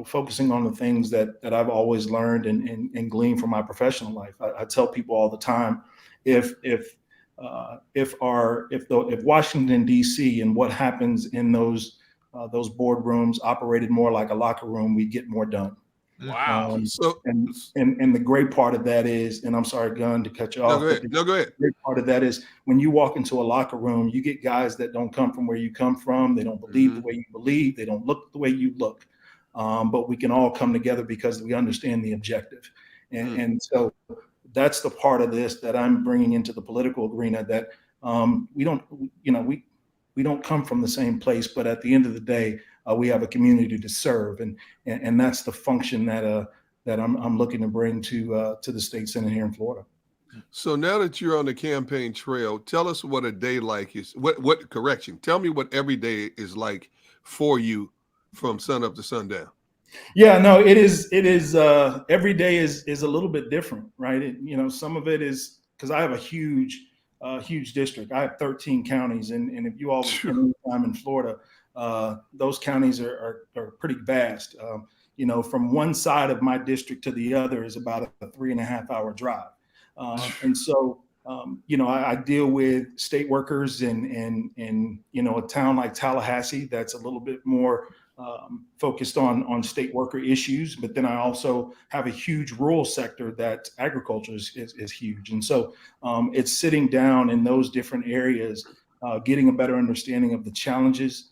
focusing on the things that I've always learned and gleaned from my professional life. I tell people all the time, if Washington, D.C. and what happens in those boardrooms operated more like a locker room, we get more done. Wow. And the great part of that is, and I'm sorry, Gunn, to cut you off. Go ahead. The great part of that is when you walk into a locker room, you get guys that don't come from where you come from. They don't believe the way you believe. They don't look the way you look. But we can all come together because we understand the objective. And so that's the part of this that I'm bringing into the political arena, that we don't come from the same place, but at the end of the day, we have a community to serve, and that's the function that I'm looking to bring to the state senate here in Florida. So now that you're on the campaign trail, tell us what a day like is. Tell me what every day is like for you from sun up to sundown. Yeah, no, it is. Every day is a little bit different, right? Some of it is because I have a huge district. I have 13 counties, and if you all spend any time in Florida, those counties are pretty vast. From one side of my district to the other is about a 3.5 hour drive. And so, I deal with state workers in a town like Tallahassee that's a little bit more focused on state worker issues. But then I also have a huge rural sector that agriculture is huge. And so it's sitting down in those different areas, getting a better understanding of the challenges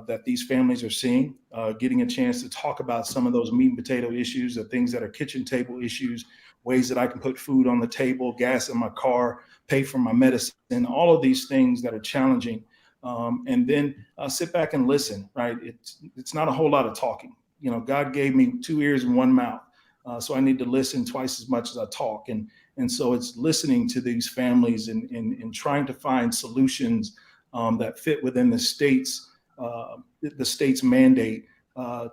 that these families are seeing, getting a chance to talk about some of those meat and potato issues, the things that are kitchen table issues, ways that I can put food on the table, gas in my car, pay for my medicine, all of these things that are challenging. And then sit back and listen, right? It's not a whole lot of talking. God gave me 2 ears and 1 mouth. So I need to listen twice as much as I talk. And so it's listening to these families and trying to find solutions that fit within the state's mandate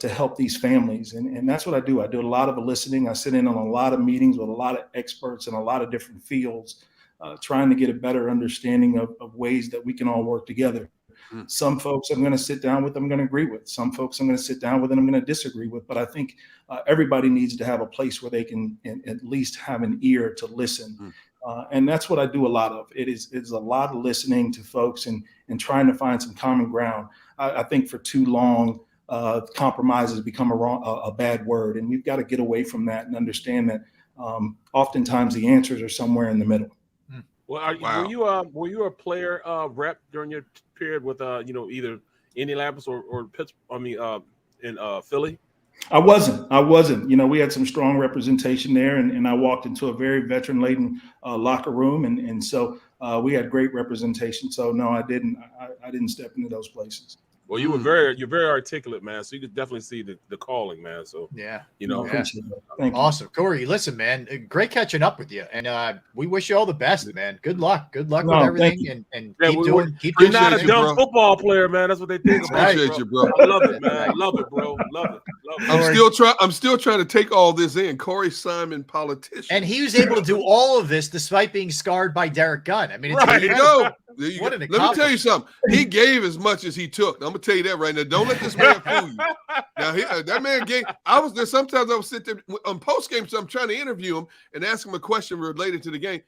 to help these families. And that's what I do. I do a lot of listening. I sit in on a lot of meetings with a lot of experts in a lot of different fields, trying to get a better understanding of ways that we can all work together. Some folks I'm going to sit down with, I'm going to agree with. Some folks I'm going to sit down with and I'm going to disagree with. But I think everybody needs to have a place where they can at least have an ear to listen. And that's what I do a lot of. It's a lot of listening to folks and trying to find some common ground. I think for too long, compromise has become a bad word. And we've got to get away from that and understand that oftentimes the answers are somewhere in the middle. Well, were you a player rep during your period with either Indianapolis or Pittsburgh? In Philly? I wasn't. We had some strong representation there, and I walked into a very veteran-laden locker room, and so we had great representation. So no, I didn't step into those places. Well, you're very articulate, man. So you could definitely see the calling, man. So yeah, Thank you. Awesome, Corey. Listen, man, great catching up with you, and we wish you all the best, man. Good luck with everything, and keep doing. You're not a dumb football player, man. That's what they think. Appreciate you, bro. I love it, man. Love it, bro. Love it. I'm still trying to take all this in. Corey Simon, politician, and he was able to do all of this despite being scarred by Derek Gunn. I mean, there you go. Let me tell you something. He gave as much as he took. I'm gonna tell you that right now. Don't let this man fool you. Now that man gave. I was there. Sometimes I would sit there on post game. So I'm trying to interview him and ask him a question related to the game.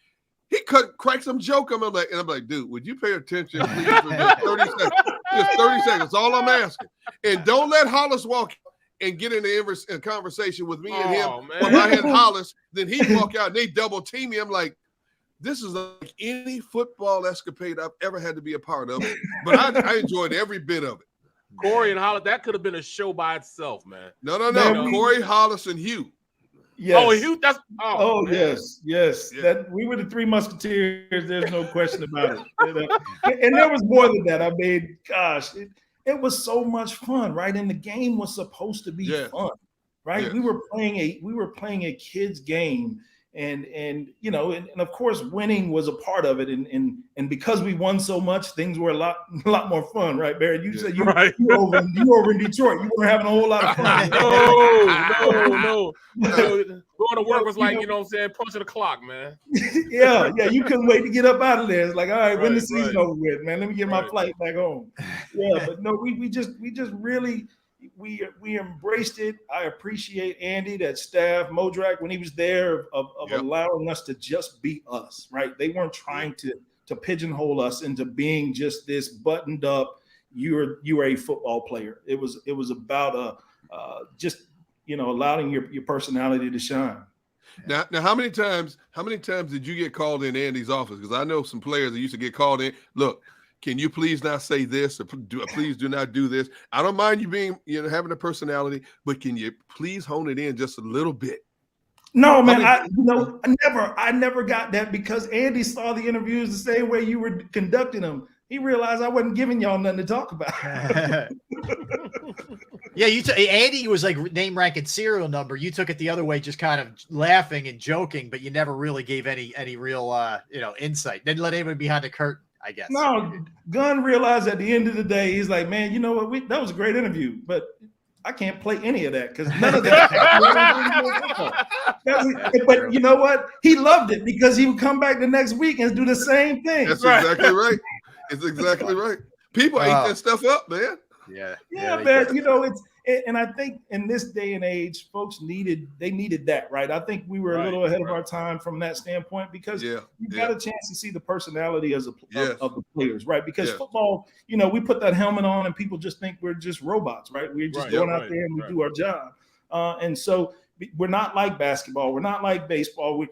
He cracked some joke. I'm like, dude, would you pay attention, please, for just 30 seconds? Just 30 seconds. That's all I'm asking. And don't let Hollis walk and get in a conversation with me and him. Man. When I had Hollis, then he'd walk out and they double team me. I'm like, this is like any football escapade I've ever had to be a part of. But I enjoyed every bit of it. Corey and Hollis, that could have been a show by itself, man. No. Corey, Hollis, and Hugh. Yes. Oh, Hugh, that's yes. Yeah. That we were the Three Musketeers. There's no question about it. And there was more than that. I mean, gosh, it was so much fun, right? And the game was supposed to be fun, right? Yes. We were playing a kids game. And you know, and of course, winning was a part of it, and because we won so much, things were a lot more fun, right, Barry? You said you over in Detroit, you were having a whole lot of fun. No. Going to work was like, you know what I'm saying, punching the clock, man. yeah, you couldn't wait to get up out of there. It's like, all right, when the season over with, man, let me get my flight back home. Yeah, but no, we just really. We embraced it. I appreciate Andy, that staff, Modrak, when he was there, of allowing us to just be us, right? They weren't trying to pigeonhole us into being just this buttoned up, you're a football player. It was about just, you know, allowing your personality to shine. Now, how many times did you get called in Andy's office? Because I know some players that used to get called in. Look, can you please not say this, or please do not do this? I don't mind you being, you know, having a personality, but can you please hone it in just a little bit? No, man, I never got that, because Andy saw the interviews the same way you were conducting them. He realized I wasn't giving y'all nothing to talk about. Yeah, Andy was like name, rank, and serial number. You took it the other way, just kind of laughing and joking, but you never really gave any real insight. Didn't let anyone behind the curtain, I guess. No, Gunn realized at the end of the day, he's like, man, you know what? That was a great interview, but I can't play any of that because none of that. But you know what? He loved it because he would come back the next week and do the same thing. That's exactly right. It's exactly right. People ate that stuff up, man. Yeah, man. You know, and I think in this day and age, folks needed that, right? I think we were a little ahead of our time from that standpoint, because you got a chance to see the personality of the players, right? Because football, you know, we put that helmet on and people just think we're just robots, right? We're just going out there and we do our job. And so we're not like basketball. We're not like baseball.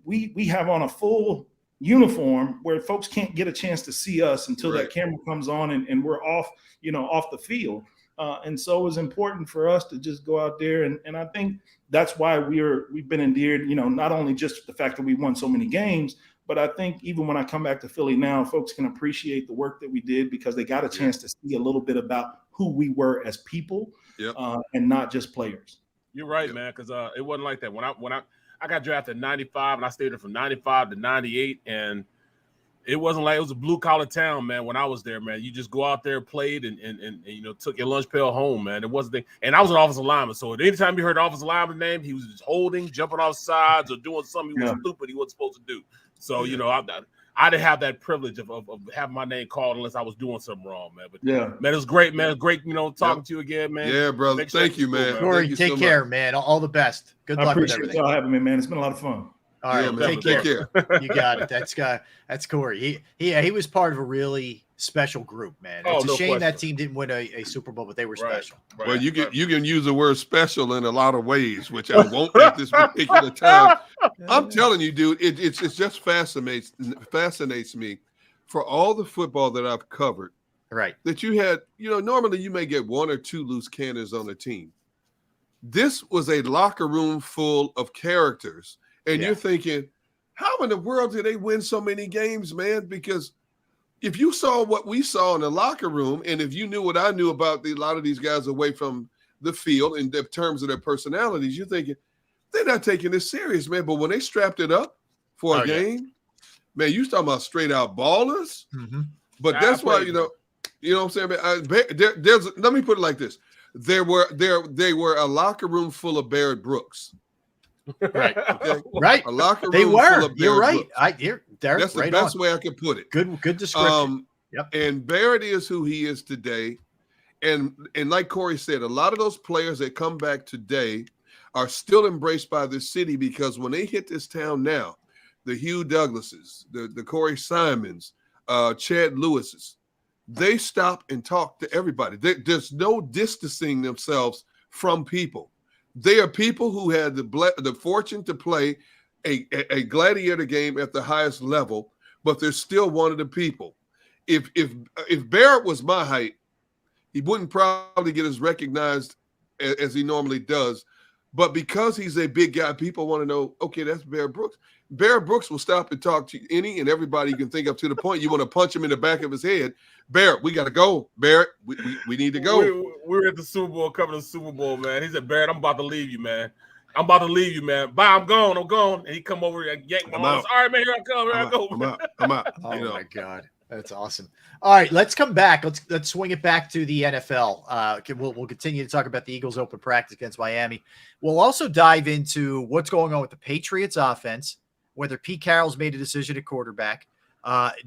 We have on a full uniform where folks can't get a chance to see us until that camera comes on and we're off the field. And so it was important for us to just go out there. And I think that's why we've been endeared, you know, not only just the fact that we won so many games, but I think even when I come back to Philly now, folks can appreciate the work that we did because they got a chance to see a little bit about who we were as people and not just players. You're right, man, because it wasn't like that. When I got drafted in 95 and I stayed there from 95 to 98, and it wasn't like it was a blue collar town, man. When I was there, man, you just go out there, played, and you know, took your lunch pail home, man. It wasn't and I was an offensive lineman, so anytime you heard an offensive lineman name, he was just holding, jumping off sides, or doing something he was stupid he wasn't supposed to do. So you know, I didn't have that privilege of having my name called unless I was doing something wrong, man. But man, it was great, man. It was great, you know, talking to you again, man. Yeah, brother. Thank you, man. Corey, take care, man. All the best. Good luck with everything. Y'all having me, man. It's been a lot of fun. All right, man, take care. You got it. That's Corey. He was part of a really special group, man. It's a shame that team didn't win a Super Bowl, but they were special. Well, you can use the word special in a lot of ways, which I won't at this particular time. I'm telling you, dude, it just fascinates me for all the football that I've covered. Right. That you had, you know, normally you may get one or two loose cannons on a team. This was a locker room full of characters. And you're thinking, how in the world did they win so many games, man? Because if you saw what we saw in the locker room, and if you knew what I knew about a lot of these guys away from the field in terms of their personalities, you're thinking, they're not taking this serious, man. But when they strapped it up for a game, man, you talking about straight out ballers. Mm-hmm. But that's why, you know what I'm saying? Let me put it like this. They were a locker room full of Barrett Brooks. Right. Okay? Right. A locker room They were. full of You're Barrett right. Brooks. Derek, That's the right best on. way I could put it. Good description. Yep. And Barrett is who he is today. And like Corey said, a lot of those players that come back today are still embraced by this city, because when they hit this town now, the Hugh Douglases, the Corey Simons, Chad Lewises, they stop and talk to everybody. There's no distancing themselves from people. They are people who had the fortune to play a gladiator game at the highest level, but they're still one of the people. If Barrett was my height, he wouldn't probably get as recognized as he normally does. But because he's a big guy, people want to know, okay, that's Barrett Brooks. Barrett Brooks will stop and talk to any and everybody you can think of, to the point you want to punch him in the back of his head. Barrett, we got to go. Barrett, we need to go. We were at the Super Bowl, covering the Super Bowl, man. He said, Barrett, I'm about to leave you, man. I'm about to leave you, man. Bye, I'm gone. And he come over and yank my arms. All right, man, here I come. Here I go. I'm out. Oh, my God. That's awesome. All right, let's come back. Let's swing it back to the NFL. We'll continue to talk about the Eagles' open practice against Miami. We'll also dive into what's going on with the Patriots offense, whether Pete Carroll's made a decision at quarterback,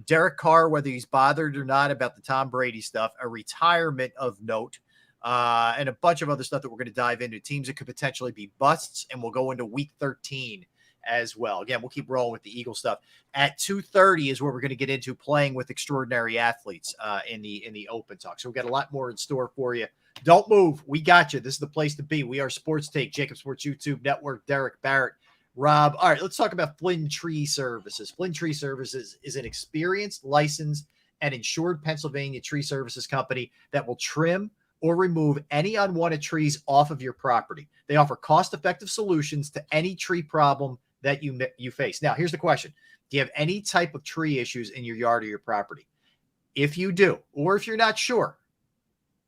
Derek Carr, whether he's bothered or not about the Tom Brady stuff, a retirement of note, and a bunch of other stuff that we're going to dive into, teams that could potentially be busts, and we'll go into week 13 as well. Again, we'll keep rolling with the Eagle stuff. At 2:30 is where we're going to get into playing with extraordinary athletes in the open talk. So we've got a lot more in store for you. Don't move. We got you. This is the place to be. We are Sports Take, JAKIB Sports YouTube Network, Derek Barrett, Rob. All right, let's talk about Flynn Tree Services. Flynn Tree Services is an experienced, licensed, and insured Pennsylvania tree services company that will trim or remove any unwanted trees off of your property. They offer cost-effective solutions to any tree problem that you face. Now, here's the question. Do you have any type of tree issues in your yard or your property? If you do, or if you're not sure,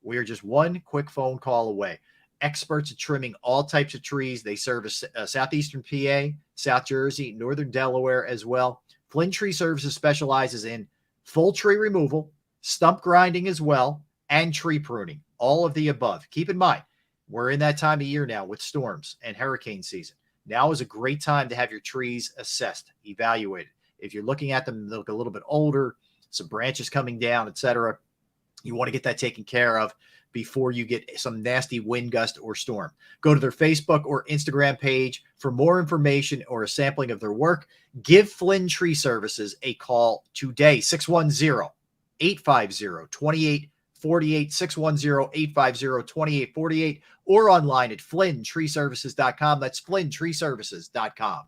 we are just one quick phone call away. Experts at trimming all types of trees. They service southeastern PA, South Jersey, northern Delaware as well. Flynn Tree Services specializes in full tree removal, stump grinding as well, and tree pruning, all of the above. Keep in mind, we're in that time of year now with storms and hurricane season. Now is a great time to have your trees assessed, evaluated. If you're looking at them, they look a little bit older, some branches coming down, etc., you want to get that taken care of before you get some nasty wind gust or storm. Go to their Facebook or Instagram page for more information or a sampling of their work. Give Flynn Tree Services a call today, 610-850-2848, 610-850-2848, or online at flynntreeservices.com. That's flynntreeservices.com.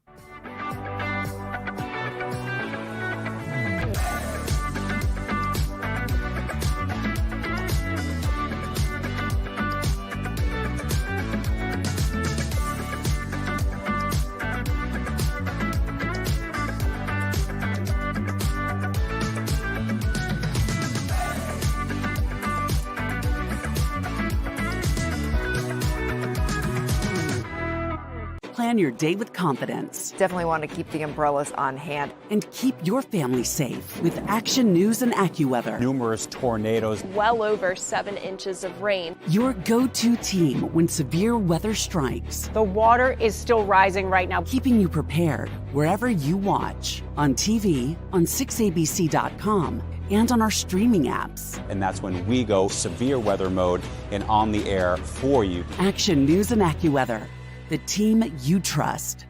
Plan your day with confidence. Definitely want to keep the umbrellas on hand. And keep your family safe with Action News and AccuWeather. Numerous tornadoes. Well over 7 inches of rain. Your go-to team when severe weather strikes. The water is still rising right now, keeping you prepared wherever you watch. On TV, on 6abc.com, and on our streaming apps. And that's when we go severe weather mode and on the air for you. Action News and AccuWeather, the team you trust.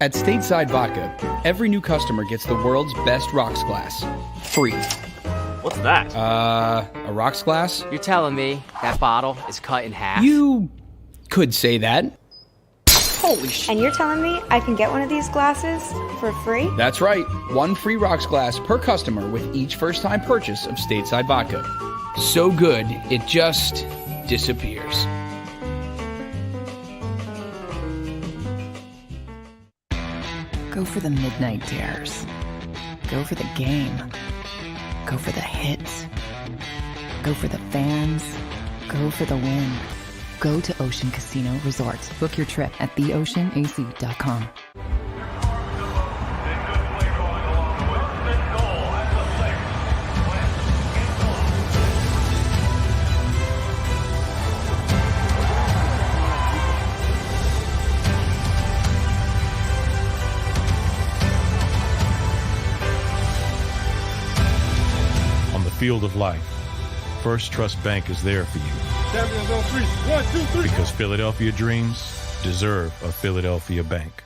At Stateside Vodka, every new customer gets the world's best rocks glass, free. What's that? A rocks glass? You're telling me that bottle is cut in half? You could say that. Holy shit. And you're telling me I can get one of these glasses for free? That's right. One free rocks glass per customer with each first-time purchase of Stateside Vodka. So good, it just disappears. Go for the midnight dares. Go for the game. Go for the hits. Go for the fans. Go for the win. Go to Ocean Casino Resort. Book your trip at theoceanac.com. field of life, First Trust Bank is there for you. Champions on 3. 1, 2, 3. Because Philadelphia dreams deserve a Philadelphia bank.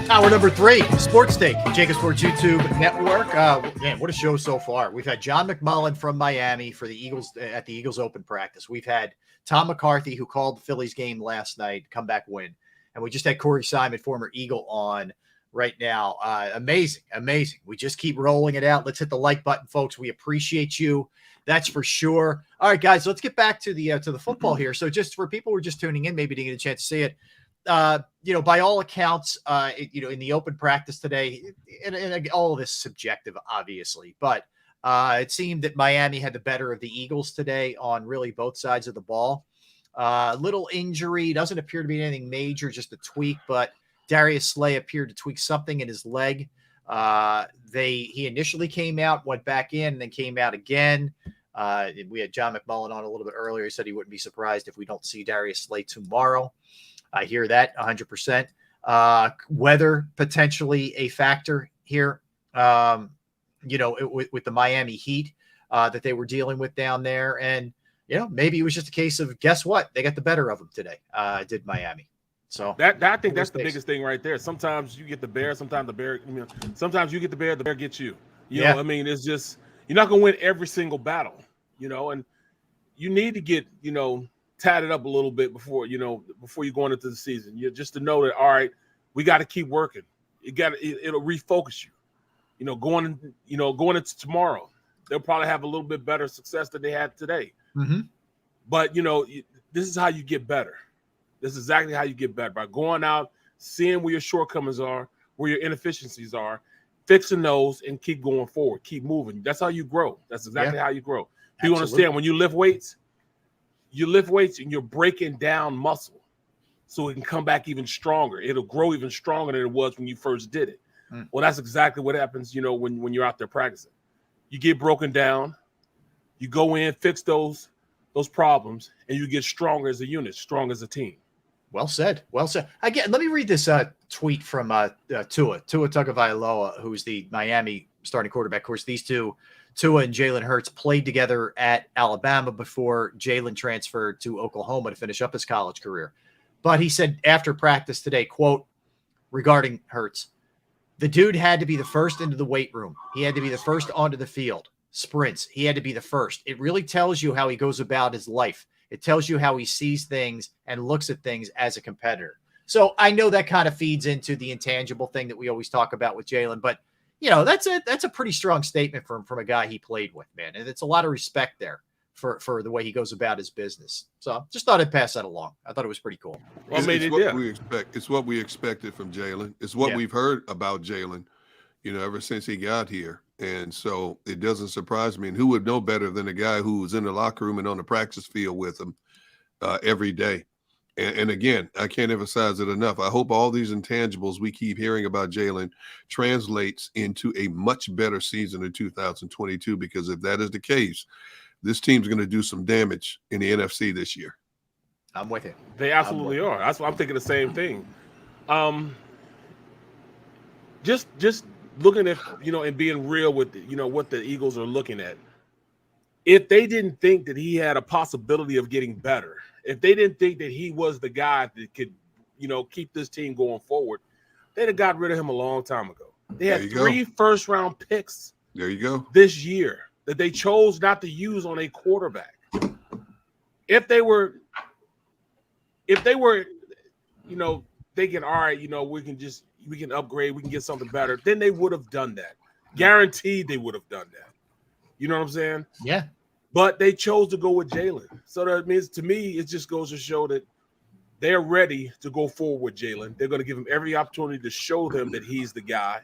Hour number 3, Sports Take, JAKIB Sports YouTube Network. Man, what a show so far. We've had John McMullen from Miami for the Eagles at the Eagles Open practice. We've had Tom McCarthy, who called the Phillies game last night, comeback win. And we just had Corey Simon, former Eagle, on right now. Amazing. We just keep rolling it out. Let's hit the like button, folks. We appreciate you. That's for sure. All right, guys, let's get back to the football here. So just for people who are just tuning in, maybe didn't get a chance to see it, by all accounts, in the open practice today, and all of this is subjective, obviously, but it seemed that Miami had the better of the Eagles today on really both sides of the ball. Little injury, doesn't appear to be anything major, just a tweak, but Darius Slay appeared to tweak something in his leg. He initially came out, went back in, and then came out again. We had John McMullen on a little bit earlier. He said he wouldn't be surprised if we don't see Darius Slay tomorrow. I hear that 100%. Weather potentially a factor here, with the Miami Heat that they were dealing with down there. And, maybe it was just a case of, guess what? They got the better of them today, did Miami. So I think that's the biggest thing right there. Sometimes you get the bear, sometimes you get the bear gets you. It's just, you're not going to win every single battle, and you need to get, tatted up a little bit before you're going into the season. Just to know that, all right, we got to keep working. It'll refocus you. Going into tomorrow, they'll probably have a little bit better success than they had today. Mm-hmm. But this is how you get better. This is exactly how you get better, by going out, seeing where your shortcomings are, where your inefficiencies are, fixing those, and keep going forward, keep moving. That's how you grow. That's exactly how you grow. People understand when you lift weights and you're breaking down muscle so it can come back even stronger. It'll grow even stronger than it was when you first did it. Well, that's exactly what happens, when you're out there practicing. You get broken down, you go in, fix those problems, and you get stronger as a unit, strong as a team. Well said. Again, let me read this tweet from Tua Tagovailoa, who's the Miami starting quarterback. Of course, these two, Tua and Jalen Hurts, played together at Alabama before Jalen transferred to Oklahoma to finish up his college career. But he said after practice today, quote, regarding Hurts, the dude had to be the first into the weight room. He had to be the first onto the field. Sprints. He had to be the first. It really tells you how he goes about his life. It tells you how he sees things and looks at things as a competitor. So I know that kind of feeds into the intangible thing that we always talk about with Jalen, but that's a pretty strong statement from a guy he played with, man. And it's a lot of respect there for the way he goes about his business. So just thought I'd pass that along. I thought it was pretty cool. Well, we expect. It's what we expected from Jalen. It's what we've heard about Jalen, ever since he got here. And so it doesn't surprise me. And who would know better than a guy who was in the locker room and on the practice field with him every day? And again, I can't emphasize it enough. I hope all these intangibles we keep hearing about Jalen translates into a much better season in 2022, because if that is the case, this team's going to do some damage in the NFC this year. I'm with you. They absolutely are. That's why I'm thinking the same thing. Just looking at, and being real with, what the Eagles are looking at. If they didn't think that he had a possibility of getting better, if they didn't think that he was the guy that could, keep this team going forward, they'd have got rid of him a long time ago. They had 3 first-round picks this year that they chose not to use on a quarterback. If they were, thinking, all right, we can upgrade, we can get something better, then they would have done that. Guaranteed they would have done that. You know what I'm saying? Yeah. But they chose to go with Jalen. So that means, to me, it just goes to show that they're ready to go forward with Jalen. They're going to give him every opportunity to show them that he's the guy.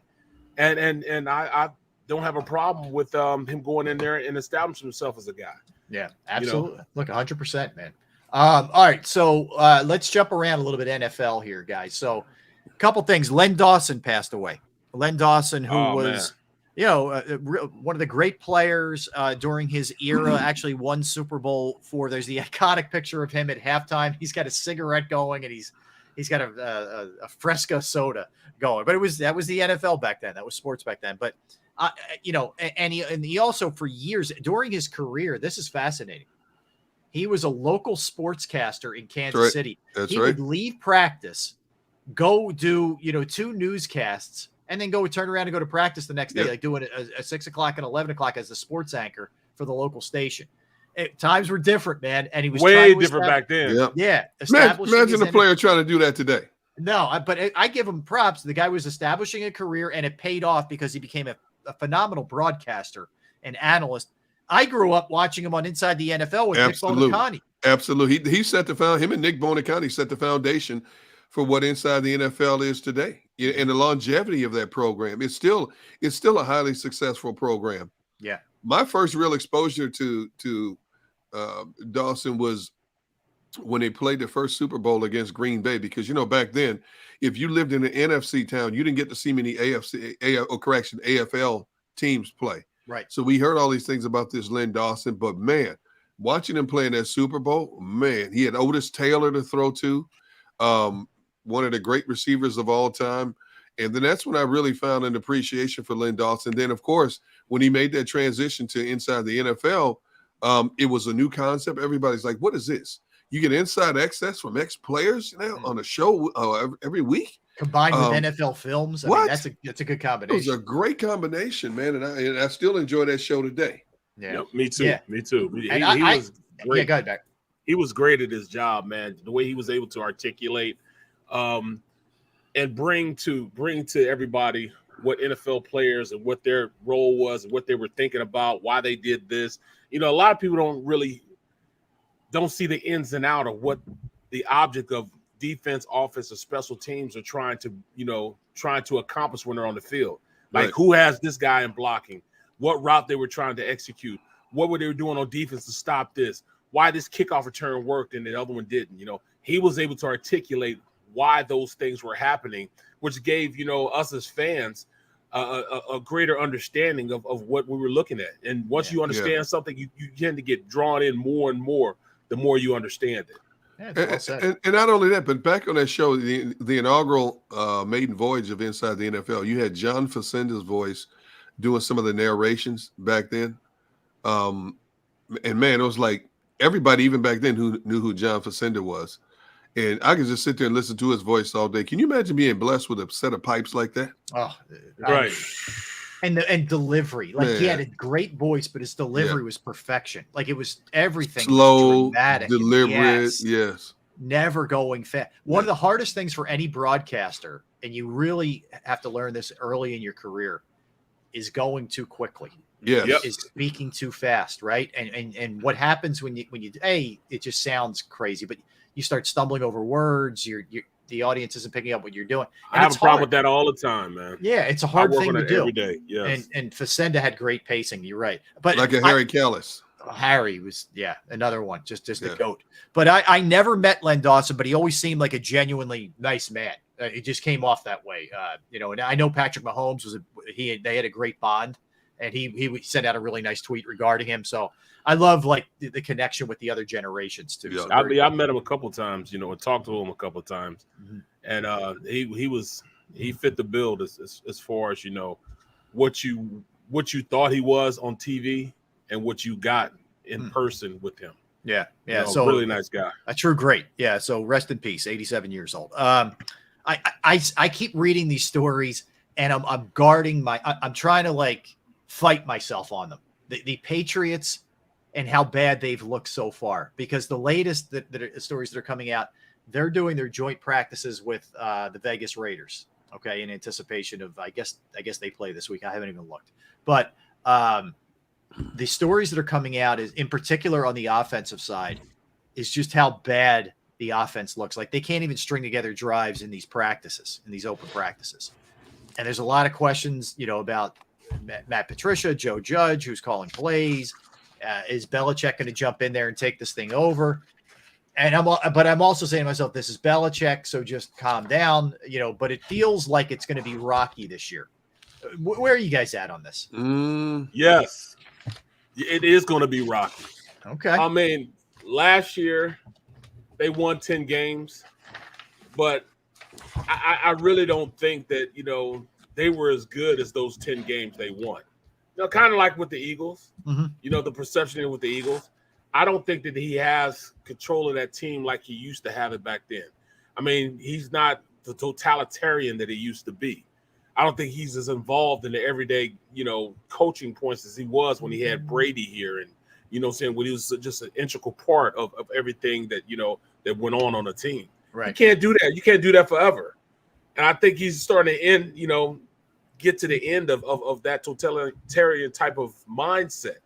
And I don't have a problem with him going in there and establishing himself as a guy. Yeah, absolutely. Look, 100%, man. All right, so let's jump around a little bit NFL here, guys. So a couple things. Len Dawson passed away. Len Dawson, who was, one of the great players during his era, actually won Super Bowl IV. There's the iconic picture of him at halftime. He's got a cigarette going, and he's got a Fresca soda going. But that was the NFL back then. That was sports back then. But and he also, for years during his career, this is fascinating. He was a local sportscaster in Kansas City. That's he would leave practice, go do 2 newscasts, and then turn around and go to practice the next day, like doing a 6 o'clock and 11 o'clock as the sports anchor for the local station. Times were different, man, and he was way different back then. Yeah, imagine a player trying to do that today. No, but I give him props. The guy was establishing a career, and it paid off because he became a phenomenal broadcaster and analyst. I grew up watching him on Inside the NFL with Nick Bonicani. Absolutely. He set him and Nick Bonicani set the foundation for what Inside the NFL is today. And the longevity of that program. It's still a highly successful program. Yeah. My first real exposure to Dawson was when they played the first Super Bowl against Green Bay, because back then, if you lived in an NFC town, you didn't get to see many AFL teams play. Right. So we heard all these things about this Len Dawson, but man, watching him play in that Super Bowl, man, he had Otis Taylor to throw to, one of the great receivers of all time. And then that's when I really found an appreciation for Len Dawson. Then, of course, when he made that transition to Inside the NFL, it was a new concept. Everybody's like, what is this? You get inside access from ex-players on a show every week? Combined with NFL films. I mean, that's a good combination. It was a great combination, man. And I still enjoy that show today. Yeah. Yep, me too. Yeah. Me too. He was great. Yeah, go ahead, Beck. He was great at his job, man. The way he was able to articulate and bring to everybody what NFL players and what their role was and what they were thinking about, why they did this. A lot of people don't see the ins and out of what the object of defense, offense, or special teams are trying to accomplish when they're on the field. Like, who has this guy in blocking? What route they were trying to execute? What were they doing on defense to stop this? Why this kickoff return worked and the other one didn't? He was able to articulate why those things were happening, which gave us as fans a greater understanding of what we were looking at. And once you understand something, you tend to get drawn in more and more the more you understand it. And not only that, but back on that show, the inaugural maiden voyage of Inside the NFL, you had John Facenda's voice doing some of the narrations back then. And man, it was like everybody, even back then, who knew who John Facenda was. And I could just sit there and listen to his voice all day. Can you imagine being blessed with a set of pipes like that? Oh, right. And delivery. Like, he had a great voice, but his delivery was perfection. Like, it was everything. Slow, dramatic, deliberate, yes. Never going fast. One of the hardest things for any broadcaster, and you really have to learn this early in your career, is going too quickly. Yes. Is speaking too fast, right? And what happens when you it just sounds crazy, but you start stumbling over words. The audience isn't picking up what you're doing. And I have a problem with that all the time, man. Yeah, it's a hard thing to do every day. Yes. And Facenda had great pacing. You're right, but like a Harry Callis. Harry was another one, just a goat. But I never met Len Dawson, but he always seemed like a genuinely nice man. It just came off that way, And I know Patrick Mahomes they had a great bond, and he sent out a really nice tweet regarding him. So I love like the connection with the other generations too. Yeah. So I met him a couple of times, and talked to him a couple of times, and he fit the bill as far as what you thought he was on TV and what you got in person with him. Yeah. So really nice guy, a true great. Yeah. So rest in peace. 87 years old. I keep reading these stories, and I'm guarding I'm trying to like fight myself on them. The Patriots and how bad they've looked so far, because the latest stories that are coming out, they're doing their joint practices with the Vegas Raiders. Okay. In anticipation of, I guess they play this week. I haven't even looked, but the stories that are coming out is, in particular on the offensive side, is just how bad the offense looks. Like they can't even string together drives in these practices, in these open practices. And there's a lot of questions, about Matt Patricia, Joe Judge, who's calling plays. Is Belichick going to jump in there and take this thing over? And I'm also saying to myself, this is Belichick, so just calm down, but it feels like it's going to be rocky this year. Where are you guys at on this? Yes, it is going to be rocky. Okay. I mean, last year they won 10 games, but I really don't think that, they were as good as those 10 games they won. Kind of like with the Eagles, the perception with the Eagles. I don't think that he has control of that team like he used to have it back then. I mean, he's not the totalitarian that he used to be. I don't think he's as involved in the everyday, coaching points as he was when he had Brady here and, when he was just an integral part of everything that, that went on the team. Right. You can't do that. You can't do that forever. And I think he's starting to end, get to the end of that totalitarian type of mindset.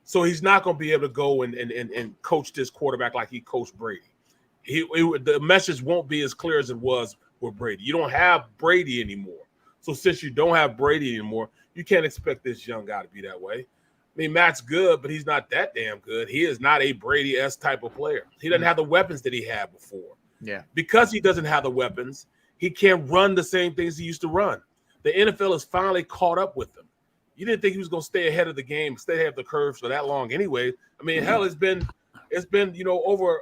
So he's not going to be able to go and coach this quarterback like he coached Brady. The message won't be as clear as it was with Brady. You don't have Brady anymore. So since you don't have Brady anymore, you can't expect this young guy to be that way. I mean, Matt's good, but he's not that damn good. He is not a Brady-esque type of player. He doesn't have the weapons that he had before. Yeah. Because he doesn't have the weapons, he can't run the same things he used to run. The NFL has finally caught up with him. You didn't think he was going to stay ahead of the game, stay ahead of the curve for that long anyway. I mean, hell, it's been over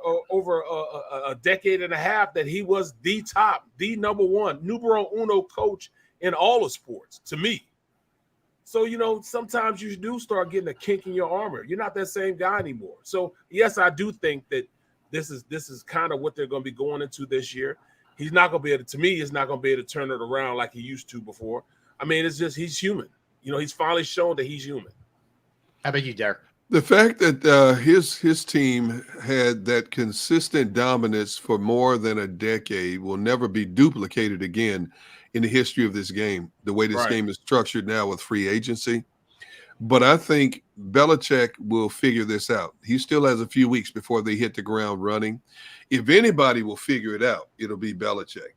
a decade and a half that he was the number one, numero uno coach in all of sports to me. So, sometimes you do start getting a kink in your armor. You're not that same guy anymore. So, yes, I do think that this is kind of what they're going to be going into this year. He's not going to be able to, he's not going to be able to turn it around like he used to before. I mean, it's just he's human. He's finally shown that he's human. How about you, Derek? The fact that his team had that consistent dominance for more than a decade will never be duplicated again in the history of this game, the way this game is structured now with free agency. But I think Belichick will figure this out. He still has a few weeks before they hit the ground running. If anybody will figure it out, it'll be Belichick,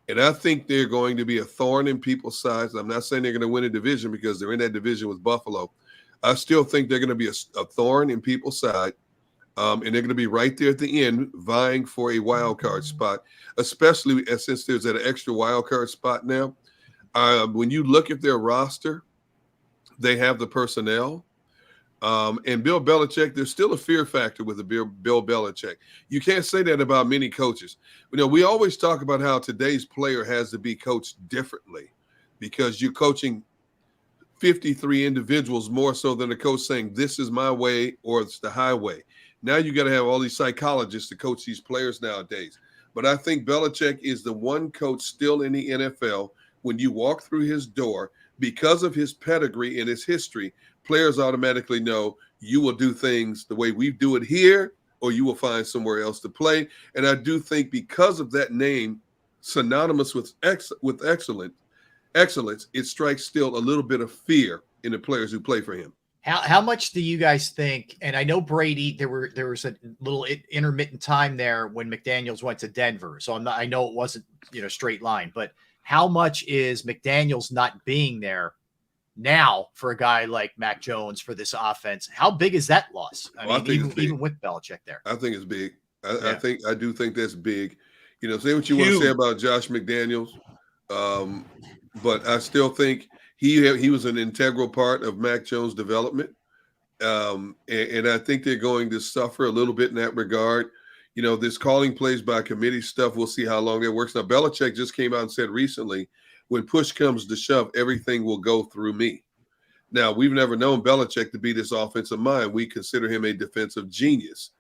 And I think they're going to be a thorn in people's sides. I'm not saying they're going to win a division because they're in that division with Buffalo. I still think they're going to be a thorn in people's side. And they're going to be right there at the end vying for a wild card spot, especially since there's an extra wild card spot now. When you look at their roster, they have the personnel. And Bill Belichick, there's still a fear factor with the Bill Belichick. You can't say that about many coaches. We always talk about how today's player has to be coached differently because you're coaching 53 individuals more so than a coach saying, this is my way or it's the highway. Now you got to have all these psychologists to coach these players nowadays. But I think Belichick is the one coach still in the NFL. When you walk through his door, because of his pedigree and his history, players automatically know you will do things the way we do it here, or you will find somewhere else to play. And I do think because of that name, synonymous with excellence, it strikes still a little bit of fear in the players who play for him. How much do you guys think? And I know Brady, there was a little intermittent time there when McDaniels went to Denver. So I know it wasn't, straight line, but how much is McDaniels not being there now for a guy like Mac Jones for this offense? How big is that loss? I mean, even with Belichick there. I think it's big. I do think that's big. Say what you want to say about Josh McDaniels. But I still think he was an integral part of Mac Jones' development. And I think they're going to suffer a little bit in that regard. This calling plays by committee stuff, we'll see how long that works. Now, Belichick just came out and said recently, when push comes to shove, everything will go through me. Now, we've never known Belichick to be this offensive mind. We consider him a defensive genius.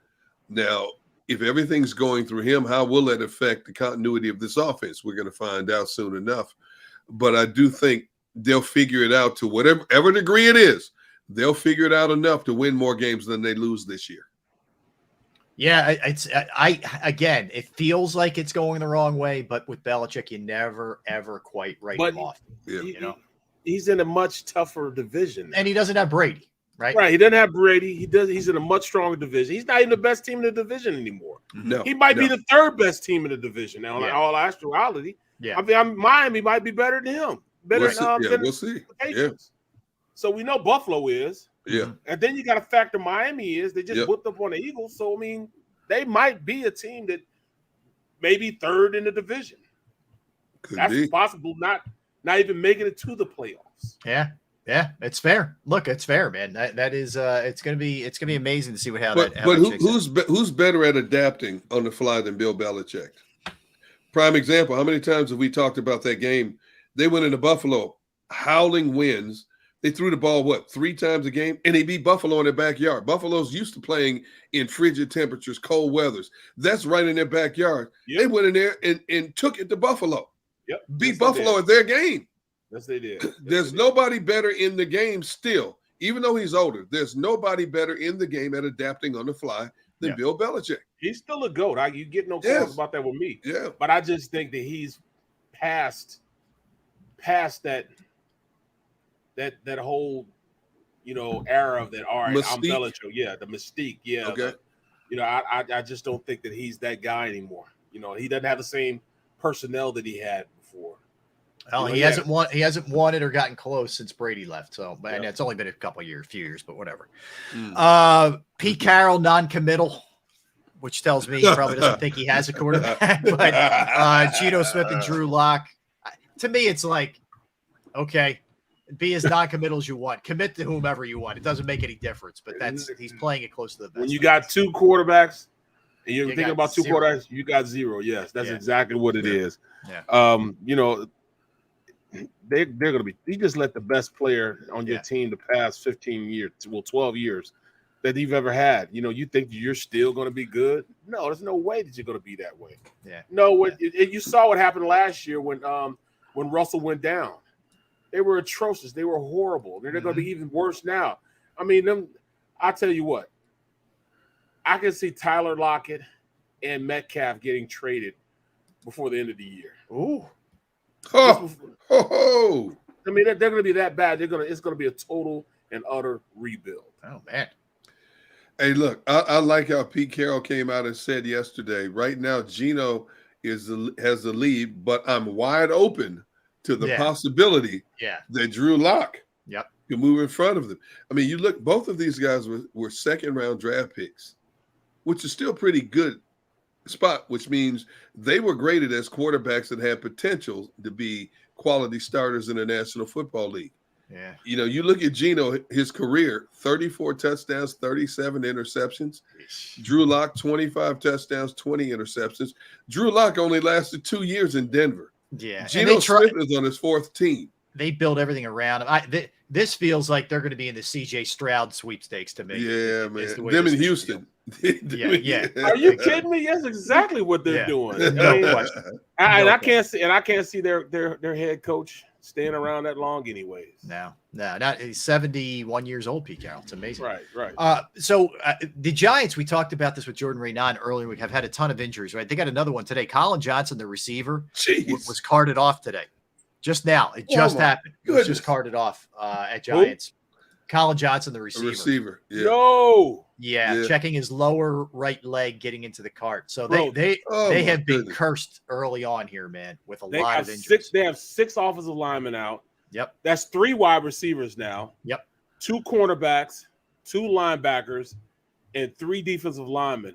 Now, if everything's going through him, how will that affect the continuity of this offense? We're going to find out soon enough. But I do think they'll figure it out to whatever degree it is. They'll figure it out enough to win more games than they lose this year. Yeah, again, it feels like it's going the wrong way, but with Belichick, you never, ever quite write him off. Yeah. He's in a much tougher division now. And he doesn't have Brady. right? Right. He doesn't have Brady. He's in a much stronger division. He's not even the best team in the division anymore. No, he might be the third best team in the division now. In Yeah. all actuality, Yeah. I mean, Miami might be better than him. Better than we'll see. the Patriots. So we know Buffalo is. Yeah. And then you got to factor Miami is. They just whooped up on the Eagles. So, I mean, they might be a team that maybe third in the division. That's possible, not even making it to the playoffs. Yeah. Yeah, it's fair. Look, it's fair, man. That is it's gonna be amazing to see But who's better at adapting on the fly than Bill Belichick? Prime example. How many times have we talked about that game? They went into Buffalo, howling winds. They threw the ball, 3 times a game? And they beat Buffalo in their backyard. Buffalo's used to playing in frigid temperatures, cold weathers. That's right in their backyard. Yep. They went in there and took it to Buffalo. Yep. Beat Buffalo at their game. Yes, they did. There's nobody better in the game still, even though he's older. There's nobody better in the game at adapting on the fly than Bill Belichick. He's still a GOAT. You get no calls about that with me. Yeah. But I just think that he's past that whole, era of that. All right, Mystique. I'm Belichick. Yeah, the mystique. Yeah. Okay. I just don't think that he's that guy anymore. He doesn't have the same personnel that he had before. Well, he hasn't won it or gotten close since Brady left. So, and it's only been a few years, but whatever. Pete Carroll non-committal, which tells me he probably doesn't think he has a quarterback. But Geno Smith and Drew Lock, to me, it's like, okay, be as non-committal as you want. Commit to whomever you want. It doesn't make any difference. But he's playing it close to the best. When you got 2 quarterbacks and you're thinking about 2 quarterbacks, you got 0. Yes, that's exactly what it is. Yeah. They're going to be – you just let the best player on your team the past 15 years, 12 years that you've ever had. You think you're still going to be good? No, there's no way that you're going to be that way. Yeah. No, you saw what happened last year when Russell went down. They were atrocious. They were horrible. They're going to be even worse now. I mean, I tell you what, I can see Tyler Lockett and Metcalf getting traded before the end of the year. Ooh. Oh. I mean, they're going to be that bad. It's going to be a total and utter rebuild. Oh man. Hey, look, I like how Pete Carroll came out and said yesterday. Right now, Geno has the lead, but I'm wide open to the possibility that Drew Lock can move in front of them. I mean, you look, both of these guys were second-round draft picks, which is still pretty good spot, which means they were graded as quarterbacks that had potential to be quality starters in the National Football League. Yeah. You look at Geno, his career, 34 touchdowns, 37 interceptions. Drew Lock, 25 touchdowns, 20 interceptions. Drew Lock only lasted 2 years in Denver. Yeah. Geno Smith is on his 4th team. They build everything around him. This feels like they're going to be in the C.J. Stroud sweepstakes to me. Yeah, man. Them in Houston. Yeah. Are you kidding me? That's exactly what they're doing. No question. I can't see their head coach staying around that long, anyways. No, not he's 71 years old. Pete Carroll, it's amazing. Right. So the Giants, we talked about this with Jordan Reynon earlier. We have had a ton of injuries. Right, they got another one today. Colin Johnson, the receiver, was carted off today. Just now, it just happened. It was just carted off at Giants. Colin Johnson, the receiver. Yeah. No. Yeah, checking his lower right leg, getting into the cart. So they have been cursed early on here, man, with a lot of injuries. They have 6 offensive linemen out. Yep. That's 3 wide receivers now. Yep. 2 cornerbacks, 2 linebackers, and 3 defensive linemen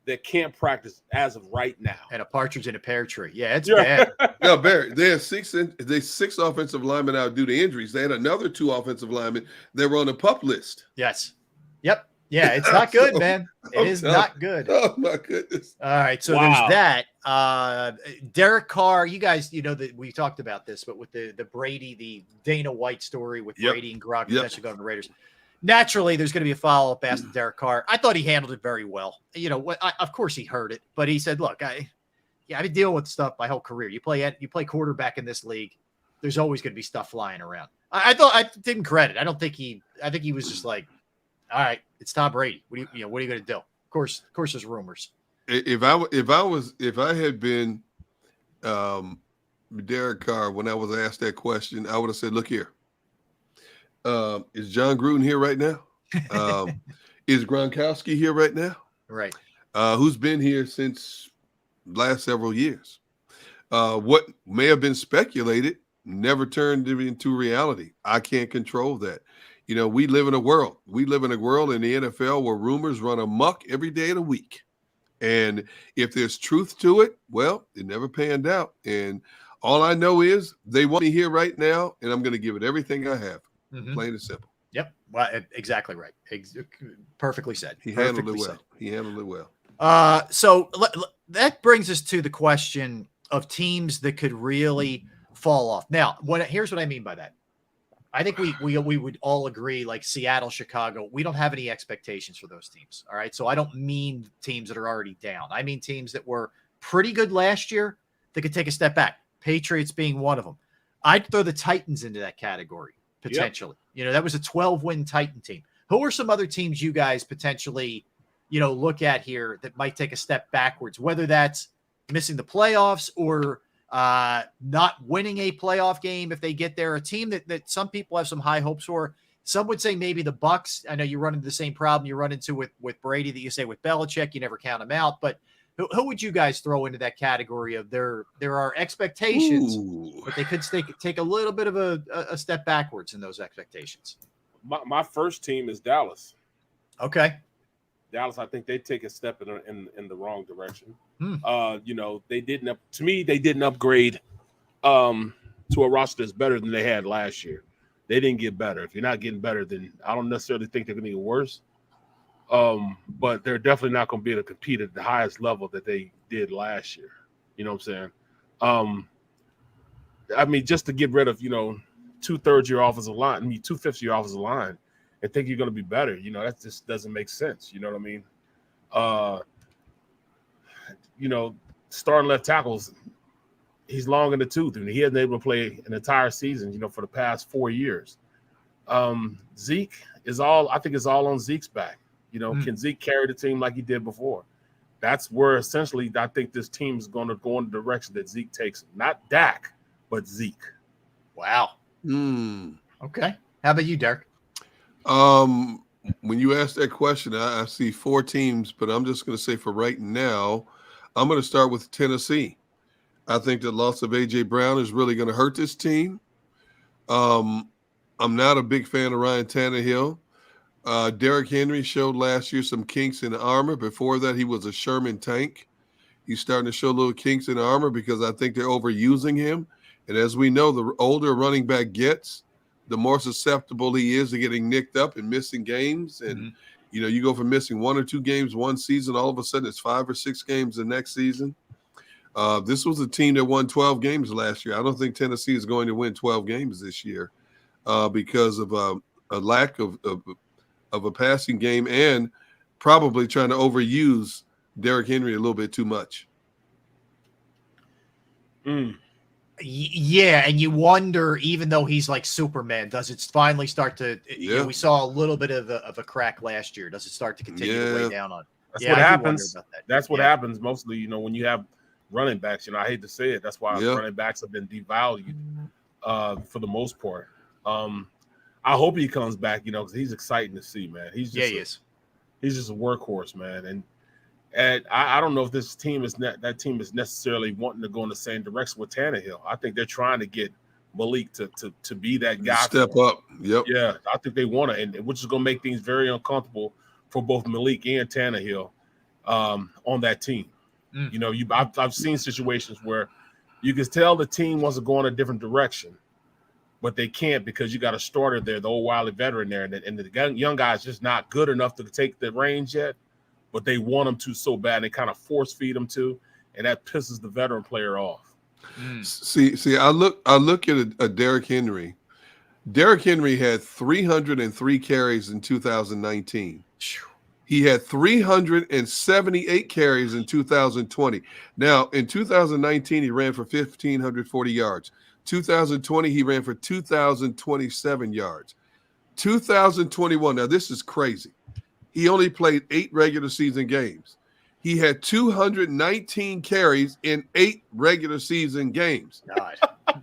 that can't practice as of right now. And a partridge in a pear tree. Yeah, it's bad. No, Barry, they have 6 offensive linemen out due to injuries. They had another 2 offensive linemen that were on the PUP list. Yes. Yep. Yeah, it's not good, man. It is not good. Oh my goodness. All right, so there's that. Derek Carr, you guys, that we talked about this, but with the Brady, the Dana White story with Brady and Gronk potentially going to the Raiders. Naturally, there's going to be a follow-up asked to Derek Carr. I thought he handled it very well. Of course he heard it, but he said, "Look, I've been dealing with stuff my whole career. You play quarterback in this league. There's always going to be stuff flying around." I didn't credit. I think he was just like, "All right, it's Tom Brady. What are you going to do?" Of course, there's rumors. If I had been Derek Carr when I was asked that question, I would have said, "Look here. Is John Gruden here right now? Is Gronkowski here right now? Right. Who's been here since last several years? What may have been speculated never turned into reality. I can't control that. You know, we live in a world. We live in a world in the NFL where rumors run amok every day of the week. And if there's truth to it, well, it never panned out. And all I know is they want me here right now, and I'm going to give it everything I have. Plain and simple. Yep. Well, exactly right. Perfectly said. He handled it well. He handled it well. So that brings us to the question of teams that could really fall off. Now, here's what I mean by that. I think we would all agree, like Seattle, Chicago, we don't have any expectations for those teams. All right. So I don't mean teams that are already down. I mean teams that were pretty good last year that could take a step back. Patriots being one of them. I'd throw the Titans into that category potentially. Yep. You know, that was a 12-win Titan team. Who are some other teams you guys potentially, you know, look at here that might take a step backwards, whether that's missing the playoffs or not winning a playoff game if they get there? A team that some people have some high hopes for. Some would say maybe the Bucks. I know you run into the same problem you run into with Brady that you say with Belichick. You never count them out. But who would you guys throw into that category of there are expectations, but they could take a little bit of a step backwards in those expectations? My first team is Dallas. Okay. Dallas, I think they take a step in the wrong direction. You know, they didn't upgrade to a roster that's better than they had last year. They didn't get better. If you're not getting better, then I don't necessarily think they're going to get worse. But they're definitely not going to be able to compete at the highest level that they did last year. You know what I'm saying? I mean, just to get rid of, you know, 2/3 of your offensive line, 2/5 of your offensive line, and think you're going to be better, you know, that just doesn't make sense. You know what I mean? You know, starting left tackles, he's long in the tooth, and he hasn't been able to play an entire season, you know, for the past 4 years. Zeke I think it's all on Zeke's back. You know, can Zeke carry the team like he did before? That's where essentially I think this team is going to go in the direction that Zeke takes. Not Dak, but Zeke. Wow. Okay. How about you, Derek? When you ask that question, I see 4 teams, but I'm just going to say for right now, I'm going to start with Tennessee. I think the loss of A.J. Brown is really going to hurt this team. I'm not a big fan of Ryan Tannehill. Derrick Henry showed last year some kinks in the armor. Before that, he was a Sherman tank. He's starting to show little kinks in the armor because I think they're overusing him. And as we know, the older a running back gets, the more susceptible he is to getting nicked up and missing games. And, you know, you go from missing 1 or 2 games one season, all of a sudden it's 5 or 6 games the next season. This was a team that won 12 games last year. I don't think Tennessee is going to win 12 games this year because of a lack of a passing game and probably trying to overuse Derrick Henry a little bit too much. Yeah, and you wonder, even though he's like Superman, does it finally start to? You know, we saw a little bit of a crack last year. Does it start to continue to weigh down on? That's what happens. That's what happens mostly. You know, when you have running backs. You know, I hate to say it. That's why running backs have been devalued for the most part. I hope he comes back. You know, because he's exciting to see, man. He's just he's just a workhorse, man. And I don't know if this team is that team is necessarily wanting to go in the same direction with Tannehill. I think they're trying to get Malik to be that guy. Step up. Yep. Yeah, I think they want to, and which is going to make things very uncomfortable for both Malik and Tannehill on that team. You know, I've seen situations where you can tell the team wants to go in a different direction, but they can't because you got a starter there, the old wily veteran there, and the young guy's just not good enough to take the reins yet. But they want him to so bad, they kind of force feed him to, and that pisses the veteran player off. See, I look at a Derrick Henry. Derrick Henry had 303 carries in 2019. He had 378 carries in 2020. Now, in 2019, he ran for 1,540 yards. 2020, he ran for 2,027 yards. 2021, now this is crazy. He only played 8 regular season games. he had 219 carries in 8 regular season games. God.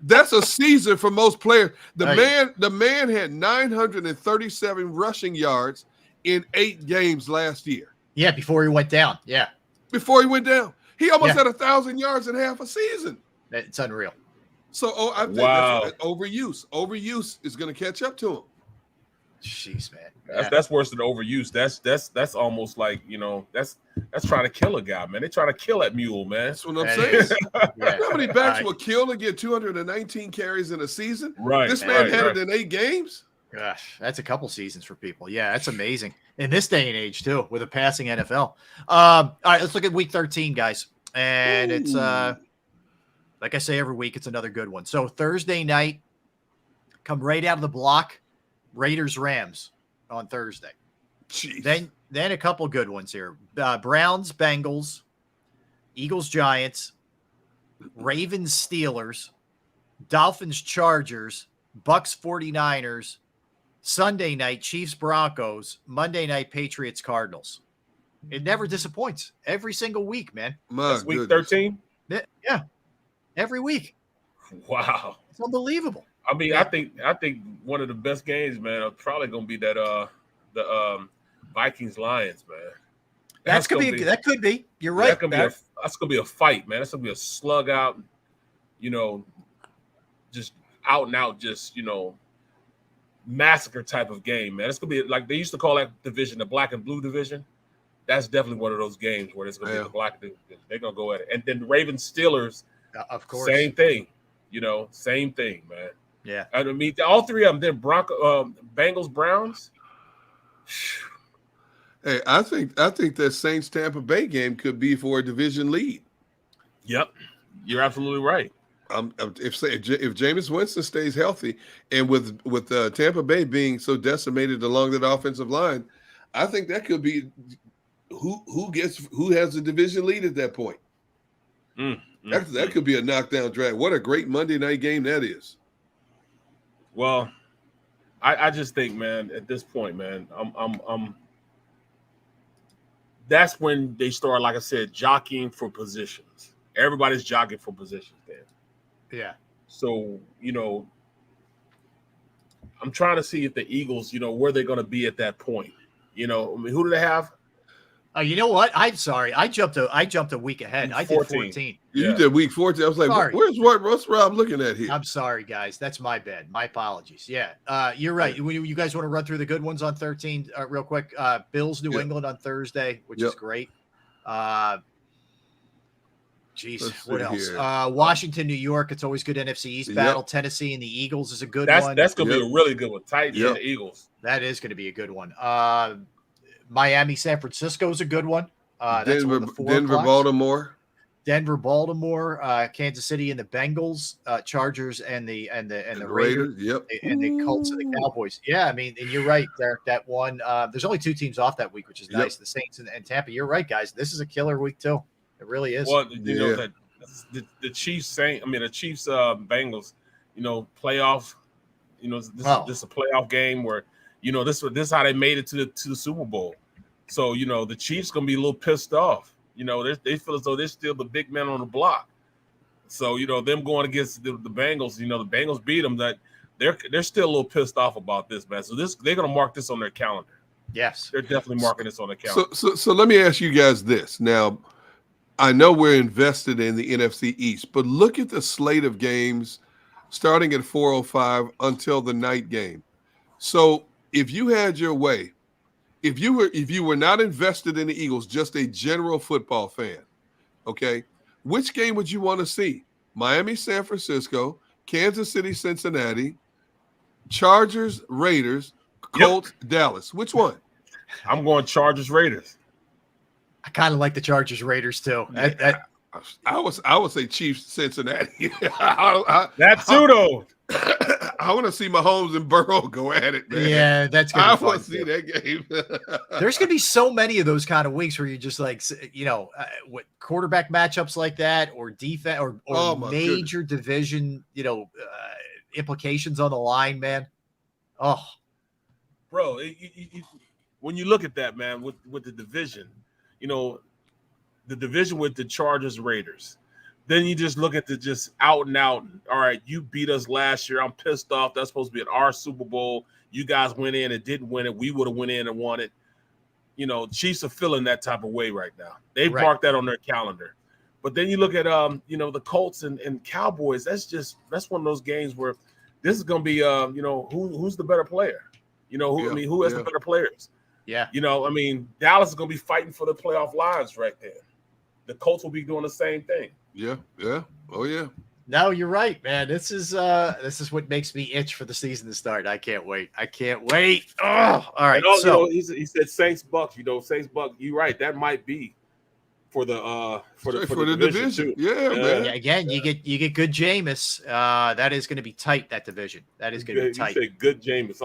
That's a season for most players. The man had 937 rushing yards in 8 games last year. Yeah, before he went down. Yeah. Before he went down. He almost had 1,000 yards in half a season. It's unreal. So I think that's overuse. Overuse is going to catch up to him. Jeez, man. That's worse than overuse. That's almost like, that's trying to kill a guy, man. They're trying to kill that mule, man. That's what I'm saying. You know how many backs will kill to get 219 carries in a season? Right. This man had it in 8 games. Gosh, that's a couple seasons for people. Yeah, that's amazing. In this day and age, too, with a passing NFL. All right, let's look at week 13, guys. And it's, like I say every week, it's another good one. So Thursday night, come right out of the block, Raiders-Rams on Thursday. Jeez. Then a couple good ones here. Browns-Bengals, Eagles-Giants, Ravens-Steelers, Dolphins-Chargers, Bucks-49ers, Sunday night, Chiefs-Broncos, Monday night, Patriots-Cardinals. It never disappoints. Every single week, man. That's week 13? Yeah. Every week. Wow. It's unbelievable. I mean, I think one of the best games, man, are probably gonna be that the Vikings Lions, man. That could be. You're right. That's gonna be a fight, man. That's gonna be a slug out, just out and out, just massacre type of game, man. It's gonna be like they used to call that division the black and blue division. That's definitely one of those games where it's gonna be the black division. They're gonna go at it, and then the Ravens Steelers, of course, same thing. Same thing, man. Yeah, I mean, all three of them. Then Bengals, Browns. Hey, I think that Saints Tampa Bay game could be for a division lead. Yep, you're absolutely right. If Jameis Winston stays healthy, and with Tampa Bay being so decimated along that offensive line, I think that could be who has the division lead at that point. That could be a knockdown drag. What a great Monday night game that is. Well, I just think, man, at this point, man, that's when they start, like I said, jockeying for positions. Everybody's jockeying for positions then. Yeah. So, I'm trying to see if the Eagles, where they're going to be at that point. I mean, who do they have? You know what? I'm sorry. I jumped a week ahead. I did 14. You did week 14. I was like, what's I'm looking at here? I'm sorry, guys. That's my bad. My apologies. Yeah. You're right. You guys want to run through the good ones on 13 real quick? Bills, New England on Thursday, which is great. What else? Washington, New York. It's always good NFC East battle. Tennessee and the Eagles is a good one. That's going to be a really good one. Titans and the Eagles. That is going to be a good one. Miami, San Francisco is a good one. That's Denver, Baltimore. Denver, Baltimore, Kansas City and the Bengals, Chargers and the Raiders. Yep. And the Colts and the Cowboys. Yeah, I mean, and you're right, Derek. That one, there's only 2 teams off that week, which is nice. The Saints and Tampa. You're right, guys. This is a killer week too. It really is. Well, that the Chiefs Bengals, playoff. This is a playoff game where this is how they made it to the Super Bowl. So the Chiefs gonna be a little pissed off. They feel as though they're still the big man on the block. So them going against the Bengals, the Bengals beat them. That they're still a little pissed off about this, man. So they're gonna mark this on their calendar. Yes, they're definitely marking this on their calendar. So let me ask you guys this now. I know we're invested in the NFC East, but look at the slate of games starting at 4:05 until the night game. So if you had your way, if you were not invested in the Eagles, just a general football fan, okay, which game would you want to see? Miami, San Francisco, Kansas City, Cincinnati, Chargers, Raiders, Colts, Dallas. Which one? I'm going Chargers, Raiders. I kind of like the Chargers Raiders too. I would say Chiefs Cincinnati. That's pseudo. I want to see Mahomes and Burrow go at it, man. Yeah, that's gonna be fun. I want to see that game. There's gonna be so many of those kind of weeks where you're just like, what quarterback matchups like that, or defense, or major division, implications on the line, man. Oh, bro, when you look at that, man, with the division, the division with the Chargers, Raiders. Then you just look at the just out and out. All right, you beat us last year. I'm pissed off. That's supposed to be at our Super Bowl. You guys went in and didn't win it. We would have went in and won it. You know, Chiefs are feeling that type of way right now. They've marked that on their calendar. But then you look at you know, the Colts and Cowboys. That's one of those games where this is going to be you know, who's the better player? You know, who has the better players? Yeah. You know, I mean, Dallas is going to be fighting for the playoff lives right there. The Colts will be doing the same thing. Yeah. Oh yeah. No, you're right, man. This is what makes me itch for the season to start. I can't wait. Oh, all right. And so he said Saints Bucks. You know, Saints Bucks. You're right. That might be for the division too. Yeah, man. Yeah, again, you get good Jameis. That is going to be tight. That division. That is going to be tight. You say good Jameis.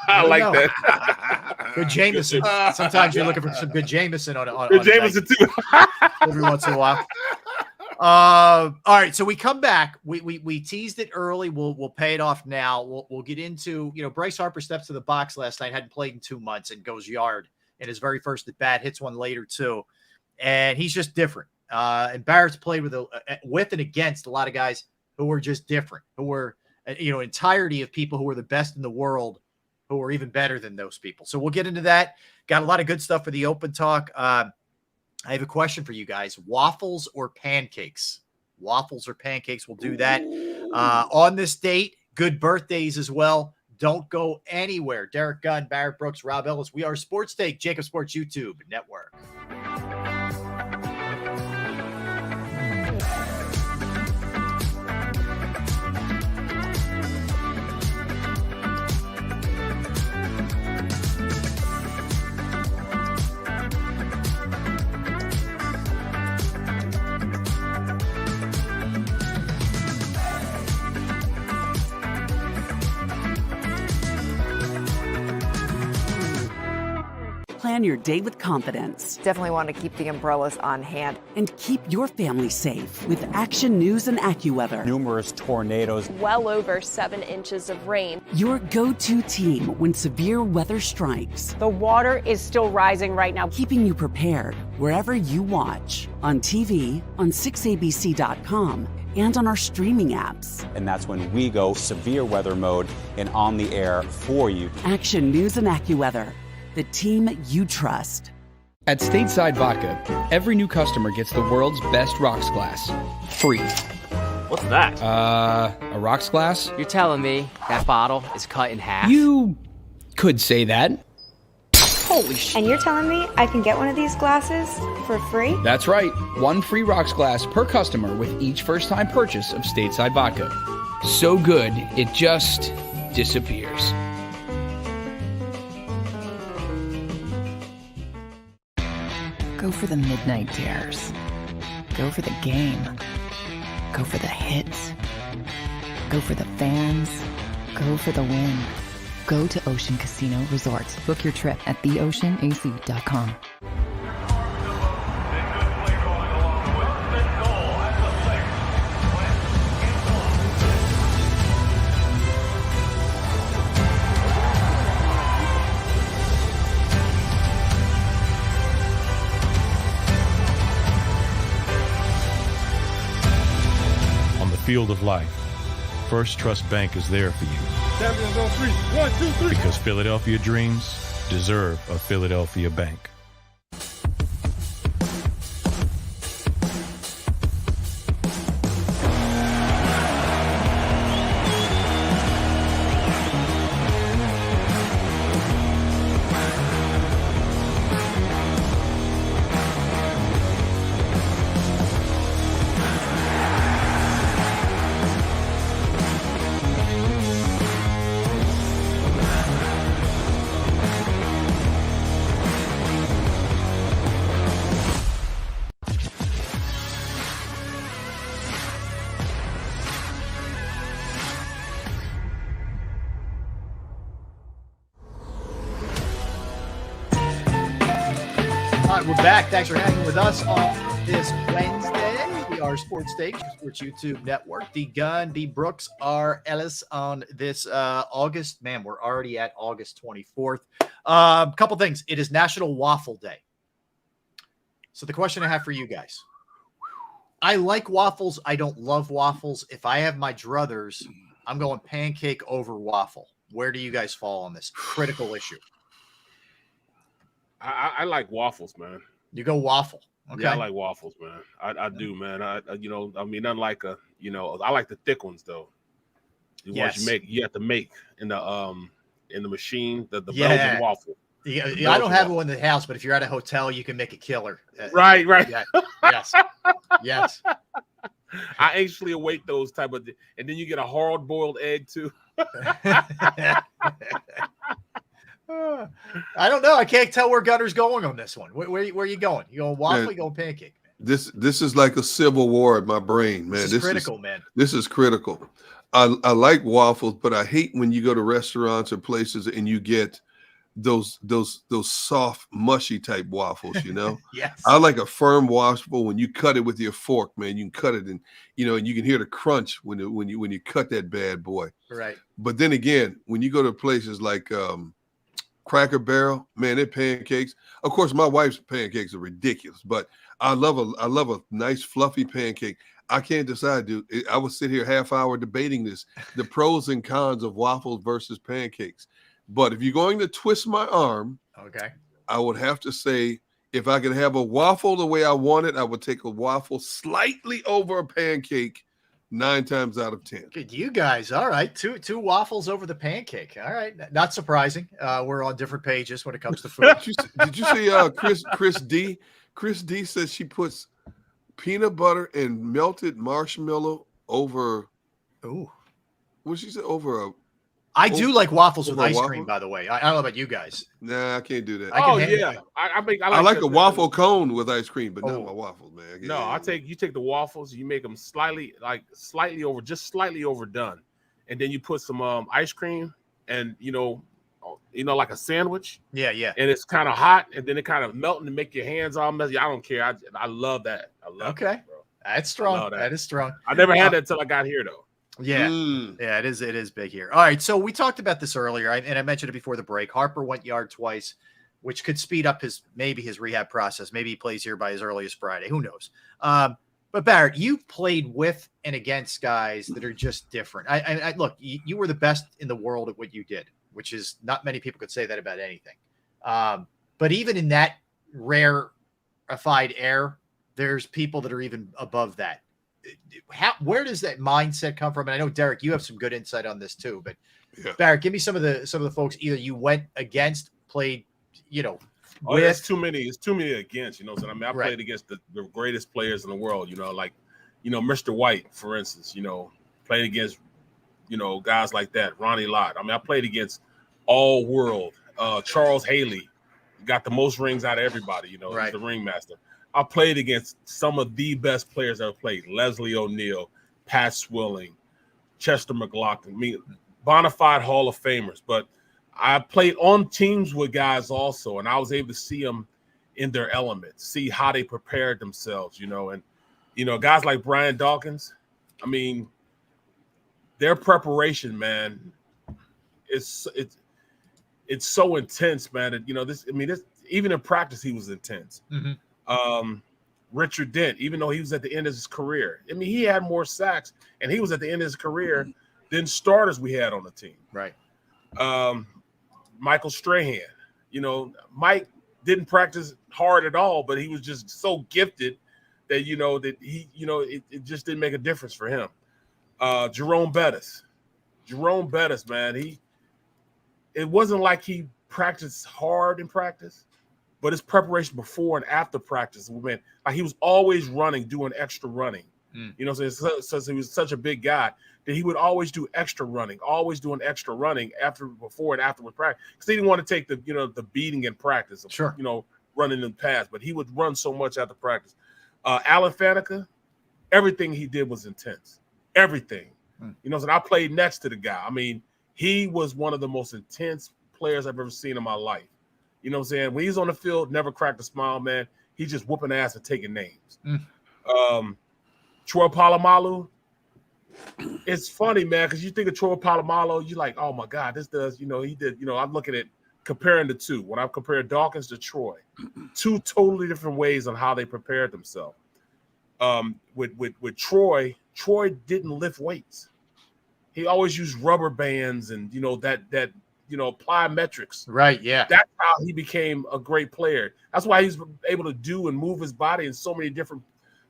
I like that. Good Jameson. Sometimes you're looking for some good Jameson on good Jameson too. Every once in a while. All right, so we come back. We teased it early. We'll pay it off now. We'll get into, you know, Bryce Harper steps to the box last night, hadn't played in 2 months, and goes yard in his very first at bat, hits one later too, and he's just different. And Barrett's played with and against a lot of guys who were just different, who were, you know, entirety of people who were the best in the world, who were even better than those people. So we'll get into that. Got a lot of good stuff for the open talk. I have a question for you guys. Waffles or pancakes? Waffles or pancakes? We'll do that. On this date, good birthdays as well. Don't go anywhere. Derek Gunn, Barrett Brooks, Rob Ellis. We are Sports Take, JAKIB Sports YouTube Network. Plan your day with confidence. Definitely want to keep the umbrellas on hand. And keep your family safe with Action News and AccuWeather. Numerous tornadoes. Well over 7 inches of rain. Your go-to team when severe weather strikes. The water is still rising right now. Keeping you prepared wherever you watch. On TV, on 6abc.com, and on our streaming apps. And that's when we go severe weather mode and on the air for you. Action News and AccuWeather. The team you trust. At Stateside Vodka, every new customer gets the world's best rocks glass. Free. What's that? A rocks glass? You're telling me that bottle is cut in half? You could say that. Holy shit. And you're telling me I can get one of these glasses for free? That's right. 1 free rocks glass per customer with each first-time purchase of Stateside Vodka. So good, it just disappears. Go for the midnight dares. Go for the game. Go for the hits. Go for the fans. Go for the win. Go to Ocean Casino Resort. Book your trip at theoceanac.com. Field of life, First Trust Bank is there for you. Champions on 3. 1, 2, 3. Because Philadelphia dreams deserve a Philadelphia bank. We're back. Thanks for hanging with us on this Wednesday. We are Sports Take, Sports YouTube Network. D. Gunn, D. Brooks, R. Ellis on this August. Man, we're already at August 24th. Couple things. It is National Waffle Day. So the question I have for you guys, I like waffles. I don't love waffles. If I have my druthers, I'm going pancake over waffle. Where do you guys fall on this critical issue? I like waffles, man. You go waffle. Okay. Yeah, I like waffles, man. I do, man. I unlike I like the thick ones though. Yes. You have to make in the machine the Belgian waffle. Yeah, I don't have one in the house, but if you're at a hotel, you can make a killer. Right. Yeah, yes. Yes. I anxiously await those type of, and then you get a hard boiled egg too. I don't know. I can't tell where Gunner's going on this one. Where are you going? You going waffle? Man, you going pancake? This is like a civil war in my brain, man. This is critical, man. This is critical. I like waffles, but I hate when you go to restaurants or places and you get those soft, mushy type waffles, you know? Yes. I like a firm waffle when you cut it with your fork, man. You can cut it and and you can hear the crunch when you cut that bad boy. Right. But then again, when you go to places like Cracker Barrel, man, their pancakes. Of course, my wife's pancakes are ridiculous, but I love a nice fluffy pancake. I can't decide, dude. I would sit here half hour debating the pros and cons of waffles versus pancakes. But if you're going to twist my arm, okay, I would have to say if I could have a waffle the way I want it, I would take a waffle slightly over a pancake 9 times out of 10. Good, you guys. All right, two waffles over the pancake. All right, not surprising. We're on different pages when it comes to food. Did you see Chris D? Chris D says she puts peanut butter and melted marshmallow over. Ooh, what she said over a. I do like waffles with ice cream, by the way. I don't know about you guys. Nah, I can't do that. I like a waffle cone with ice cream, but not my waffles, man. You take the waffles, you make them slightly overdone, and then you put some ice cream and like a sandwich. Yeah, yeah. And it's kind of hot, and then it kind of melting to make your hands all messy. I don't care. I love that. I love that, bro. That's strong. That is strong. I never had that until I got here, though. Yeah, yeah, it is big here. All right, so we talked about this earlier, and I mentioned it before the break. Harper went yard twice, which could speed up his rehab process. Maybe he plays here by as early as Friday. Who knows? But Barrett, you played with and against guys that are just different. I look, you were the best in the world at what you did, which is not many people could say that about anything. But even in that rarefied air, there's people that are even above that. Where does that mindset come from? And I know, Derek, you have some good insight on this too, but Barrett, give me some of the folks either you went against, played, with. It's too many against, so I mean, I played against the greatest players in the world, Mr. White, for instance, played against, guys like that, Ronnie Lott. I mean, I played against all world, Charles Haley, got the most rings out of everybody, he's the ringmaster. I played against some of the best players I've played. Leslie O'Neal, Pat Swilling, Chester McLaughlin. I mean, bona fide Hall of Famers. But I played on teams with guys also, and I was able to see them in their element, see how they prepared themselves, And, guys like Brian Dawkins, I mean, their preparation, man, it's so intense, man. That, even in practice, he was intense. Mm-hmm. Richard Dent, even though he was at the end of his career, I mean, he had more sacks and he was at the end of his career than starters we had on the team. Right. Michael Strahan, Mike didn't practice hard at all, but he was just so gifted that, it just didn't make a difference for him. Jerome Bettis, man, it wasn't like he practiced hard in practice, but his preparation before and after practice, man, like he was always running, doing extra running. So he was such a big guy that he would always do extra running, before and afterward practice, because he didn't want to take the beating in practice of, running in the past, but he would run so much after practice. Alan Faneca, everything he did was intense, everything. So I played next to the guy. I mean, he was one of the most intense players I've ever seen in my life. You know what I'm saying? When he's on the field, never cracked a smile, man. He's just whooping ass and taking names. Troy Polamalu. It's funny, man, because you think of Troy Polamalu, you're like, oh my God, this does, he did, I'm looking at comparing the two. When I compare Dawkins to Troy, two totally different ways on how they prepared themselves. With Troy didn't lift weights. He always used rubber bands and plyometrics. Right. Yeah. That's how he became a great player. That's why he's able to do and move his body in so many different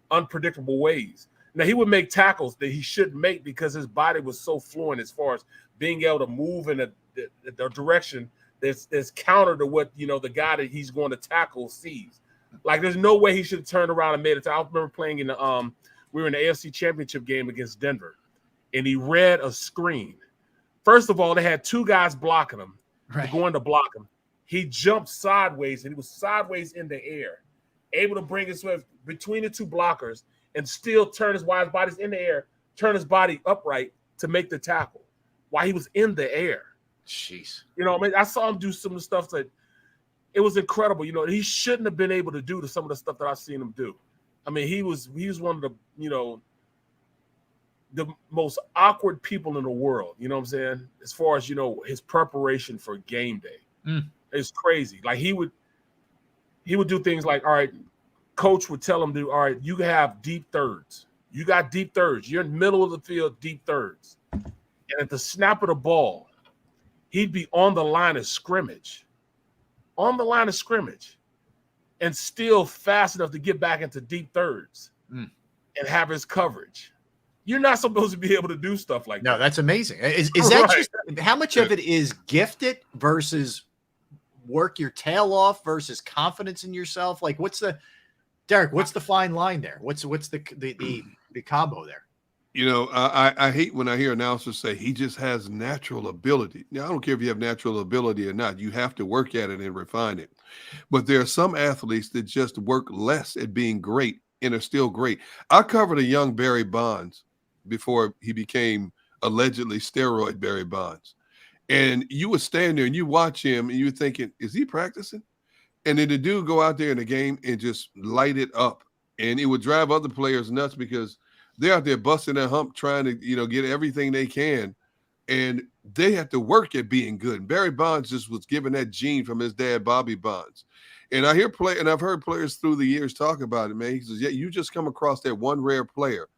unpredictable ways. Now, he would make tackles that he shouldn't make because his body was so fluent as far as being able to move in the direction that's counter to what the guy that he's going to tackle sees. Like, there's no way he should have turned around and made it. I remember playing in we were in the AFC Championship game against Denver, and he read a screen. First of all, they had two guys blocking him, going to block him. He jumped sideways, and he was sideways in the air, able to bring his way between the two blockers and still turn his body's in the air, turn his body upright to make the tackle while he was in the air. Jeez. I saw him do some of the stuff that it was incredible. He shouldn't have been able to do some of the stuff that I've seen him do. I mean, he was one of the most awkward people in the world, you know what I'm saying? As far as, his preparation for game day. It's crazy. Like, he would do things like, all right, coach would tell him to, all right, you have deep thirds. You got deep thirds. You're in the middle of the field, deep thirds. And at the snap of the ball, he'd be on the line of scrimmage, and still fast enough to get back into deep thirds and have his coverage. You're not supposed to be able to do stuff like that. No, that's amazing. Is that just how much of it is gifted versus work your tail off versus confidence in yourself? Like, what's the fine line there? What's the combo there? I hate when I hear announcers say he just has natural ability. Now, I don't care if you have natural ability or not. You have to work at it and refine it. But there are some athletes that just work less at being great and are still great. I covered a young Barry Bonds before he became allegedly steroid Barry Bonds. And you would stand there and you watch him and you're thinking, is he practicing? And then the dude go out there in the game and just light it up. And it would drive other players nuts because they're out there busting their hump trying to, get everything they can. And they have to work at being good. And Barry Bonds just was given that gene from his dad, Bobby Bonds. And I've heard players through the years talk about it, man. He says, yeah, you just come across that one rare player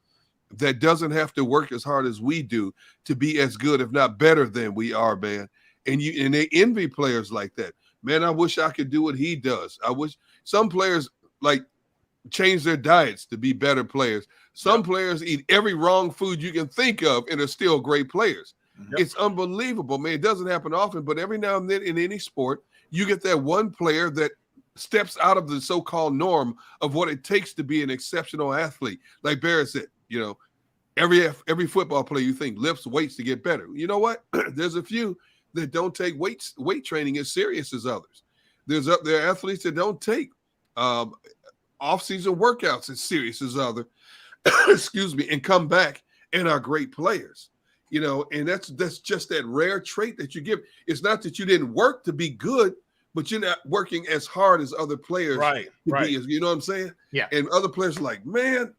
that doesn't have to work as hard as we do to be as good, if not better than we are, man. And they envy players like that. Man, I wish I could do what he does. I wish some players change their diets to be better players. Some players eat every wrong food you can think of and are still great players. Yep. It's unbelievable, man. It doesn't happen often, but every now and then in any sport, you get that one player that steps out of the so-called norm of what it takes to be an exceptional athlete. Like Barry said, every football player you think lifts weights to get better. You know what? There's a few that don't take weight training as serious as others. There are athletes that don't take off-season workouts as serious as others, excuse me, and come back and are great players. And that's just that rare trait that you give. It's not that you didn't work to be good, but you're not working as hard as other players. Right. You know what I'm saying? Yeah. And other players are like, man,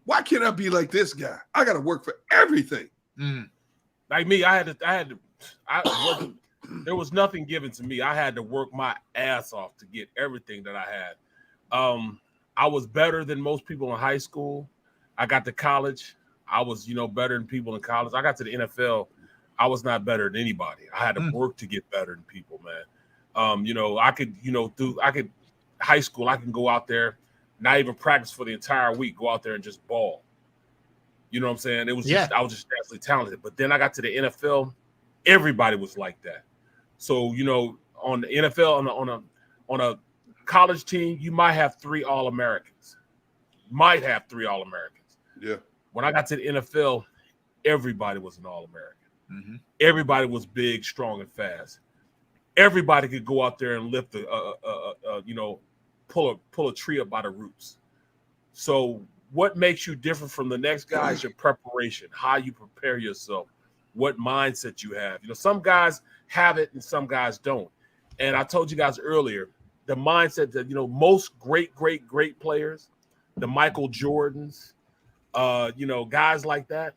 why can't I be like this guy? I got to work for everything. Like me, there was nothing given to me. I had to work my ass off to get everything that I had. I was better than most people in high school. I got to college. I was, better than people in college. I got to the NFL. I was not better than anybody. I had to work to get better than people, man. I could, high school, I can go out there, not even practice for the entire week, go out there and just ball. You know what I'm saying? It was just, I was just naturally talented. But then I got to the NFL, everybody was like that. So, on the NFL, on a college team, you might have 3 All-Americans. Yeah. When I got to the NFL, everybody was an All-American. Mm-hmm. Everybody was big, strong, and fast. Everybody could go out there and lift pull a tree up by the roots. So what makes you different from the next guy is your preparation, how you prepare yourself, what mindset you have. Some guys have it and some guys don't. And I told you guys earlier, the mindset that, most great players, the Michael Jordans, guys like that,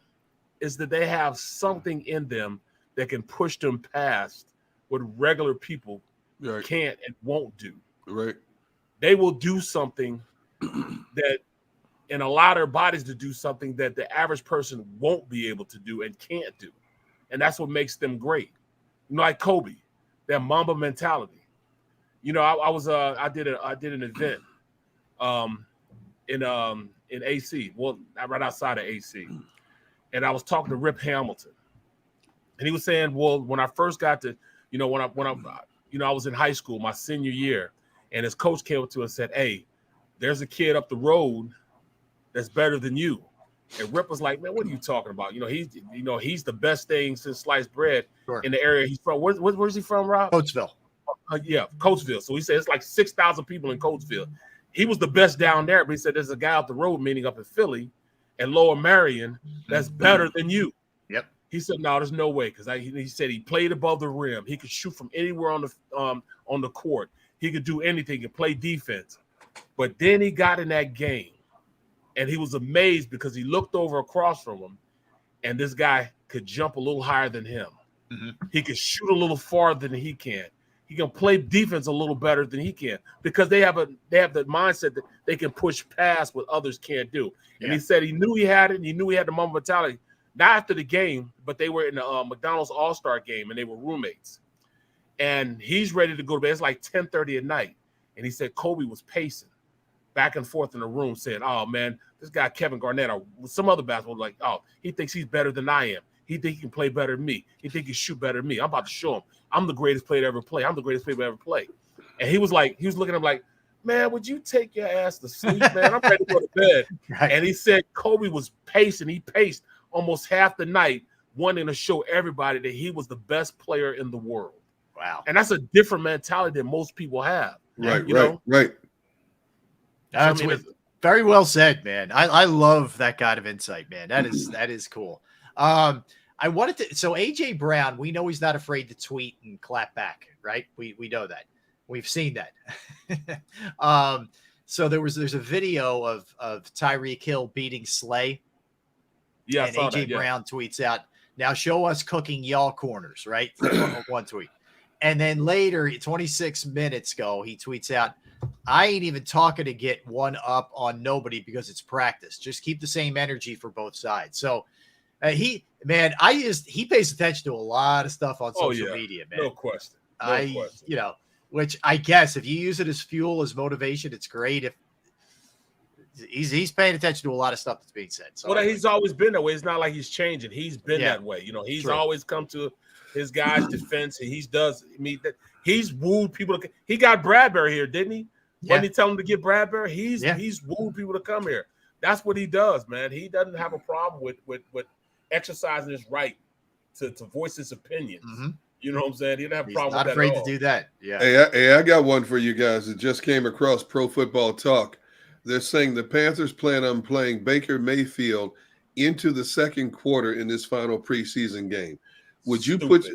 is that they have something in them that can push them past what regular people Right. can't and won't do. Right. They will do something that, and allow their bodies to do something that the average person won't be able to do and can't do. And that's what makes them great. You know, like Kobe, that Mamba mentality. You know, I did an event in AC, well, right outside of AC. And I was talking to Rip Hamilton. And he was saying, well, when I first got to, you know, when I was in high school, my senior year, and his coach came up to us and said, hey, there's a kid up the road that's better than you. And Rip was like, man, what are you talking about? He's the best thing since sliced bread in the area he's from. Where's he from, Rob? Coatesville. Yeah, Coatesville. So he said it's like 6,000 people in Coatesville. He was the best down there, but he said there's a guy up the road, meaning up in Philly and Lower Marion, that's better than you. Yep. He said, no, there's no way, because he said he played above the rim. He could shoot from anywhere on the court. He could do anything. He could play defense. But then he got in that game, and he was amazed because he looked over across from him, and this guy could jump a little higher than him. Mm-hmm. He could shoot a little farther than he can. He can play defense a little better than he can, because they have the mindset that they can push past what others can't do. And he said he knew he had it, and he knew he had the Mamba mentality. Not after the game, but they were in the McDonald's All-Star game, and they were roommates. And he's ready to go to bed. It's like 10:30 at night. And he said Kobe was pacing back and forth in the room saying, oh, man, this guy Kevin Garnett or some other basketball, like, oh, he thinks he's better than I am. He thinks he can play better than me. He thinks he can shoot better than me. I'm about to show him. I'm the greatest player to ever play. I'm the greatest player to ever play. And he was looking at him like, man, would you take your ass to sleep, man? I'm ready to go to bed. Right. And he said Kobe was pacing. He paced almost half the night, wanting to show everybody that he was the best player in the world. Wow. And that's a different mentality than most people have. Right, you know? right. That's very well said, man. I love that kind of insight, man. That is cool. I wanted to, so AJ Brown, we know he's not afraid to tweet and clap back, right? We know that. We've seen that. So there's a video of Tyreek Hill beating Slay. Yeah, and AJ Brown tweets out, now show us cooking y'all corners, right? One tweet. And then later, 26 minutes ago, he tweets out, I ain't even talking to get one up on nobody because it's practice. Just keep the same energy for both sides. So he pays attention to a lot of stuff on social media, man. No question. You know, which I guess if you use it as fuel, as motivation, it's great. If he's paying attention to a lot of stuff that's being said. So well, he's always been that way. It's not like he's changing. He's been that way. You know, he's always come to his guy's defense, and he's wooed people. He got Bradbury here, didn't he? Yeah. When he tell him to get Bradbury, he's wooed people to come here. That's what he does, man. He doesn't have a problem with exercising his right to voice his opinions. Mm-hmm. You know what I'm saying? He doesn't have a problem with that. Not afraid to do that. Yeah. Hey, I got one for you guys. It just came across Pro Football Talk. They're saying the Panthers plan on playing Baker Mayfield into the second quarter in this final preseason game. Would you put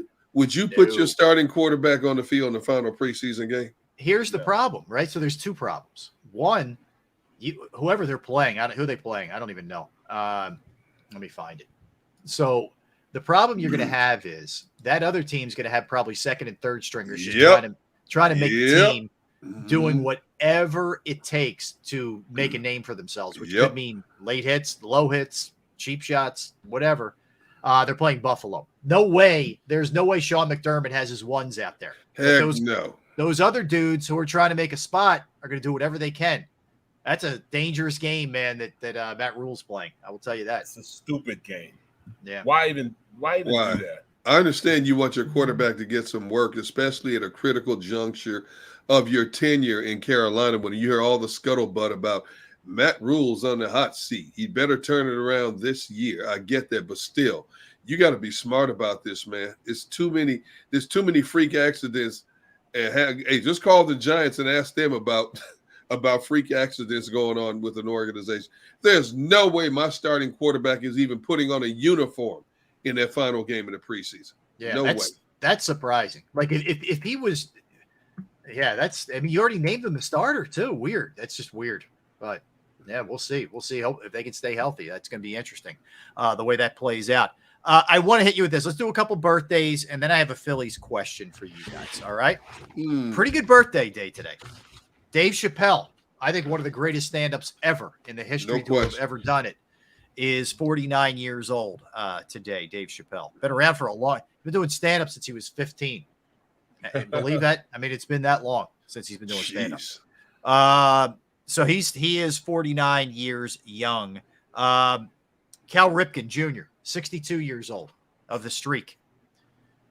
your starting quarterback on the field in the final preseason game? Here's the problem, right? So there's two problems. One, whoever they're playing, who are they playing? I don't even know. Let me find it. So the problem you're going to have is that other team's going to have probably second and third stringers just trying to make the team doing whatever it takes to make a name for themselves, which could mean late hits, low hits, cheap shots, whatever. They're playing Buffalo. There's no way Sean McDermott has his ones out there. No. Those other dudes who are trying to make a spot are going to do whatever they can. That's a dangerous game, man, that Matt Rule's playing. I will tell you that. It's a stupid game. Yeah. Why even do that? I understand you want your quarterback to get some work, especially at a critical juncture of your tenure in Carolina when you hear all the scuttlebutt about Matt Rule's on the hot seat. He better turn it around this year. I get that, but still, you got to be smart about this, man. There's too many freak accidents. And hey, just call the Giants and ask them about freak accidents going on with an organization. There's no way my starting quarterback is even putting on a uniform in that final game in the preseason. Yeah, no way. That's surprising. Like if he was, you already named him the starter too. Weird. That's just weird. But yeah, we'll see. We'll see if they can stay healthy. That's going to be interesting. The way that plays out. I want to hit you with this. Let's do a couple birthdays, and then I have a Phillies question for you guys. All right? Pretty good birthday day today. Dave Chappelle, I think one of the greatest stand-ups ever in the history to have ever done it, is 49 years old today. Dave Chappelle. Been around for a long – been doing stand-up since he was 15. Believe that? I mean, it's been that long since he's been doing stand-up. So he is 49 years young. Cal Ripken Jr., 62 years old, of the Streak,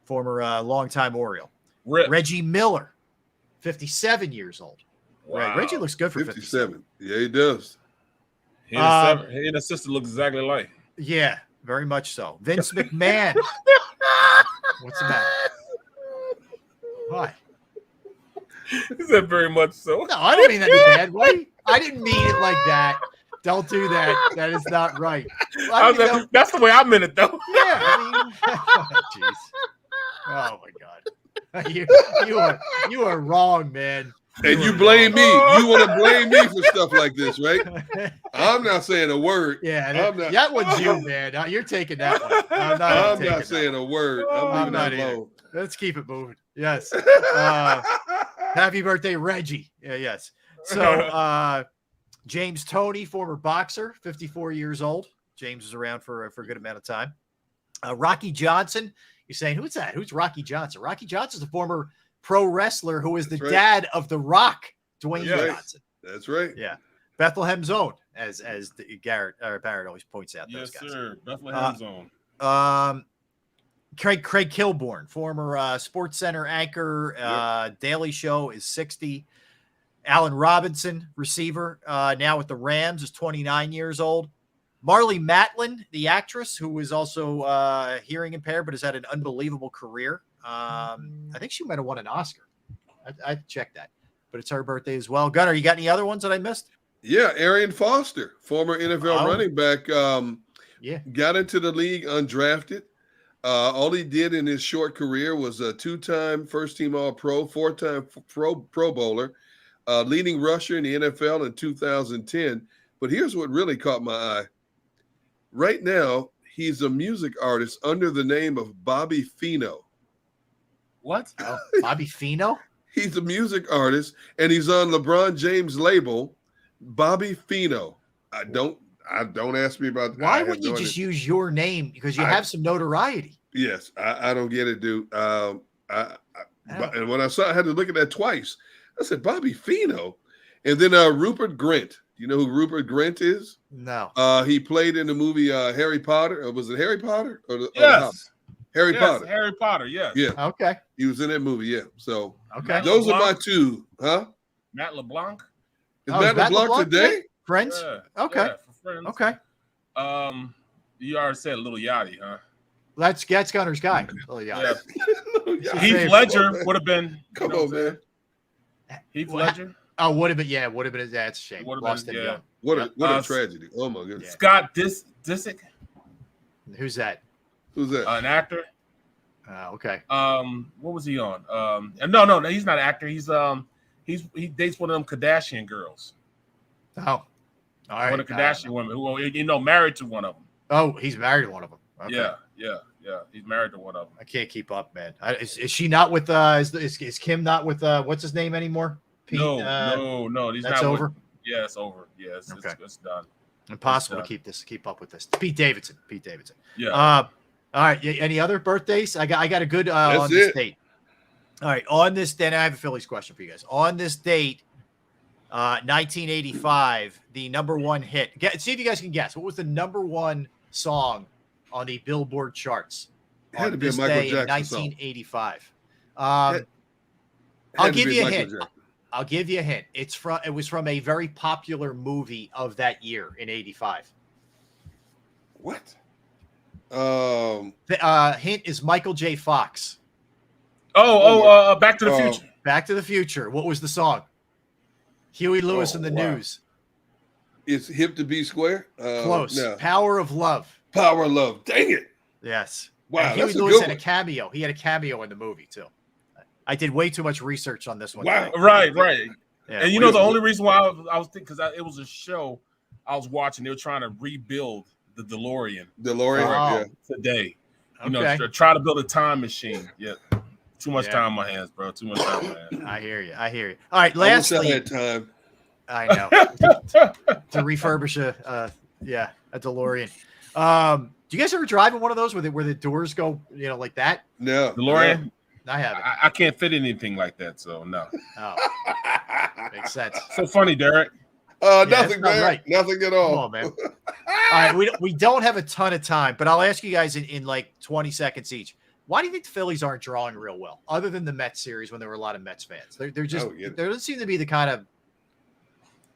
former longtime Oriole. Reggie Miller, 57 years old. Wow. Reggie looks good for 57. Yeah, he does. He and his sister look exactly alike. Yeah, very much so. Vince McMahon. What's the matter? What? He said very much so. No, I don't mean that in a bad way. I didn't mean it like that. Don't do that. That is not right. That's the way I meant it, though. Yeah, I mean, jeez. Oh my God, you are wrong, man. And you blame me. You want to blame me for stuff like this, right? I'm not saying a word. Yeah, that one's you, man. You're taking that one. I'm not saying a word. I'm leaving that alone. Let's keep it moving. Yes. Happy birthday, Reggie. Yeah, yes. So, James Toney, former boxer, 54 years old. James was around for a good amount of time. Rocky Johnson. You're saying, who's that? Who's Rocky Johnson? Rocky Johnson's a former pro wrestler who is the dad of The Rock, Dwayne Johnson. That's right. Yeah. Bethlehem's Own, as Barrett always points out. Yes, those guys. Sir. Bethlehem's Own. Craig Kilborn, former Sports Center anchor, Daily Show, is 60. Allen Robinson, receiver, now with the Rams, is 29 years old. Marlee Matlin, the actress, who is also hearing impaired but has had an unbelievable career. I think she might have won an Oscar. I checked that. But it's her birthday as well. Gunnar, you got any other ones that I missed? Yeah, Arian Foster, former NFL running back, got into the league undrafted. All he did in his short career was a 2-time first-team All-Pro, 4-time Pro Bowler, leading rusher in the NFL in 2010. But here's what really caught my eye. Right now, he's a music artist under the name of Bobby Fino. What? Bobby Fino? He's a music artist, and he's on LeBron James' label, Bobby Fino. Don't ask me about that. Why would you just use your name? Because you have some notoriety. Yes, I don't get it, dude. And when I saw, I had to look at that twice. I said, Bobby Fino. And then Rupert Grint. You know who Rupert Grint is? No. He played in the movie Harry Potter. Or was it Harry Potter? Yes. Harry Potter. Harry Potter, yes. Yeah. Okay. He was in that movie, yeah. So those are my two. Huh? Matt LeBlanc. Is Matt LeBlanc today? Friends? Yeah. Okay. Yeah, for Friends. Okay. You already said Little Yachty, huh? That's Gunner's guy. Little Yachty. Yeah. Heath Ledger would have been. Come on, man. Heath Ledger. Oh, would have been. Yeah, would have been. That's a shame. Lost him young. What a tragedy. Oh, my goodness. Scott Disick. Who's that? Who's that? An actor. Okay. What was he on? No, he's not an actor. He dates one of them Kardashian girls. Oh, all right. One of the Kardashian women who married to one of them. Oh, he's married to one of them. Okay. Yeah. He's married to one of them. I can't keep up, man. Is she not with? Is Kim not with? What's his name anymore? Pete, no. He's that's not over. Yeah, it's over. Yeah, it's done. Impossible to keep up with this. Pete Davidson. Yeah. All right. Any other birthdays? I got a good on this date. All right. On this date, I have a Phillies question for you guys. On this date, 1985, the number one hit. See if you guys can guess. What was the number one song on the Billboard charts? It had to be a Michael Jackson 1985. I'll give you a hint. I'll give you a hint. It was from a very popular movie of that year in 85. What? The hint is Michael J. Fox. Back to the Future. Back to the Future. What was the song? Huey Lewis and the News. It's Hip to Be Square. Close. No. Power of Love. Power of Love. Dang it. Yes. Wow. And Huey Lewis had a cameo. He had a cameo in the movie too. I did way too much research on this one. Wow. Right. Yeah, and the only reason why I was thinking, because it was a show I was watching. They were trying to rebuild the DeLorean. Yeah. Today. You know, try to build a time machine. Yeah. Too much time on my hands, bro. Too much time on my hands. I hear you. All right, lastly. I had time. I know. to refurbish a DeLorean. Do you guys ever drive in one of those where the doors go, like that? No. DeLorean? I haven't. I can't fit anything like that, so no. Oh. Makes sense. So funny, Derek. Nothing, man. Right. Nothing at all. Come on, man. All right, we don't have a ton of time, but I'll ask you guys in like 20 seconds each. Why do you think the Phillies aren't drawing real well, other than the Mets series when there were a lot of Mets fans? They're just there doesn't seem to be the kind of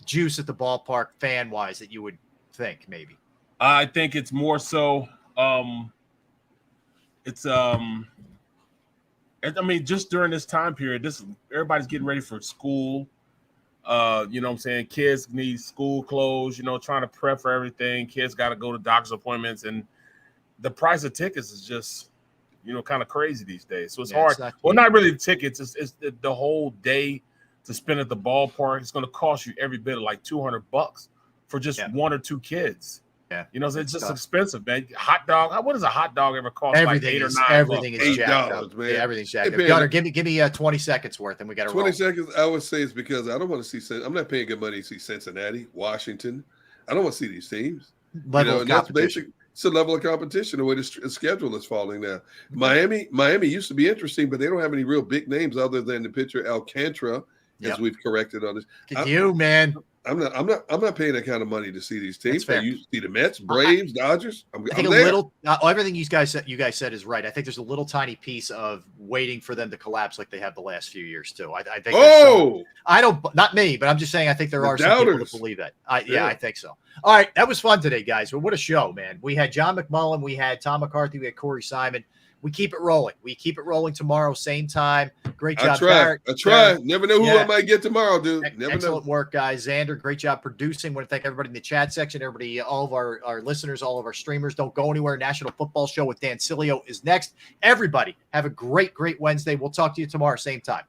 juice at the ballpark fan wise that you would think maybe. I think it's more so. Just during this time period, everybody's getting ready for school. You know what I'm saying? Kids need school clothes. Trying to prep for everything. Kids got to go to doctor's appointments, and the price of tickets is just. Kind of crazy these days. So it's hard. Not really the tickets. It's the whole day to spend at the ballpark. It's going to cost you every bit of like $200 for just one or two kids. Yeah. It's just expensive, man. Hot dog. What does a hot dog ever cost? Everything like $8 is, or $9. everything is jacked up. Man. Yeah, everything's jacked up. Gunner, give me 20 seconds worth, and we got to 20 seconds. I would say it's because I don't want to see. I'm not paying good money to see Cincinnati, Washington. I don't want to see these teams. Level of competition. It's a level of competition, the way the schedule is falling now. Miami used to be interesting, but they don't have any real big names other than the pitcher Alcantara, as we've corrected on this. Man. I'm not paying that kind of money to see these teams. You see the Mets, Braves, Dodgers. I think everything you guys said is right. I think there's a little tiny piece of waiting for them to collapse like they have the last few years too. I think. Not me, but I'm just saying I think there are some people that believe that. I think so. All right, that was fun today, guys. But what a show, man! We had John McMullen, we had Tom McCarthy, we had Corey Simon. We keep it rolling. We keep it rolling tomorrow, same time. Great job, Barrett. I try. Never know who I might get tomorrow, dude. Excellent work, guys. Xander, great job producing. Want to thank everybody in the chat section, everybody, all of our listeners, all of our streamers. Don't go anywhere. National Football Show with Dan Cilio is next. Everybody, have a great Wednesday. We'll talk to you tomorrow, same time.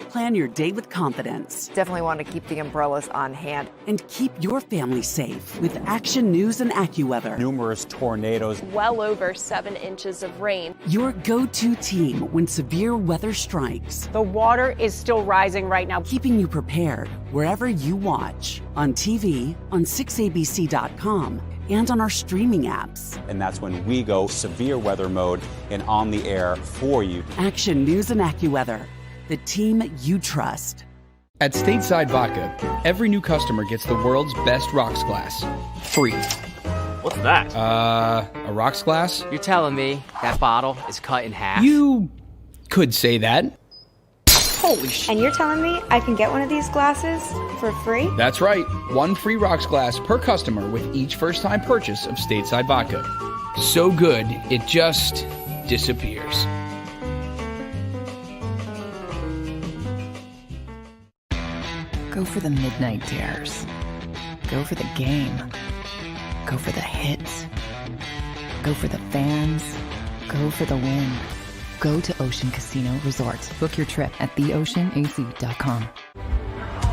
Plan your day with confidence. Definitely want to keep the umbrellas on hand. And keep your family safe with Action News and AccuWeather. Numerous tornadoes. Well over 7 inches of rain. Your go-to team when severe weather strikes. The water is still rising right now. Keeping you prepared wherever you watch. On TV, on 6abc.com, and on our streaming apps. And that's when we go severe weather mode and on the air for you. Action News and AccuWeather. The team you trust. At Stateside Vodka, every new customer gets the world's best rocks glass. Free. What's that? A rocks glass? You're telling me that bottle is cut in half? You could say that. Holy shit. And you're telling me I can get one of these glasses for free? That's right. One free rocks glass per customer with each first-time purchase of Stateside Vodka. So good, it just disappears. Go for the midnight dares. Go for the game. Go for the hits. Go for the fans. Go for the win. Go to Ocean Casino Resort. Book your trip at theoceanac.com.